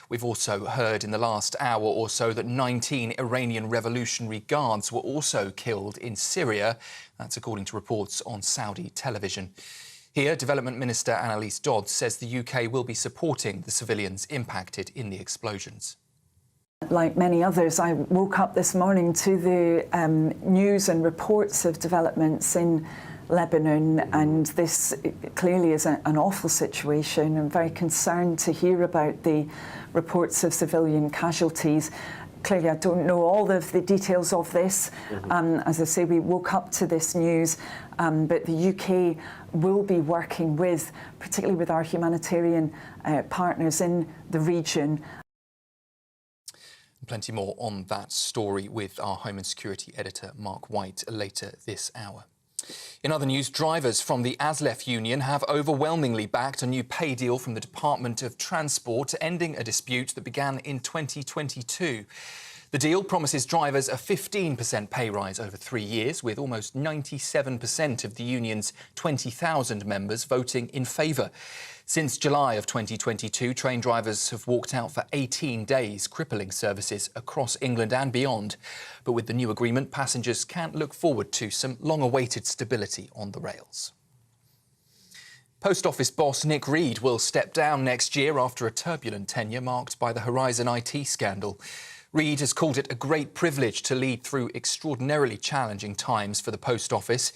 We've also heard in the last hour or so that 19 Iranian Revolutionary Guards were also killed in Syria. That's according to reports on Saudi television. Here, Development Minister Annalise Dodds says the UK will be supporting the civilians impacted in the explosions. Like many others, I woke up this morning to the news and reports of developments in Lebanon, and this clearly is an awful situation. I'm very concerned to hear about the reports of civilian casualties. Clearly, I don't know all of the details of this. As I say, we woke up to this news, but the UK will be working with, particularly with our humanitarian partners in the region. Plenty more on that story with our Home and Security editor, Mark White, later this hour. In other news, drivers from the ASLEF union have overwhelmingly backed a new pay deal from the Department of Transport, ending a dispute that began in 2022. The deal promises drivers a 15% pay rise over 3 years, with almost 97% of the union's 20,000 members voting in favour. Since July of 2022, train drivers have walked out for 18 days, crippling services across England and beyond. But with the new agreement, passengers can look forward to some long-awaited stability on the rails. Post Office boss Nick Reed will step down next year after a turbulent tenure marked by the Horizon IT scandal. Reed has called it a great privilege to lead through extraordinarily challenging times for the Post Office.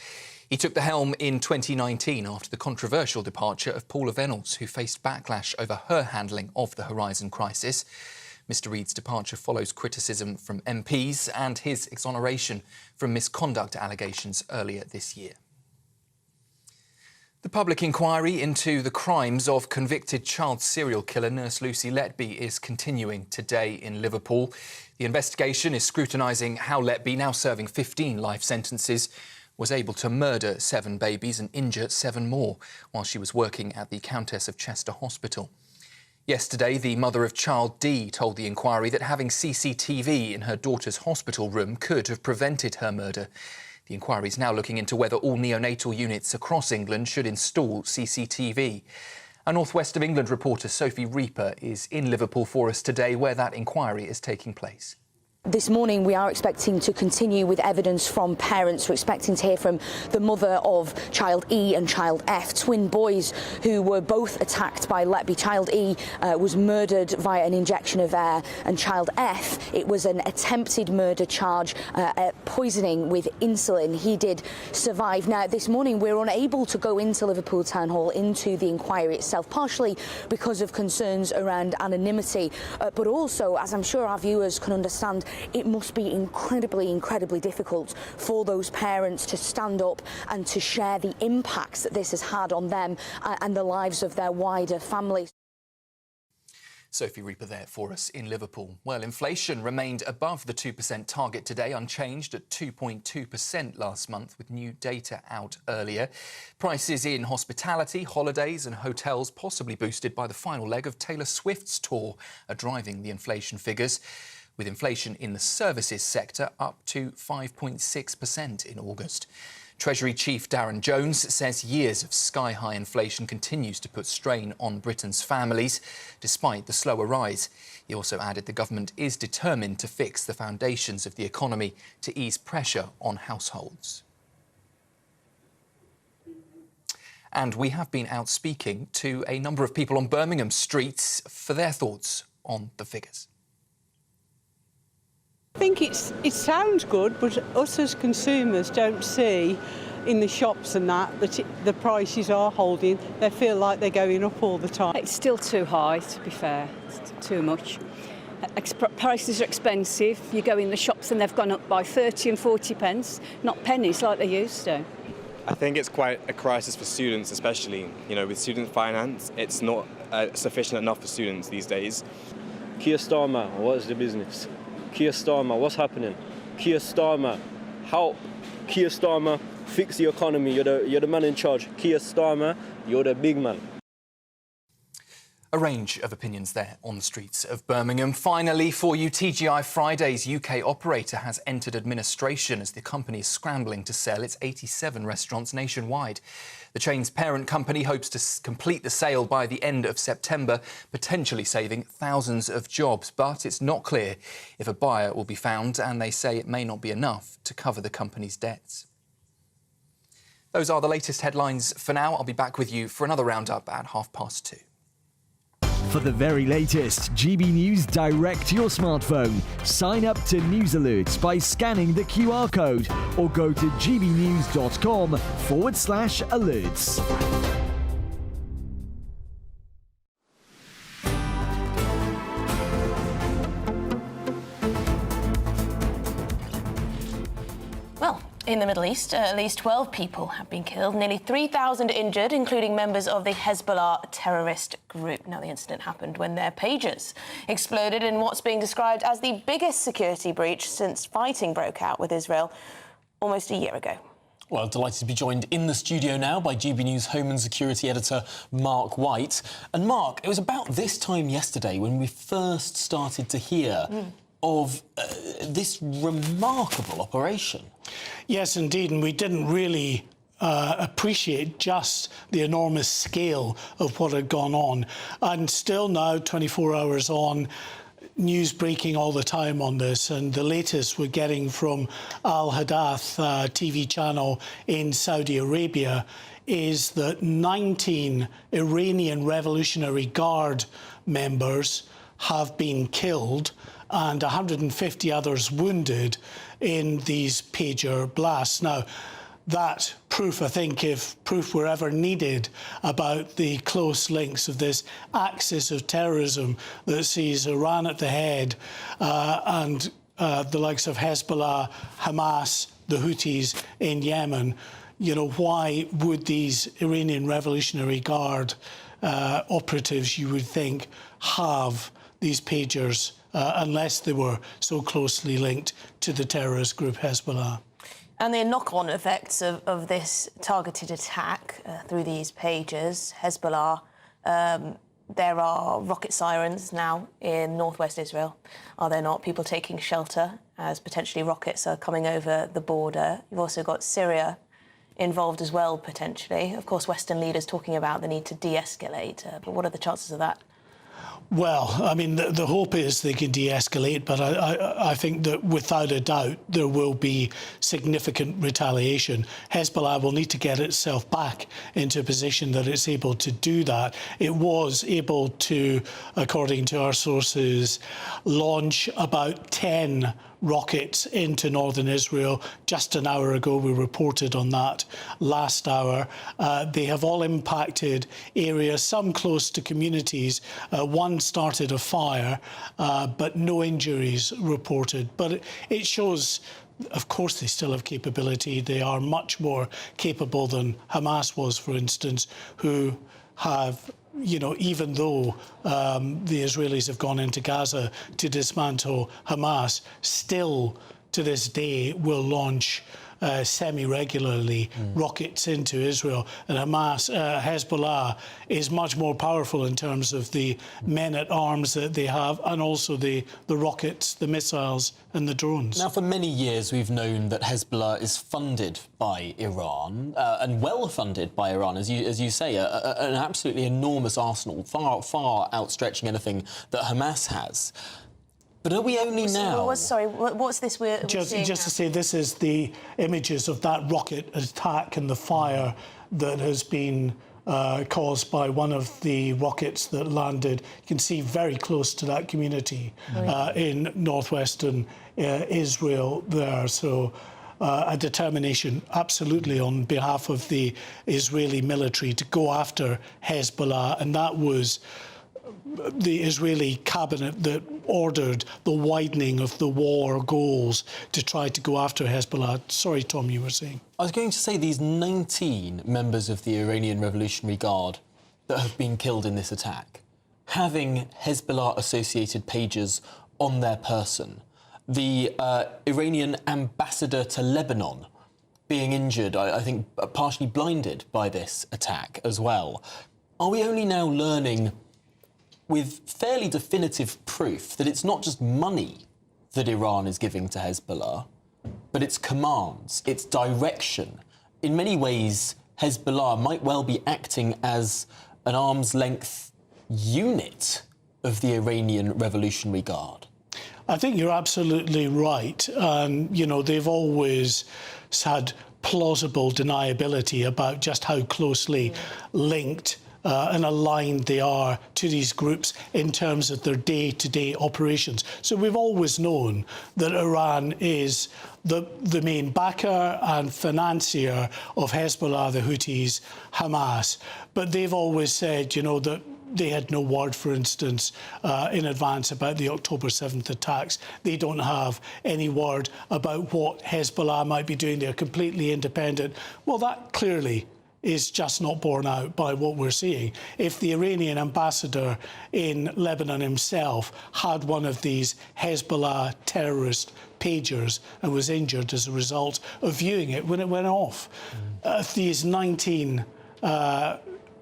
He took the helm in 2019 after the controversial departure of Paula Reynolds, who faced backlash over her handling of the Horizon crisis. Mr Reed's departure follows criticism from MPs and his exoneration from misconduct allegations earlier this year. The public inquiry into the crimes of convicted child serial killer nurse Lucy Letby is continuing today in Liverpool. The investigation is scrutinising how Letby, now serving 15 life sentences, was able to murder 7 babies and injure 7 more while she was working at the Countess of Chester Hospital. Yesterday, the mother of child D told the inquiry that having CCTV in her daughter's hospital room could have prevented her murder. The inquiry is now looking into whether all neonatal units across England should install CCTV. Our North West of England reporter Sophie Reaper is in Liverpool for us today, where that inquiry is taking place. This morning we are expecting to continue with evidence from parents. We're expecting to hear from the mother of child E and child F, twin boys who were both attacked by Letby. Child E was murdered via an injection of air, and child F, it was an attempted murder charge, poisoning with insulin. He did survive. Now, this morning we're unable to go into Liverpool Town Hall, into the inquiry itself, partially because of concerns around anonymity, but also, as I'm sure our viewers can understand, it must be incredibly difficult for those parents to stand up and to share the impacts that this has had on them and the lives of their wider families. Sophie Reaper there for us in Liverpool. Well, inflation remained above the 2% target today, unchanged at 2.2% last month, with new data out earlier. Prices in hospitality, holidays and hotels, possibly boosted by the final leg of Taylor Swift's tour, are driving the inflation figures, with inflation in the services sector up to 5.6% in August. Treasury Chief Darren Jones says years of sky-high inflation continues to put strain on Britain's families, despite the slower rise. He also added the government is determined to fix the foundations of the economy to ease pressure on households. And we have been out speaking to a number of people on Birmingham streets for their thoughts on the figures. I think it sounds good, but us as consumers don't see in the shops and that the prices are holding. They feel like they're going up all the time. It's still too high, to be fair. It's too much. Prices are expensive. You go in the shops and they've gone up by 30 and 40 pence, not pennies like they used to. I think it's quite a crisis for students, especially. You know, with student finance, it's not sufficient enough for students these days. Keir Starmer, what is the business? Keir Starmer, what's happening? Keir Starmer, help. Keir Starmer, fix the economy. You're the man in charge. Keir Starmer, you're the big man. A range of opinions there on the streets of Birmingham. Finally, for you, TGI Fridays UK operator has entered administration as the company is scrambling to sell its 87 restaurants nationwide. The chain's parent company hopes to complete the sale by the end of September, potentially saving thousands of jobs. But it's not clear if a buyer will be found, and they say it may not be enough to cover the company's debts. Those are the latest headlines for now. I'll be back with you for another roundup at 2:30. For the very latest GB News direct to your smartphone, sign up to News Alerts by scanning the QR code or go to gbnews.com/alerts. In the Middle East, at least 12 people have been killed, nearly 3,000 injured, including members of the Hezbollah terrorist group. Now, the incident happened when their pagers exploded in what's being described as the biggest security breach since fighting broke out with Israel almost a year ago. Well, delighted to be joined in the studio now by GB News Home and Security Editor Mark White. And Mark, it was about this time yesterday when we first started to hear of this remarkable operation. Yes, indeed, and we didn't really appreciate just the enormous scale of what had gone on. And still now, 24 hours on, news breaking all the time on this, and the latest we're getting from Al Hadath TV channel in Saudi Arabia is that 19 Iranian Revolutionary Guard members have been killed and 150 others wounded in these pager blasts. Now, that proof, I think, if proof were ever needed about the close links of this axis of terrorism that sees Iran at the head and the likes of Hezbollah, Hamas, the Houthis in Yemen, you know, why would these Iranian Revolutionary Guard operatives, you would think, have these pagers unless they were so closely linked to the terrorist group Hezbollah? And the knock-on effects of this targeted attack through these pagers, Hezbollah, there are rocket sirens now in northwest Israel, are there not? People taking shelter as potentially rockets are coming over the border. You've also got Syria involved as well, potentially. Of course, Western leaders talking about the need to de-escalate. But what are the chances of that? Well, I mean, the hope is they can de-escalate, but I think that without a doubt there will be significant retaliation. Hezbollah will need to get itself back into a position that it's able to do that. It was able to, according to our sources, launch about 10 rockets into northern Israel. Just an hour ago, we reported on that last hour. They have all impacted areas, some close to communities. One started a fire, but no injuries reported. But it shows, of course, they still have capability. They are much more capable than Hamas was, for instance, who have, you know, even though the Israelis have gone into Gaza to dismantle Hamas, still to this day will launch semi-regularly rockets into Israel. And Hamas, Hezbollah is much more powerful in terms of the men-at-arms that they have, and also the rockets, the missiles and the drones. Now, for many years, we've known that Hezbollah is funded by Iran, and well funded by Iran, as you say, an absolutely enormous arsenal, far outstretching anything that Hamas has. But are we only now... What's this we're just seeing to now? say, this is the images of that rocket attack and the fire that has been caused by one of the rockets that landed. You can see very close to that community in northwestern Israel there. So a determination absolutely on behalf of the Israeli military to go after Hezbollah, and that was the Israeli cabinet that ordered the widening of the war goals to try to go after Hezbollah. Sorry, Tom, you were saying. I was going to say these 19 members of the Iranian Revolutionary Guard that have been killed in this attack, having Hezbollah-associated pages on their person, the Iranian ambassador to Lebanon being injured, I think partially blinded by this attack as well. Are we only now learning with fairly definitive proof that it's not just money that Iran is giving to Hezbollah, but its commands, its direction? In many ways, Hezbollah might well be acting as an arm's-length unit of the Iranian Revolutionary Guard. I think you're absolutely right. You know, they've always had plausible deniability about just how closely linked and aligned they are to these groups in terms of their day-to-day operations. So we've always known that Iran is the main backer and financier of Hezbollah, the Houthis, Hamas. But they've always said, you know, that they had no word, for instance, in advance about the October 7th attacks. They don't have any word about what Hezbollah might be doing. They're completely independent. Well, that clearly is just not borne out by what we're seeing. If the Iranian ambassador in Lebanon himself had one of these Hezbollah terrorist pagers and was injured as a result of viewing it when it went off, these 19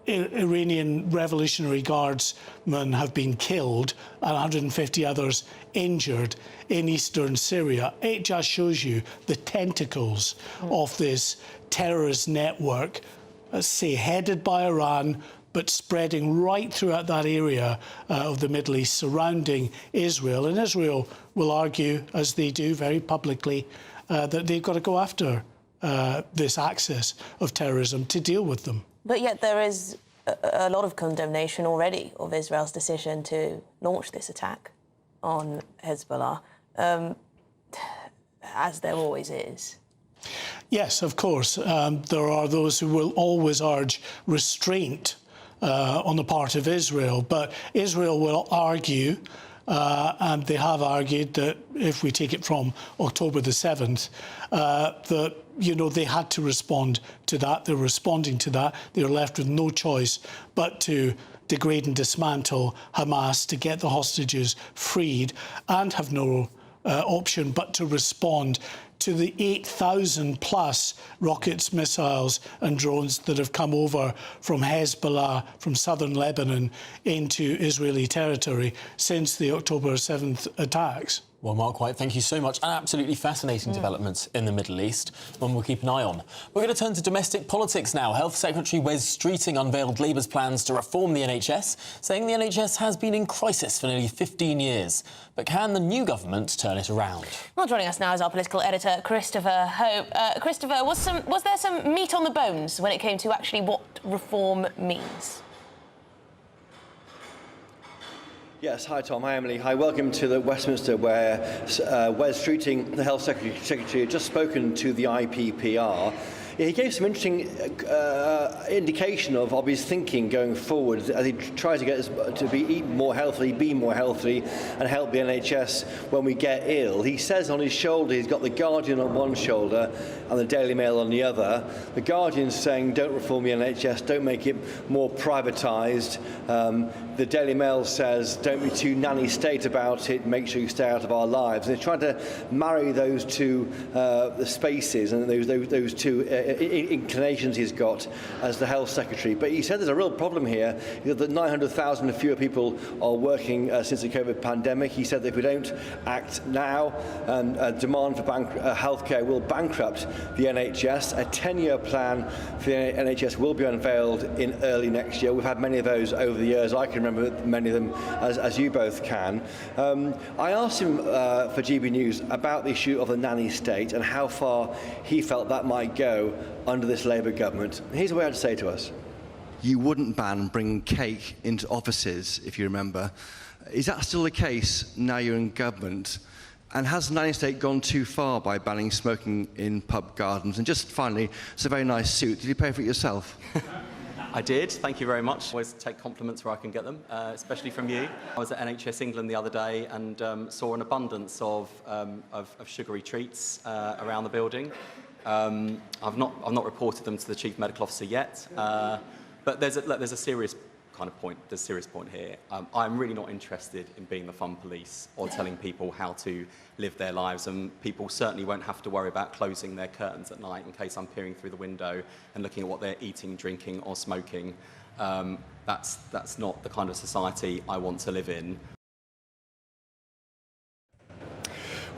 Iranian Revolutionary Guardsmen have been killed and 150 others injured in eastern Syria. It just shows you the tentacles of this terrorist network, say, headed by Iran, but spreading right throughout that area of the Middle East surrounding Israel. And Israel will argue, as they do very publicly, that they've got to go after this axis of terrorism to deal with them. But yet there is a lot of condemnation already of Israel's decision to launch this attack on Hezbollah, as there always is. Yes, of course. There are those who will always urge restraint on the part of Israel, but Israel will argue, and they have argued, that if we take it from October the 7th, that, you know, they had to respond to that. They're responding to that. They're left with no choice but to degrade and dismantle Hamas, to get the hostages freed, and have no option but to respond to the 8,000 plus rockets, missiles and drones that have come over from Hezbollah, from southern Lebanon, into Israeli territory since the October 7th attacks. Well, Mark White, thank you so much. An absolutely fascinating development in the Middle East, one we'll keep an eye on. We're going to turn to domestic politics now. Health Secretary Wes Streeting unveiled Labour's plans to reform the NHS, saying the NHS has been in crisis for nearly 15 years. But can the new government turn it around? Well, joining us now is our political editor, Christopher Hope. Christopher, was there some meat on the bones when it came to actually what reform means? Yes, hi Tom, hi Emily, hi, welcome to the Westminster where Wes Streeting, the Health Secretary, had just spoken to the IPPR. He gave some interesting indication of his thinking going forward as he tries to get us to eat more healthily, be more healthy, and help the NHS when we get ill. He says on his shoulder, he's got the Guardian on one shoulder and the Daily Mail on the other. The Guardian's saying, don't reform the NHS, don't make it more privatised. The Daily Mail says, don't be too nanny state about it, make sure you stay out of our lives. And he's trying to marry those two the spaces and those two inclinations he's got as the Health Secretary. But he said there's a real problem here, that 900,000 fewer people are working since the COVID pandemic. He said that if we don't act now, demand for healthcare will bankrupt the NHS. A 10-year plan for the NHS will be unveiled in early next year. We've had many of those over the years. I can remember many of them, as you both can. I asked him for GB News about the issue of the nanny state and how far he felt that might go under this Labour government. Here's what he had to say to us. You wouldn't ban bringing cake into offices, if you remember. Is that still the case now you're in government? And has the nanny state gone too far by banning smoking in pub gardens? And just finally, it's a very nice suit. Did you pay for it yourself? I did, thank you very much. I always take compliments where I can get them, especially from you. I was at NHS England the other day and saw an abundance of sugary treats around the building. I've not reported them to the Chief Medical Officer yet, but there's a serious kind of point. There's a serious point here. I'm really not interested in being the fun police or telling people how to live their lives, and people certainly won't have to worry about closing their curtains at night in case I'm peering through the window and looking at what they're eating, drinking or smoking. That's not the kind of society I want to live in.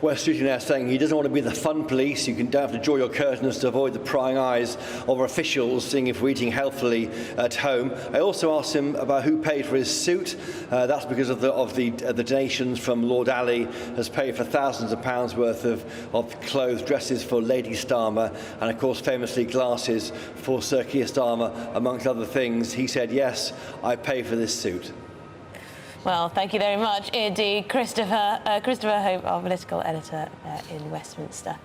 Wes Streeting there saying he doesn't want to be the fun police. You don't have to draw your curtains to avoid the prying eyes of officials seeing if we're eating healthily at home. I also asked him about who paid for his suit. That's because of the donations from Lord Ali has paid for thousands of pounds worth of clothes, dresses for Lady Starmer, and of course famously glasses for Sir Keir Starmer, amongst other things. He said, yes, I pay for this suit. Well, thank you very much, indeed, Christopher Hope, our political editor in Westminster.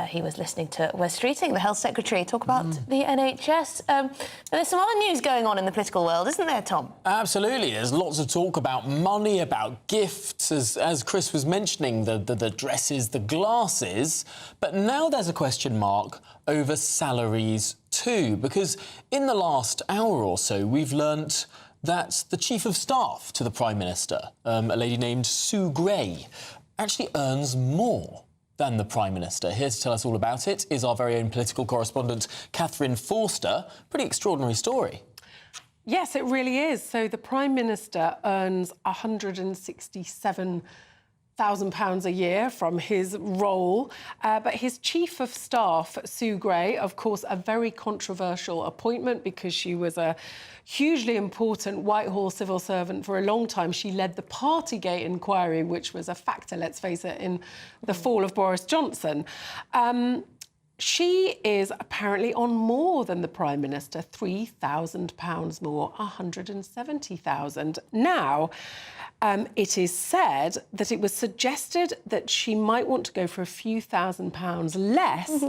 He was listening to Wes Streeting, the Health Secretary, talk about the NHS. But there's some other news going on in the political world, isn't there, Tom? Absolutely. There's lots of talk about money, about gifts, as Chris was mentioning, the dresses, the glasses. But now there's a question mark over salaries too, because in the last hour or so, we've learnt that the Chief of Staff to the Prime Minister, a lady named Sue Gray, actually earns more than the Prime Minister. Here to tell us all about it is our very own political correspondent, Catherine Forster. Pretty extraordinary story. Yes, it really is. So the Prime Minister earns £167,000 a year from his role. But his Chief of Staff, Sue Gray, of course, a very controversial appointment because she was a hugely important Whitehall civil servant for a long time. She led the Partygate inquiry, which was a factor, let's face it, in the fall of Boris Johnson. She is apparently on more than the Prime Minister, £3,000 more, £170,000. Now, it is said that it was suggested that she might want to go for a few £1,000s less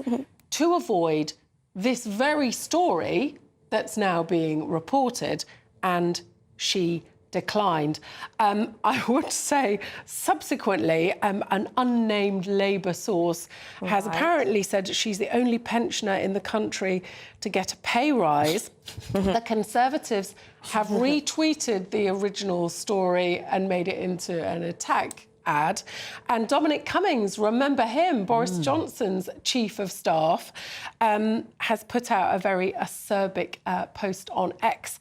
to avoid this very story that's now being reported, and she declined. I would say subsequently an unnamed Labour source has apparently said that she's the only pensioner in the country to get a pay rise. The Conservatives have retweeted the original story and made it into an attack ad. And Dominic Cummings, remember him, Boris Johnson's Chief of Staff, has put out a very acerbic post on X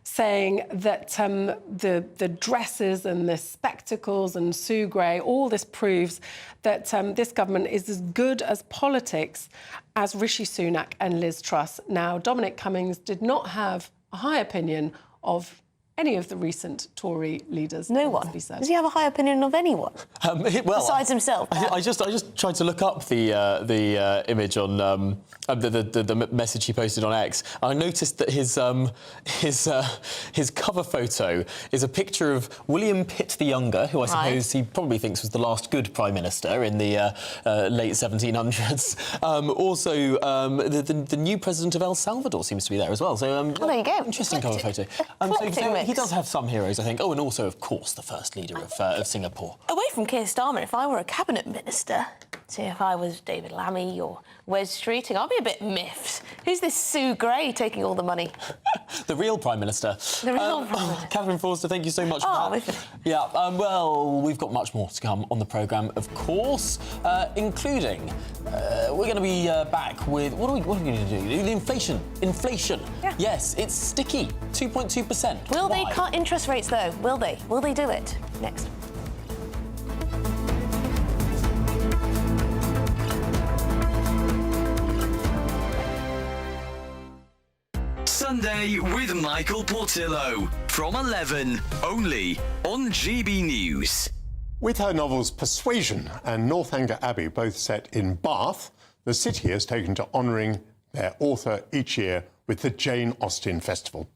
saying that the dresses and the spectacles and Sue Gray, all this proves that this government is as good as politics as Rishi Sunak and Liz Truss. Now, Dominic Cummings did not have a high opinion of any of the recent Tory leaders. No one. Does he have a high opinion of anyone? Besides himself. I just tried to look up the image on the message he posted on X. I noticed that his cover photo is a picture of William Pitt the Younger, who I suppose he probably thinks was the last good Prime Minister in the late 1700s. Also, the new president of El Salvador seems to be there as well. So there you go. Interesting cover photo. So he does have some heroes, I think. Oh, and also, of course, the first leader of Singapore. Away from Keir Starmer, if I were a cabinet minister, say if I was David Lammy or Wes Streeting, I'd be a bit miffed. Who's this Sue Gray taking all the money? The real Prime Minister. The real Prime Minister. Catherine Forster, thank you so much for that. Yeah, well, we've got much more to come on the programme, of course, including we're going to be back with... What are we going to do? Inflation. Yeah. Yes, it's sticky. 2.2%. Will they cut interest rates, though? Will they? Will they do it? Next. Sunday with Michael Portillo from 11, only on GB News. With her novels Persuasion and Northanger Abbey both set in Bath, the city has taken to honouring their author each year with the Jane Austen Festival.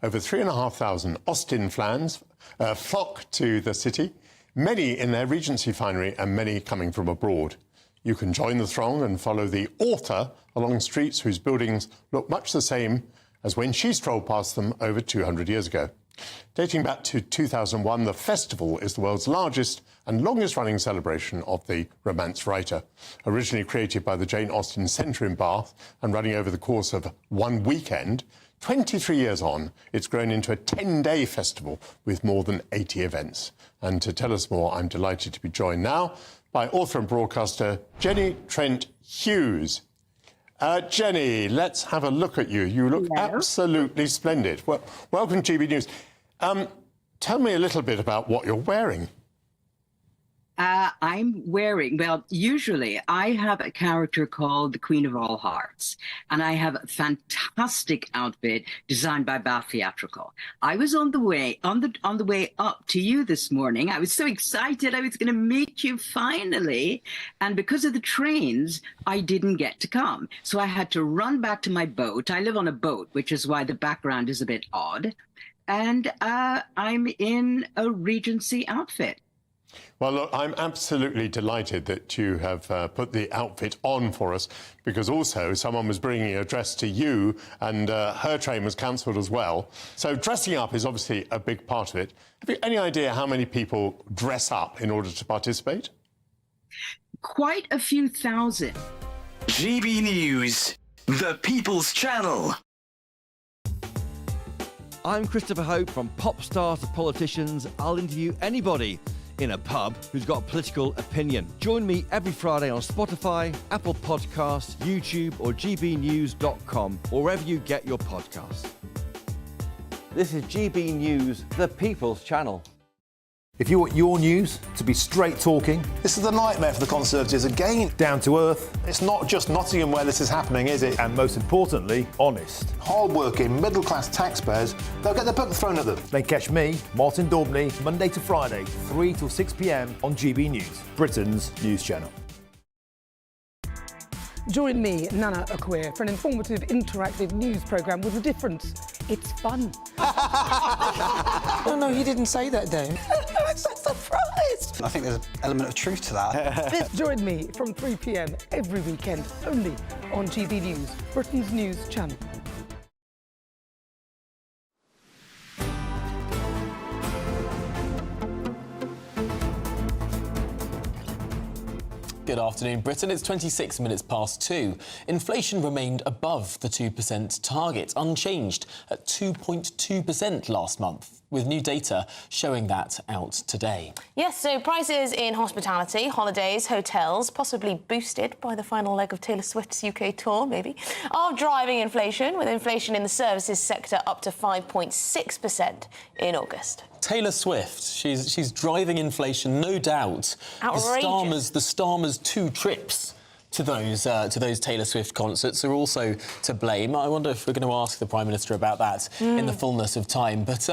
Over 3,500 Austen fans flock to the city, many in their Regency finery and many coming from abroad. You can join the throng and follow the author along streets whose buildings look much the same as when she strolled past them over 200 years ago. Dating back to 2001, the festival is the world's largest and longest-running celebration of the Romance writer. Originally created by the Jane Austen Centre in Bath and running over the course of one weekend, 23 years on, it's grown into a 10-day festival with more than 80 events. And to tell us more, I'm delighted to be joined now by author and broadcaster Jenny Trent Hughes. Jenny, let's have a look at you. You look absolutely splendid. Well, welcome to GB News. Tell me a little bit about what you're wearing. I'm wearing, well, usually I have a character called the Queen of All Hearts, and I have a fantastic outfit designed by Bath Theatrical. I was on the way up to you this morning. I was so excited I was going to meet you finally, and because of the trains, I didn't get to come. So I had to run back to my boat. I live on a boat, which is why the background is a bit odd, and I'm in a Regency outfit. Well, look, I'm absolutely delighted that you have put the outfit on for us, because also someone was bringing a dress to you and her train was cancelled as well. So dressing up is obviously a big part of it. Have you any idea how many people dress up in order to participate? Quite a few thousand. GB News, the People's Channel. I'm Christopher Hope. From pop stars to politicians, I'll interview anybody in a pub who's got a political opinion. Join me every Friday on Spotify, Apple Podcasts, YouTube or gbnews.com, or wherever you get your podcasts. This is GB News, the People's Channel. If you want your news to be straight talking... This is a nightmare for the Conservatives again. Down to earth. It's not just Nottingham where this is happening, is it? And most importantly, honest. Hard-working, middle-class taxpayers, they'll get their book thrown at them. Then catch me, Martin Daubney, Monday to Friday, 3 till 6 p.m. on GB News, Britain's news channel. Join me, Nana Akweer, for an informative, interactive news programme with a difference. It's fun. Oh, no, he didn't say that, though. I'm so surprised. I think there's an element of truth to that. Join me from 3 p.m. every weekend, only on GB News, Britain's news channel. Good afternoon, Britain. It's 26 minutes past 2. Inflation remained above the 2% target, unchanged at 2.2% last month, with new data showing that out today. Yes, so prices in hospitality, holidays, hotels, possibly boosted by the final leg of Taylor Swift's UK tour, maybe, are driving inflation, with inflation in the services sector up to 5.6% in August. Taylor Swift, she's driving inflation, no doubt. Outrageous. The Starmer's 2 trips to those Taylor Swift concerts are also to blame. I wonder if we're going to ask the Prime Minister about that in the fullness of time. But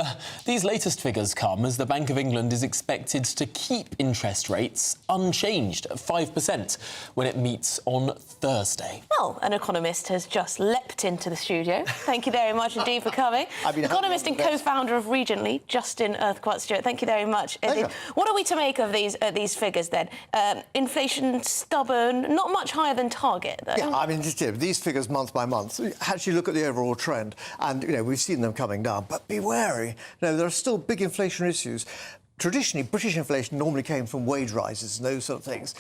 these latest figures come as the Bank of England is expected to keep interest rates unchanged at 5% when it meets on Thursday. Well, an economist has just leapt into the studio. Thank you very much indeed for coming. Economist and co-founder of Regently, Justin Earthquart-Stewart. Thank you very much. What are we to make of these figures then? Inflation stubborn, not much higher than target, though. Yeah, I mean, these figures month by month, actually look at the overall trend, and, we've seen them coming down, but be wary. There are still big inflation issues. Traditionally, British inflation normally came from wage rises and those sort of things.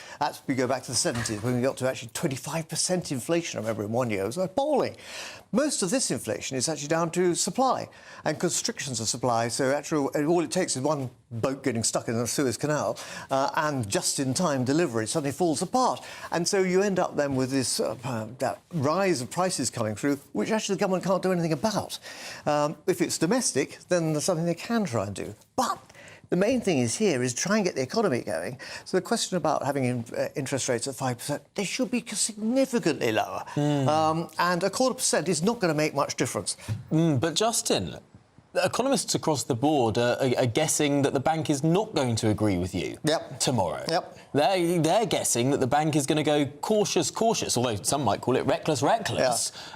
We go back to the 70s, when we got to actually 25% inflation, I remember, in 1 year. It was appalling. Most of this inflation is actually down to supply and constrictions of supply. So actually, all it takes is one boat getting stuck in the Suez Canal and just-in-time delivery suddenly falls apart. And so you end up then with this that rise of prices coming through, which actually the government can't do anything about. If it's domestic, then there's something they can try and do. But the main thing is try and get the economy going. So the question about having interest rates at 5%, they should be significantly lower. And 0.25% is not going to make much difference. But Justin, economists across the board are guessing that the bank is not going to agree with you tomorrow. They're guessing that the bank is going to go cautious, although some might call it reckless,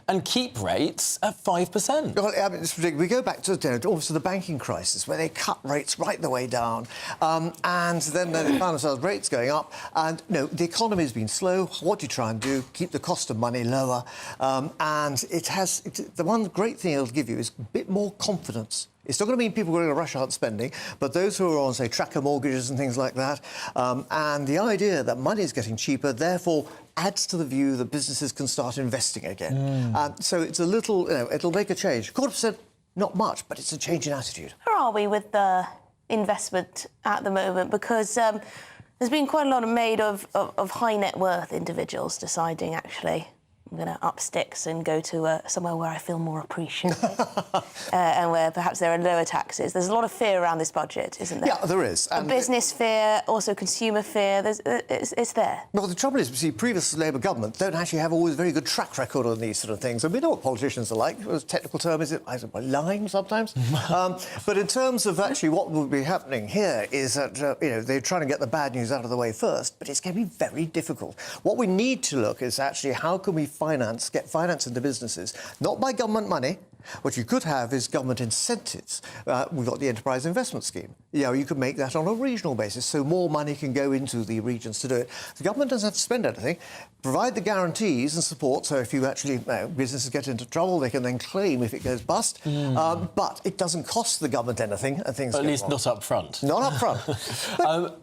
and keep rates at 5%. Well, I mean, it's ridiculous. We go back to the banking crisis, where they cut rates right the way down, and then they found themselves rates going up. And the economy has been slow. What do you try and do? Keep the cost of money lower, and the one great thing it'll give you is a bit more confidence. It's not going to mean people are going to rush out spending, but those who are on, say, tracker mortgages and things like that, and the idea that money is getting cheaper, therefore adds to the view that businesses can start investing again. So it's a little, it'll make a change. 0.25%, not much, but it's a change in attitude. Where are we with the investment at the moment? Because there's been quite a lot made of high net worth individuals deciding, actually, I'm going to up sticks and go to somewhere where I feel more appreciated and where perhaps there are lower taxes. There's a lot of fear around this budget, isn't there? Yeah, there is. And business fear, also consumer fear. It's there. Well, the trouble is, you see, previous Labour governments don't actually have always a very good track record on these sort of things. And we know what politicians are like. A technical term is lying sometimes. But in terms of actually what will be happening here is that, they're trying to get the bad news out of the way first, but it's going to be very difficult. What we need to look is actually how can we get finance into businesses, not by government money. What you could have is government incentives. We've got the Enterprise Investment Scheme. You could make that on a regional basis, so more money can go into the regions to do it. The government doesn't have to spend anything. Provide the guarantees and support, so if you actually, businesses get into trouble, they can then claim if it goes bust. But it doesn't cost the government anything, and things at least not up front. Not up front.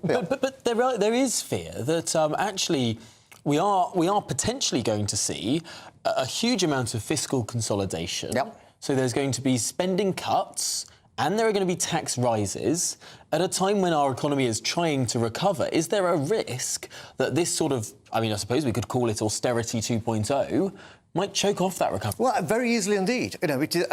But there is fear that actually we are potentially going to see a huge amount of fiscal consolidation. So there's going to be spending cuts and there are going to be tax rises at a time when our economy is trying to recover. Is there a risk that this sort of, I suppose we could call it austerity 2.0, might choke off that recovery? Well, very easily indeed. And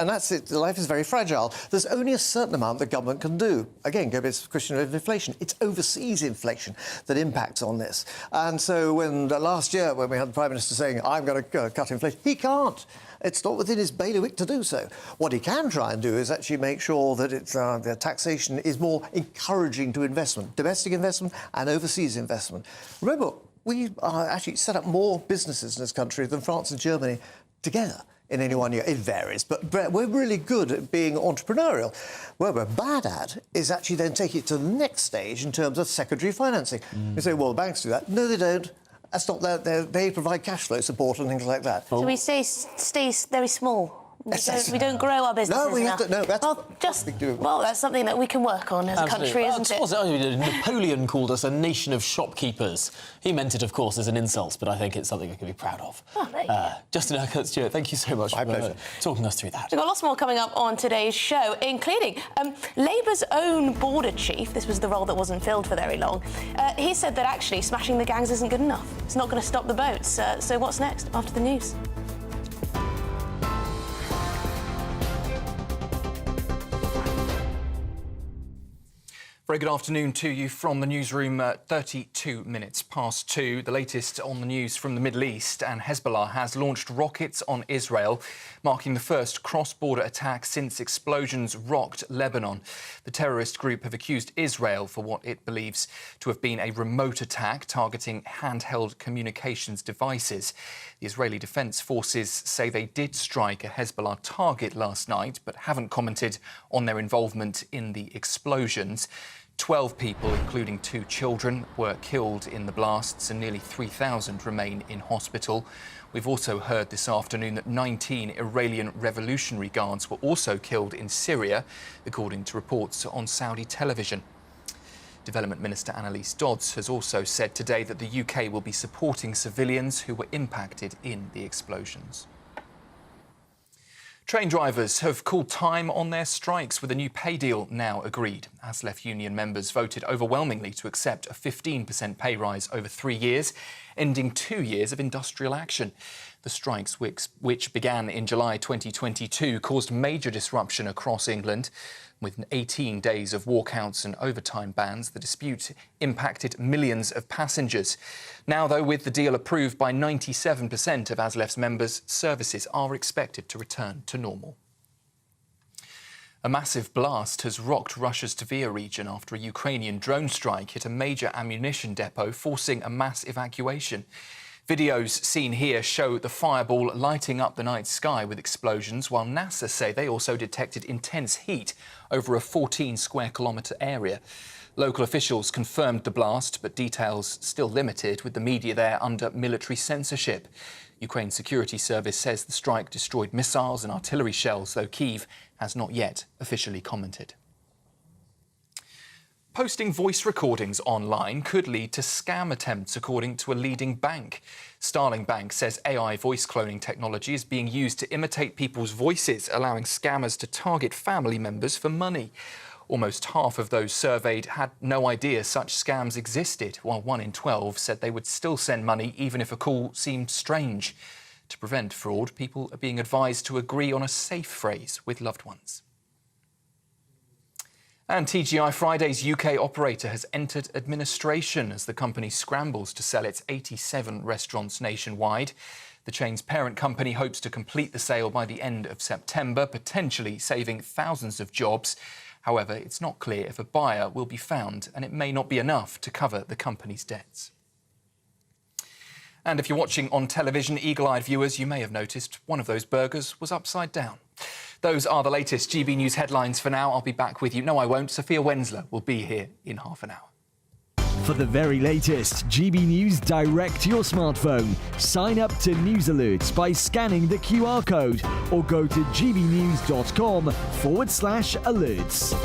that's it. Life is very fragile. There's only a certain amount the government can do. Again, go back to the question of inflation. It's overseas inflation that impacts on this. And so last year, when we had the Prime Minister saying, I'm going to cut inflation, he can't. It's not within his bailiwick to do so. What he can try and do is actually make sure that the taxation is more encouraging to investment, domestic investment and overseas investment. Remember, we actually set up more businesses in this country than France and Germany together in any 1 year. It varies, but we're really good at being entrepreneurial. Where we're bad at is actually then taking it to the next stage in terms of secondary financing. You say, well, the banks do that. No, they don't. That's not that. They provide cash flow support and things like that. So we stay very small. We don't grow our businesses. No, we have to. No, that's that's something that we can work on as a country, isn't it? Napoleon called us a nation of shopkeepers. He meant it, of course, as an insult, but I think it's something we can be proud of. Justin Earthquart-Stewart, thank you so much for talking us through that. We've got lots more coming up on today's show, including Labour's own border chief. This was the role that wasn't filled for very long. He said that actually smashing the gangs isn't good enough. It's not going to stop the boats. So what's next after the news? Very good afternoon to you from the newsroom at 32 minutes past 2. The latest on the news from the Middle East, and Hezbollah has launched rockets on Israel, marking the first cross-border attack since explosions rocked Lebanon. The terrorist group have accused Israel for what it believes to have been a remote attack targeting handheld communications devices. The Israeli Defense Forces say they did strike a Hezbollah target last night, but haven't commented on their involvement in the explosions. 12 people, including 2 children, were killed in the blasts and nearly 3,000 remain in hospital. We've also heard this afternoon that 19 Iranian Revolutionary Guards were also killed in Syria, according to reports on Saudi television. Development Minister Annalise Dodds has also said today that the UK will be supporting civilians who were impacted in the explosions. Train drivers have called time on their strikes with a new pay deal now agreed. ASLEF union members voted overwhelmingly to accept a 15% pay rise over 3 years, ending 2 years of industrial action. The strikes, which began in July 2022, caused major disruption across England. With 18 days of walkouts and overtime bans, the dispute impacted millions of passengers. Now, though, with the deal approved by 97% of ASLEF's members, services are expected to return to normal. A massive blast has rocked Russia's Tver region after a Ukrainian drone strike hit a major ammunition depot, forcing a mass evacuation. Videos seen here show the fireball lighting up the night sky with explosions, while NASA say they also detected intense heat over a 14-square-kilometre area. Local officials confirmed the blast, but details still limited, with the media there under military censorship. Ukraine's security service says the strike destroyed missiles and artillery shells, though Kyiv has not yet officially commented. Posting voice recordings online could lead to scam attempts, according to a leading bank. Starling Bank says AI voice cloning technology is being used to imitate people's voices, allowing scammers to target family members for money. Almost half of those surveyed had no idea such scams existed, while 1 in 12 said they would still send money even if a call seemed strange. To prevent fraud, people are being advised to agree on a safe phrase with loved ones. And TGI Friday's UK operator has entered administration as the company scrambles to sell its 87 restaurants nationwide. The chain's parent company hopes to complete the sale by the end of September, potentially saving thousands of jobs. However, it's not clear if a buyer will be found, and it may not be enough to cover the company's debts. And if you're watching on television, eagle-eyed viewers, you may have noticed one of those burgers was upside down. Those are the latest GB News headlines for now. I'll be back with you. No, I won't. Sophia Wensler will be here in half an hour. For the very latest GB News direct to your smartphone, sign up to News Alerts by scanning the QR code or go to gbnews.com/alerts.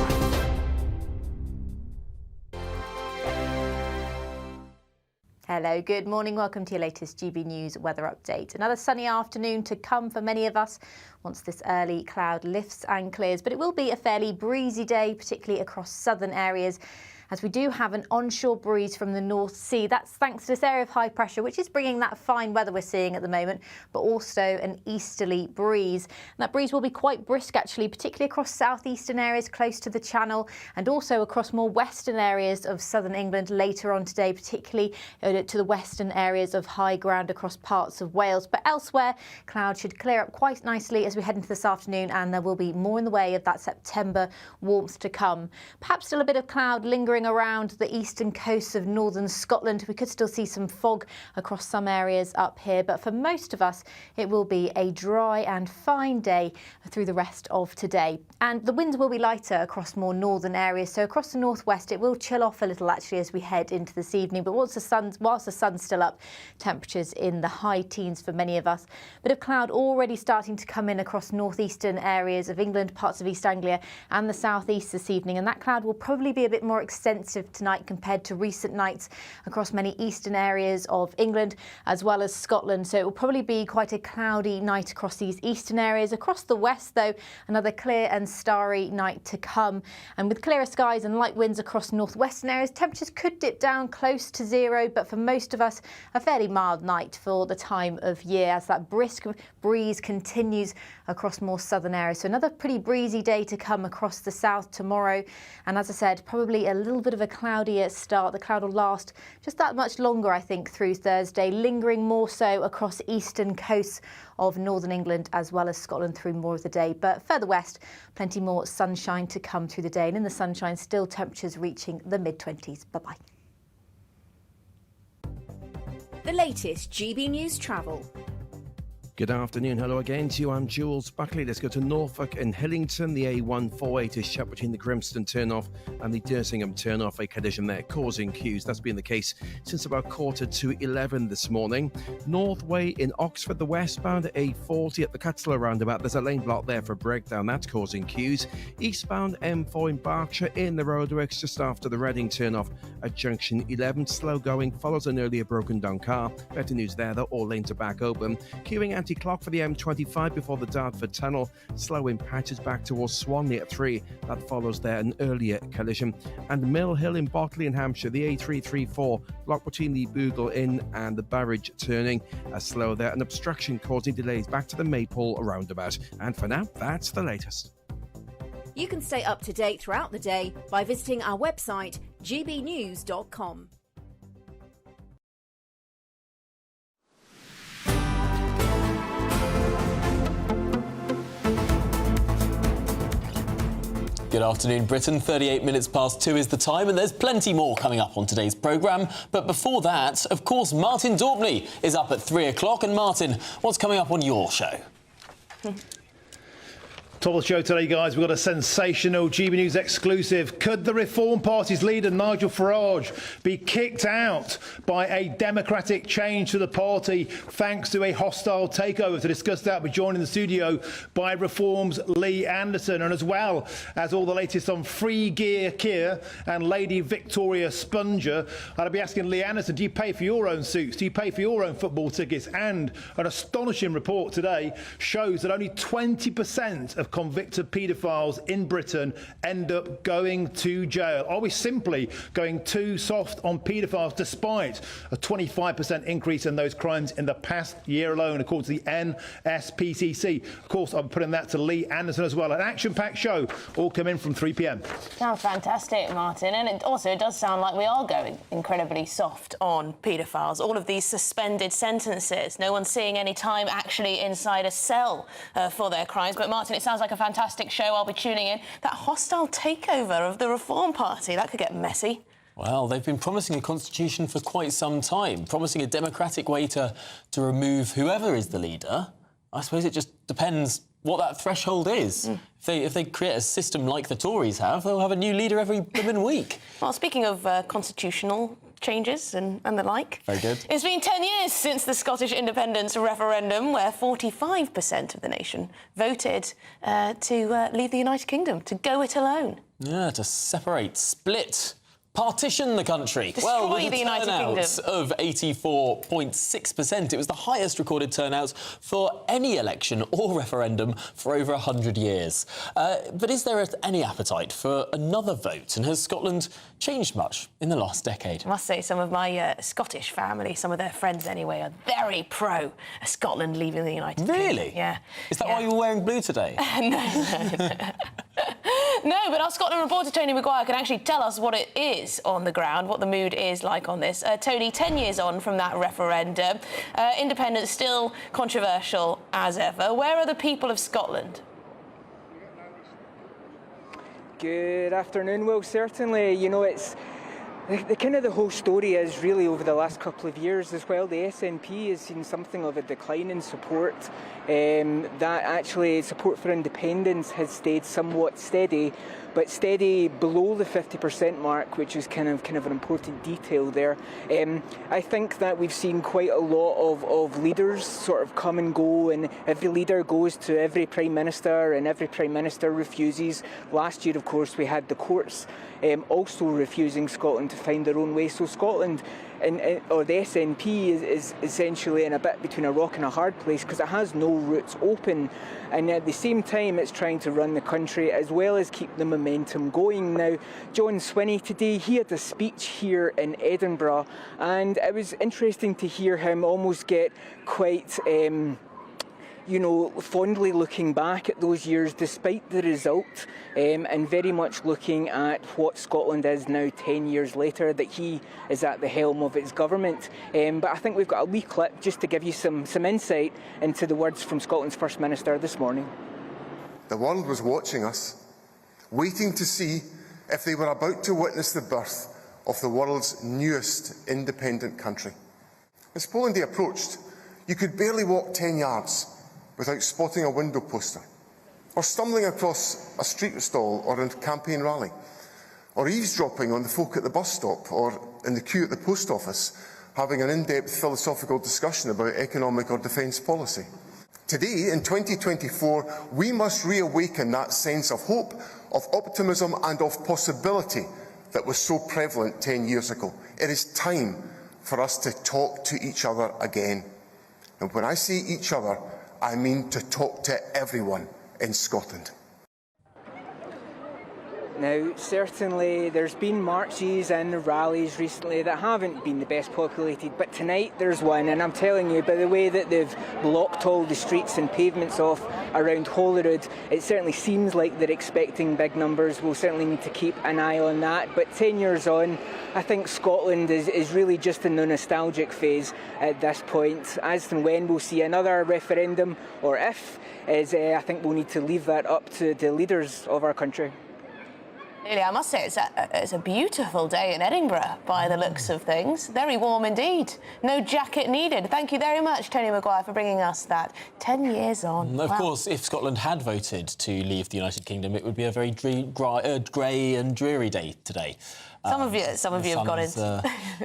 Hello, good morning. Welcome to your latest GB News weather update. Another sunny afternoon to come for many of us once this early cloud lifts and clears, but it will be a fairly breezy day, particularly across southern areas, as we do have an onshore breeze from the North Sea. That's thanks to this area of high pressure, which is bringing that fine weather we're seeing at the moment, but also an easterly breeze. And that breeze will be quite brisk, actually, particularly across southeastern areas close to the Channel, and also across more western areas of southern England later on today, particularly to the western areas of high ground across parts of Wales. But elsewhere, clouds should clear up quite nicely as we head into this afternoon, and there will be more in the way of that September warmth to come. Perhaps still a bit of cloud lingering around the eastern coast of northern Scotland. We could still see some fog across some areas up here, but for most of us it will be a dry and fine day through the rest of today. And the winds will be lighter across more northern areas, so across the northwest it will chill off a little actually as we head into this evening, but whilst the sun's still up, temperatures in the high teens for many of us. Bit of cloud already starting to come in across northeastern areas of England, parts of East Anglia and the southeast this evening, and that cloud will probably be a bit more extended extensive tonight compared to recent nights across many eastern areas of England as well as Scotland. So it will probably be quite a cloudy night across these eastern areas. Across the west, though, another clear and starry night to come. And with clearer skies and light winds across northwestern areas, temperatures could dip down close to zero, but for most of us, a fairly mild night for the time of year as that brisk breeze continues across more southern areas. So another pretty breezy day to come across the south tomorrow. And as I said, probably a little bit of a cloudier start. The cloud will last just that much longer, I think, through Thursday, lingering more so across eastern coasts of northern England as well as Scotland through more of the day. But further west, plenty more sunshine to come through the day. And in the sunshine, still temperatures reaching the mid-20s. Bye-bye. The latest GB News travel. Good afternoon. Hello again to you. I'm Jules Buckley. Let's go to Norfolk and Hillington. The A148 is shut between the Grimston turnoff and the Dersingham turnoff. A collision there causing queues. That's been the case since about 11:15 this morning. Northway in Oxford, the westbound A40 at the Cutsler roundabout. There's a lane block there for breakdown. That's causing queues. Eastbound M4 in Berkshire in the roadworks just after the Reading turnoff at junction 11. Slow going follows an earlier broken down car. Better news there though, all lanes are back open. Queuing anti-clock for the M25 before the Dartford Tunnel. Slow in patches back towards Swanley at 3. That follows there an earlier collision. And Mill Hill in Botley in Hampshire, the A334 blocked between the Boogle Inn and the Barrage turning. Slow there, an obstruction causing delays back to the Maypole roundabout. And for now, that's the latest. You can stay up to date throughout the day by visiting our website, gbnews.com. Good afternoon, Britain. 38 minutes past 2 is the time, and there's plenty more coming up on today's programme. But before that, of course, Martin Daubney is up at 3 o'clock. And Martin, what's coming up on your show? Top of the show today, guys. We've got a sensational GB News exclusive. Could the Reform Party's leader, Nigel Farage, be kicked out by a democratic change to the party thanks to a hostile takeover? To discuss that, we're joined in the studio by Reform's Lee Anderson, and as well as all the latest on Free Gear Keir and Lady Victoria Sponger, I'll be asking Lee Anderson, do you pay for your own suits? Do you pay for your own football tickets? And an astonishing report today shows that only 20% of convicted paedophiles in Britain end up going to jail. Are we simply going too soft on paedophiles despite a 25% increase in those crimes in the past year alone, according to the NSPCC? Of course, I'm putting that to Lee Anderson as well. An action-packed show, all come in from 3 p.m. Sounds fantastic, Martin. And it does sound like we are going incredibly soft on paedophiles. All of these suspended sentences, no one's seeing any time actually inside a cell for their crimes. But Martin, it sounds like a fantastic show. I'll be tuning in. That hostile takeover of the Reform Party, that could get messy. Well, they've been promising a constitution for quite some time, promising a democratic way to remove whoever is the leader. I suppose it just depends what that threshold is. If they create a system like the Tories have, they'll have a new leader every blooming week. Well, speaking of constitutional changes and the like. Very good. It's been 10 years since the Scottish independence referendum, where 45% of the nation voted to leave the United Kingdom, to go it alone. Yeah, to separate, split, partition the country. Destroy with a the United Kingdom. Of 84.6%. It was the highest recorded turnouts for any election or referendum for over 100 years. But is there any appetite for another vote? And has Scotland changed much in the last decade? I must say, some of my Scottish family, some of their friends anyway, are very pro Scotland leaving the United Kingdom. Really? Yeah. Is that why you were wearing blue today? No, but our Scotland reporter Tony Maguire can actually tell us what it is on the ground, what the mood is like on this. Tony, 10 years on from that referendum, independence still controversial as ever. Where are the people of Scotland? Good afternoon. Well, certainly, you know, it's the kind of the whole story is really over the last couple of years as well. The SNP has seen something of a decline in support. That actually support for independence has stayed somewhat steady, but steady below the 50% mark, which is kind of an important detail there. I think that we've seen quite a lot of leaders sort of come and go, and every leader goes to every Prime Minister and every Prime Minister refuses. Last year, of course, we had the courts also refusing Scotland to find their own way. So Scotland, or the SNP, is essentially in a bit between a rock and a hard place because it has no routes open, and at the same time it's trying to run the country as well as keep the momentum going. Now, John Swinney today, he had a speech here in Edinburgh, and it was interesting to hear him almost get quite fondly looking back at those years despite the result, and very much looking at what Scotland is now 10 years later, that he is at the helm of its government. But I think we've got a wee clip just to give you some insight into the words from Scotland's First Minister this morning. The world was watching us, waiting to see if they were about to witness the birth of the world's newest independent country. As Polling Day approached, you could barely walk 10 yards without spotting a window poster, or stumbling across a street stall or a campaign rally, or eavesdropping on the folk at the bus stop or in the queue at the post office, having an in-depth philosophical discussion about economic or defence policy. Today, in 2024, we must reawaken that sense of hope, of optimism and of possibility that was so prevalent 10 years ago. It is time for us to talk to each other again. And when I say each other, I mean to talk to everyone in Scotland. Now, certainly there's been marches and rallies recently that haven't been the best populated, but tonight there's one, and I'm telling you, by the way that they've blocked all the streets and pavements off around Holyrood, it certainly seems like they're expecting big numbers. We'll certainly need to keep an eye on that, but 10 years on, I think Scotland is really just in the nostalgic phase at this point. As and when we'll see another referendum, or if, I think we'll need to leave that up to the leaders of our country. Really, I must say it's a beautiful day in Edinburgh by the looks of things. Very warm indeed. No jacket needed. Thank you very much, Tony Maguire, for bringing us that. 10 years on. Of course, if Scotland had voted to leave the United Kingdom, it would be a very grey and dreary day today. Some of you have got it.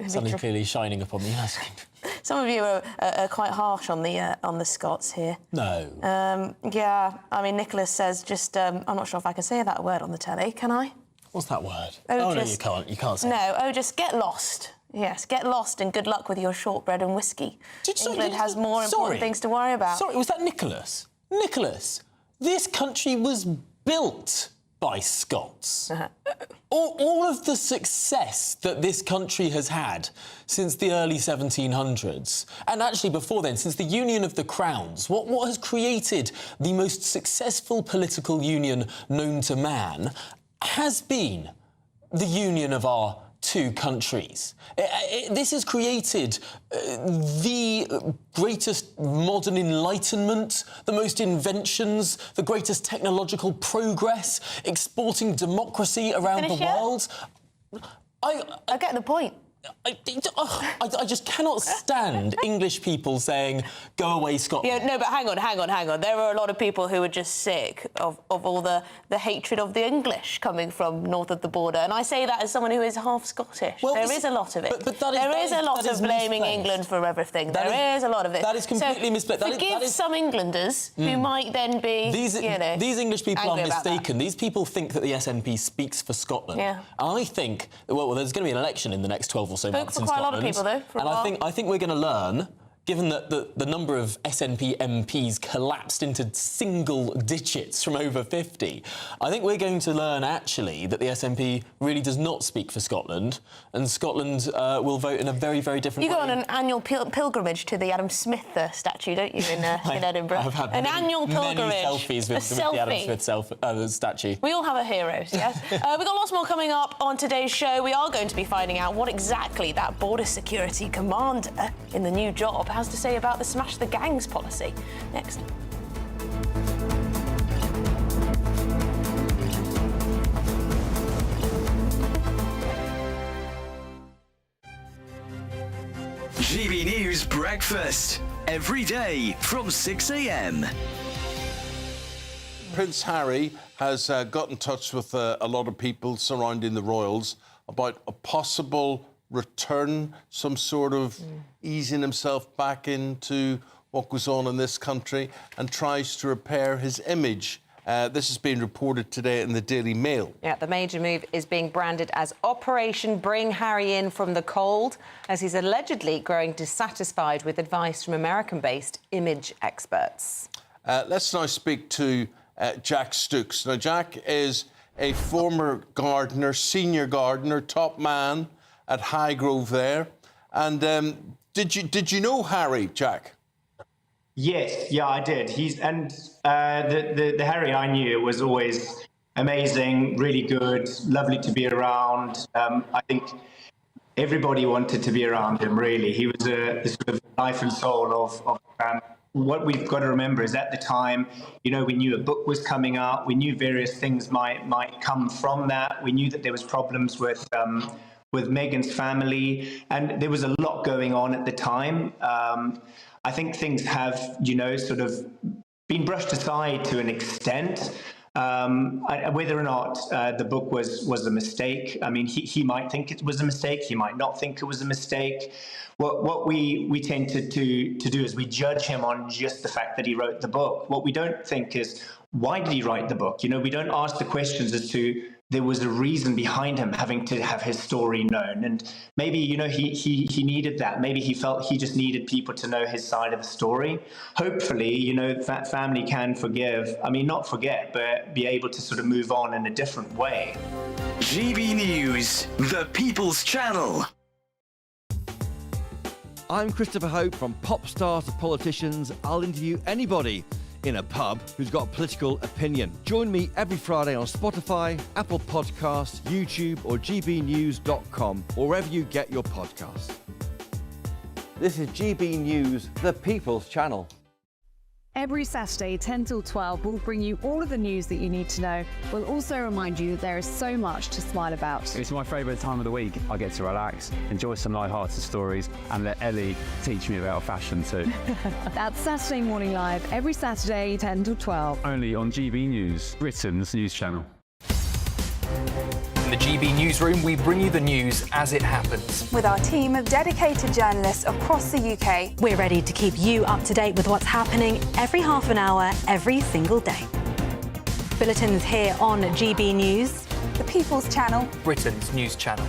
Sun is clearly shining upon the United Kingdom. Some of you are quite harsh on the Scots here. No. Yeah, I mean, Nicholas says just, I'm not sure if I can say that word on the telly, can I? What's that word? No, you can't. You can't say. No, just get lost. Yes, get lost and good luck with your shortbread and whiskey. England has more important things to worry about. Sorry, was that Nicholas? Nicholas, this country was built by Scots. All of the success that this country has had since the early 1700s, and actually before then, since the Union of the Crowns, what has created the most successful political union known to man has been the union of our two countries. This has created the greatest modern enlightenment, the most inventions, the greatest technological progress, exporting democracy around the world. I get the point. I just cannot stand English people saying, go away, Scotland. Yeah, no, but hang on. There are a lot of people who are just sick of all the hatred of the English coming from north of the border. And I say that as someone who is half Scottish. Well, there is a lot of it. But there is a lot of blaming England for everything. There is a lot of it. That is completely misplaced. Forgive some Englanders who might then be, these English people are mistaken. These people think that the SNP speaks for Scotland. Yeah. I think, well, there's going to be an election in the next 12 or so months in Scotland. For quite a lot of people, though. And I think we're going to learn, given that the number of SNP MPs collapsed into single digits from over 50, I think we're going to learn, actually, that the SNP really does not speak for Scotland, and Scotland will vote in a very, very different way. You go on an annual pilgrimage to the Adam Smith statue, don't you, in Edinburgh? I've had annual pilgrimage. Many selfies with the Adam Smith statue. We all have our heroes, yes? We've got lots more coming up on today's show. We are going to be finding out what exactly that border security commander in the new job has to say about the smash the gangs policy. Next. GB News Breakfast, every day from 6 a.m. Prince Harry has got in touch with a lot of people surrounding the royals about a possible return, some sort of easing himself back into what goes on in this country, and tries to repair his image. This has been reported today in the Daily Mail. Yeah, the major move is being branded as Operation Bring Harry In from the Cold, as he's allegedly growing dissatisfied with advice from American-based image experts. Let's now speak to Jack Stooks. Now, Jack is a former gardener, senior gardener, top man at Highgrove there. And did you know Harry, Jack? Yes, yeah, I did. The Harry I knew was always amazing, really good, lovely to be around. I think everybody wanted to be around him, really. He was the sort of life and soul of the family. What we've got to remember is at the time, we knew a book was coming out. We knew various things might come from that. We knew that there was problems with Meghan's family, and there was a lot going on at the time. I think things have, sort of been brushed aside to an extent. Whether or not the book was a mistake, I mean, he might think it was a mistake. He might not think it was a mistake. What we tend to do is we judge him on just the fact that he wrote the book. What we don't think is, why did he write the book? We don't ask the questions as to there was a reason behind him having to have his story known. And maybe, he needed that. Maybe he felt he just needed people to know his side of the story. Hopefully, that family can forgive. I mean, not forget, but be able to sort of move on in a different way. GB News, the People's Channel. I'm Christopher Hope. From pop star to politicians, I'll interview anybody in a pub who's got a political opinion. Join me every Friday on Spotify, Apple Podcasts, YouTube or gbnews.com, or wherever you get your podcasts. This is GB News, the People's Channel. Every Saturday, 10 till 12, we'll bring you all of the news that you need to know. We'll also remind you that there is so much to smile about. It's my favourite time of the week. I get to relax, enjoy some light-hearted stories, and let Ellie teach me about fashion too. That's Saturday Morning Live, every Saturday, 10 till 12. Only on GB News, Britain's news channel. In the GB Newsroom, we bring you the news as it happens. With our team of dedicated journalists across the UK, we're ready to keep you up to date with what's happening every half an hour, every single day. Bulletins here on GB News, the People's Channel, Britain's news channel.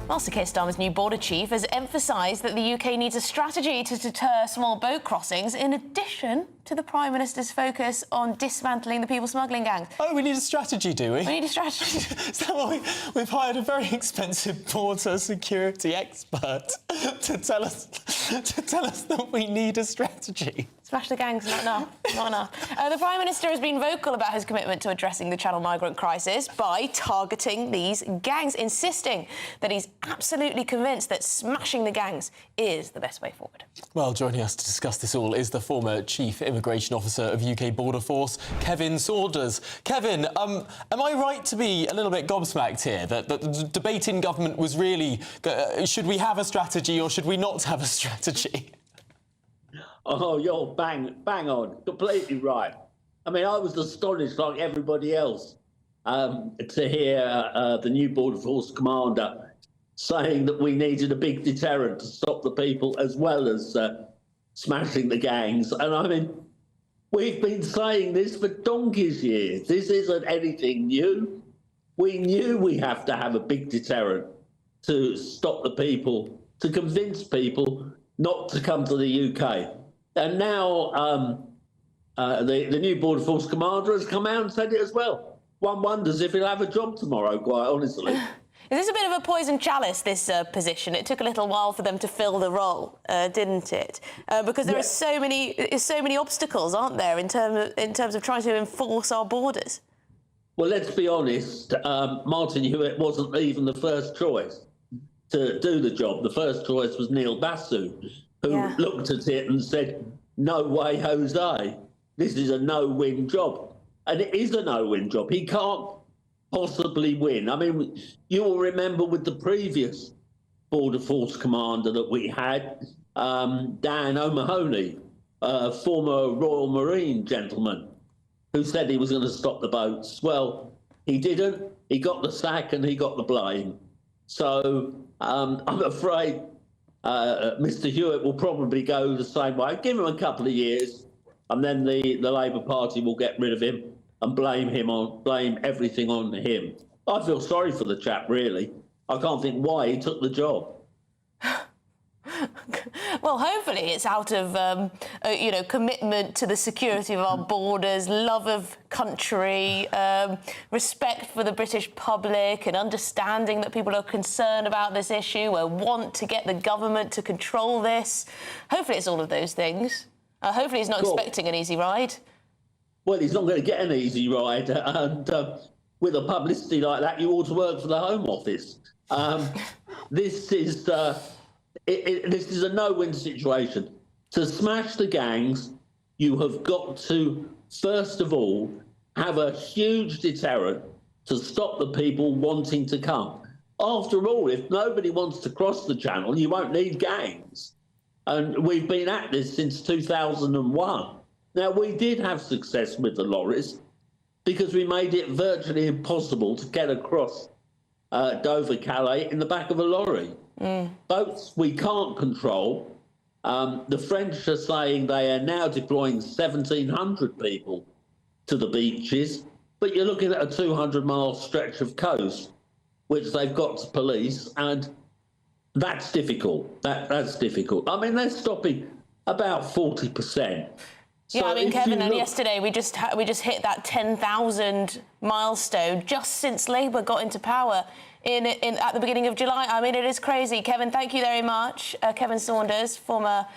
Master Keir Starmer's new border chief has emphasised that the UK needs a strategy to deter small boat crossings, in addition to the Prime Minister's focus on dismantling the people smuggling gangs. Oh, we need a strategy, do we? We need a strategy. So we've hired a very expensive border security expert to tell us that we need a strategy. Smash the gangs, not enough. Not enough. The Prime Minister has been vocal about his commitment to addressing the Channel migrant crisis by targeting these gangs, insisting that he's absolutely convinced that smashing the gangs is the best way forward. Well, joining us to discuss this all is the former Chief Immigration Officer of UK Border Force, Kevin Saunders. Kevin, am I right to be a little bit gobsmacked here that the debate in government was really, should we have a strategy or should we not have a strategy? Oh, you're bang on, completely right. I mean, I was astonished, like everybody else, to hear the new Border Force commander saying that we needed a big deterrent to stop the people as well as smashing the gangs. And I mean, we've been saying this for donkey's years. This isn't anything new. We knew we have to have a big deterrent to stop the people, to convince people not to come to the UK. And now the new Border Force commander has come out and said it as well. One wonders if he'll have a job tomorrow, quite honestly. Is this a bit of a poison chalice, this position? It took a little while for them to fill the role, didn't it? Because there are so many obstacles, aren't there, in terms of trying to enforce our borders? Well, let's be honest. Martin Hewitt wasn't even the first choice to do the job. The first choice was Neil Basu, who looked at it and said, "No way, Jose. This is a no-win job." And it is a no-win job. He can't possibly win. I mean, you will remember with the previous Border Force commander that we had, Dan O'Mahony, former Royal Marine gentleman, who said he was going to stop the boats. Well, he didn't. He got the sack and he got the blame. So I'm afraid Mr. Hewitt will probably go the same way. Give him a couple of years, and then the Labour Party will get rid of him and blame everything on him. I feel sorry for the chap, really. I can't think why he took the job. Well, hopefully it's out of, commitment to the security of our borders, love of country, respect for the British public, and understanding that people are concerned about this issue and want to get the government to control this. Hopefully it's all of those things. Hopefully he's not expecting an easy ride. Well, he's not going to get an easy ride, and with a publicity like that, you ought to work for the Home Office. This is a no-win situation. To smash the gangs, you have got to, first of all, have a huge deterrent to stop the people wanting to come. After all, if nobody wants to cross the channel, you won't need gangs. And we've been at this since 2001. Now, we did have success with the lorries because we made it virtually impossible to get across Dover-Calais in the back of a lorry. Boats we can't control. The French are saying they are now deploying 1,700 people to the beaches, but you're looking at a 200-mile stretch of coast, which they've got to police, and that's difficult. That's difficult. I mean, they're stopping about 40%. Yeah, I mean, Kevin, and yesterday we just hit that 10,000 milestone just since Labour got into power at the beginning of July. I mean, it is crazy. Kevin, thank you very much. Kevin Saunders, former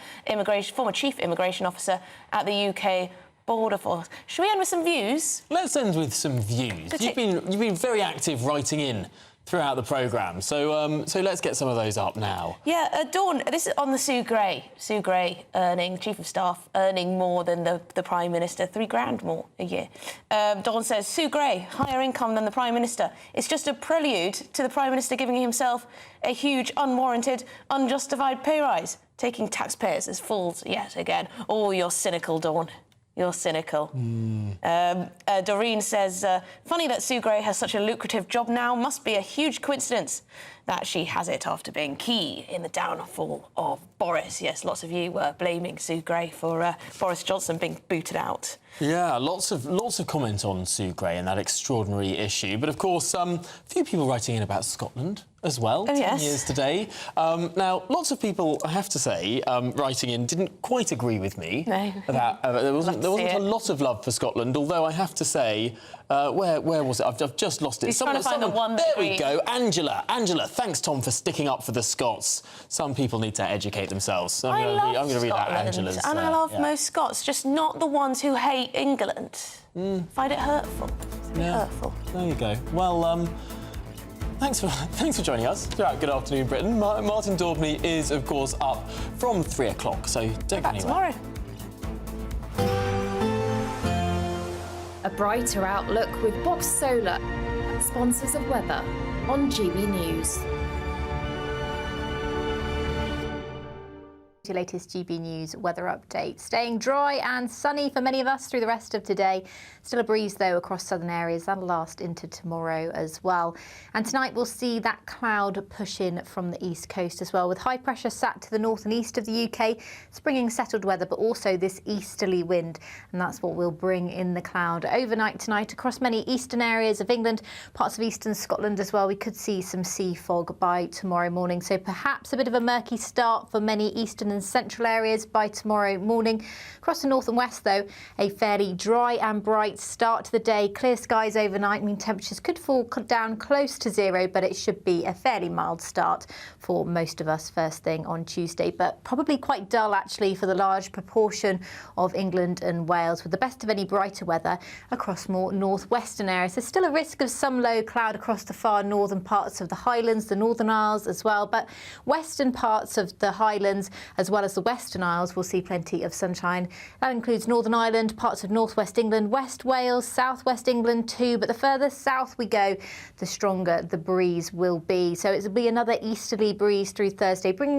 Chief Immigration Officer at the UK Border Force. Should we end with some views? Let's end with some views. You've been very active writing in throughout the programme, so let's get some of those up now. Yeah, Dawn, this is on the Sue Gray. Sue Gray earning, Chief of Staff, earning more than the Prime Minister, £3,000 more a year. Dawn says, Sue Gray, higher income than the Prime Minister. It's just a prelude to the Prime Minister giving himself a huge, unwarranted, unjustified pay rise, taking taxpayers as fools yet again. Oh, you're cynical, Dawn. You're cynical. Doreen says, funny that Sue Gray has such a lucrative job now. Must be a huge coincidence that she has it after being key in the downfall of Boris. Yes, lots of you were blaming Sue Gray for Boris Johnson being booted out. Yeah, lots of comment on Sue Gray and that extraordinary issue. But, of course, a few people writing in about Scotland as well, 10 years today. Now, lots of people, I have to say, writing in didn't quite agree with me. No. About, there wasn't a lot of love for Scotland, although I have to say, where was it? I've just lost it. He's trying to find the one that There we go. Angela, thanks, Tom, for sticking up for the Scots. Some people need to educate themselves. So I'm going to read out Angela's. And I love most Scots, just not the ones who hate England. Find it hurtful. Hurtful. There you go. Well, thanks for joining us throughout Good Afternoon Britain. Martin Daubney is, of course, up from 3 o'clock, so don't go anywhere. Tomorrow. A brighter outlook with Bob Solar, sponsors of weather on GB News. Your latest GB News weather update. Staying dry and sunny for many of us through the rest of today. Still a breeze, though, across southern areas. That'll last into tomorrow as well. And tonight we'll see that cloud push in from the east coast as well, with high pressure sat to the north and east of the UK, springing settled weather, but also this easterly wind. And that's what will bring in the cloud overnight tonight across many eastern areas of England, parts of eastern Scotland as well. We could see some sea fog by tomorrow morning. So perhaps a bit of a murky start for many eastern and central areas by tomorrow morning. Across the north and west, though, a fairly dry and bright start to the day. Clear skies overnight. I mean, temperatures could fall down close to zero, but it should be a fairly mild start for most of us first thing on Tuesday. But probably quite dull, actually, for the large proportion of England and Wales, with the best of any brighter weather across more northwestern areas. There's still a risk of some low cloud across the far northern parts of the Highlands, the Northern Isles as well, but western parts of the Highlands as as well as the Western Isles will see plenty of sunshine. That includes Northern Ireland, parts of North West England, West Wales, South West England too. But the further south we go, the stronger the breeze will be. So it will be another easterly breeze through Thursday, bringing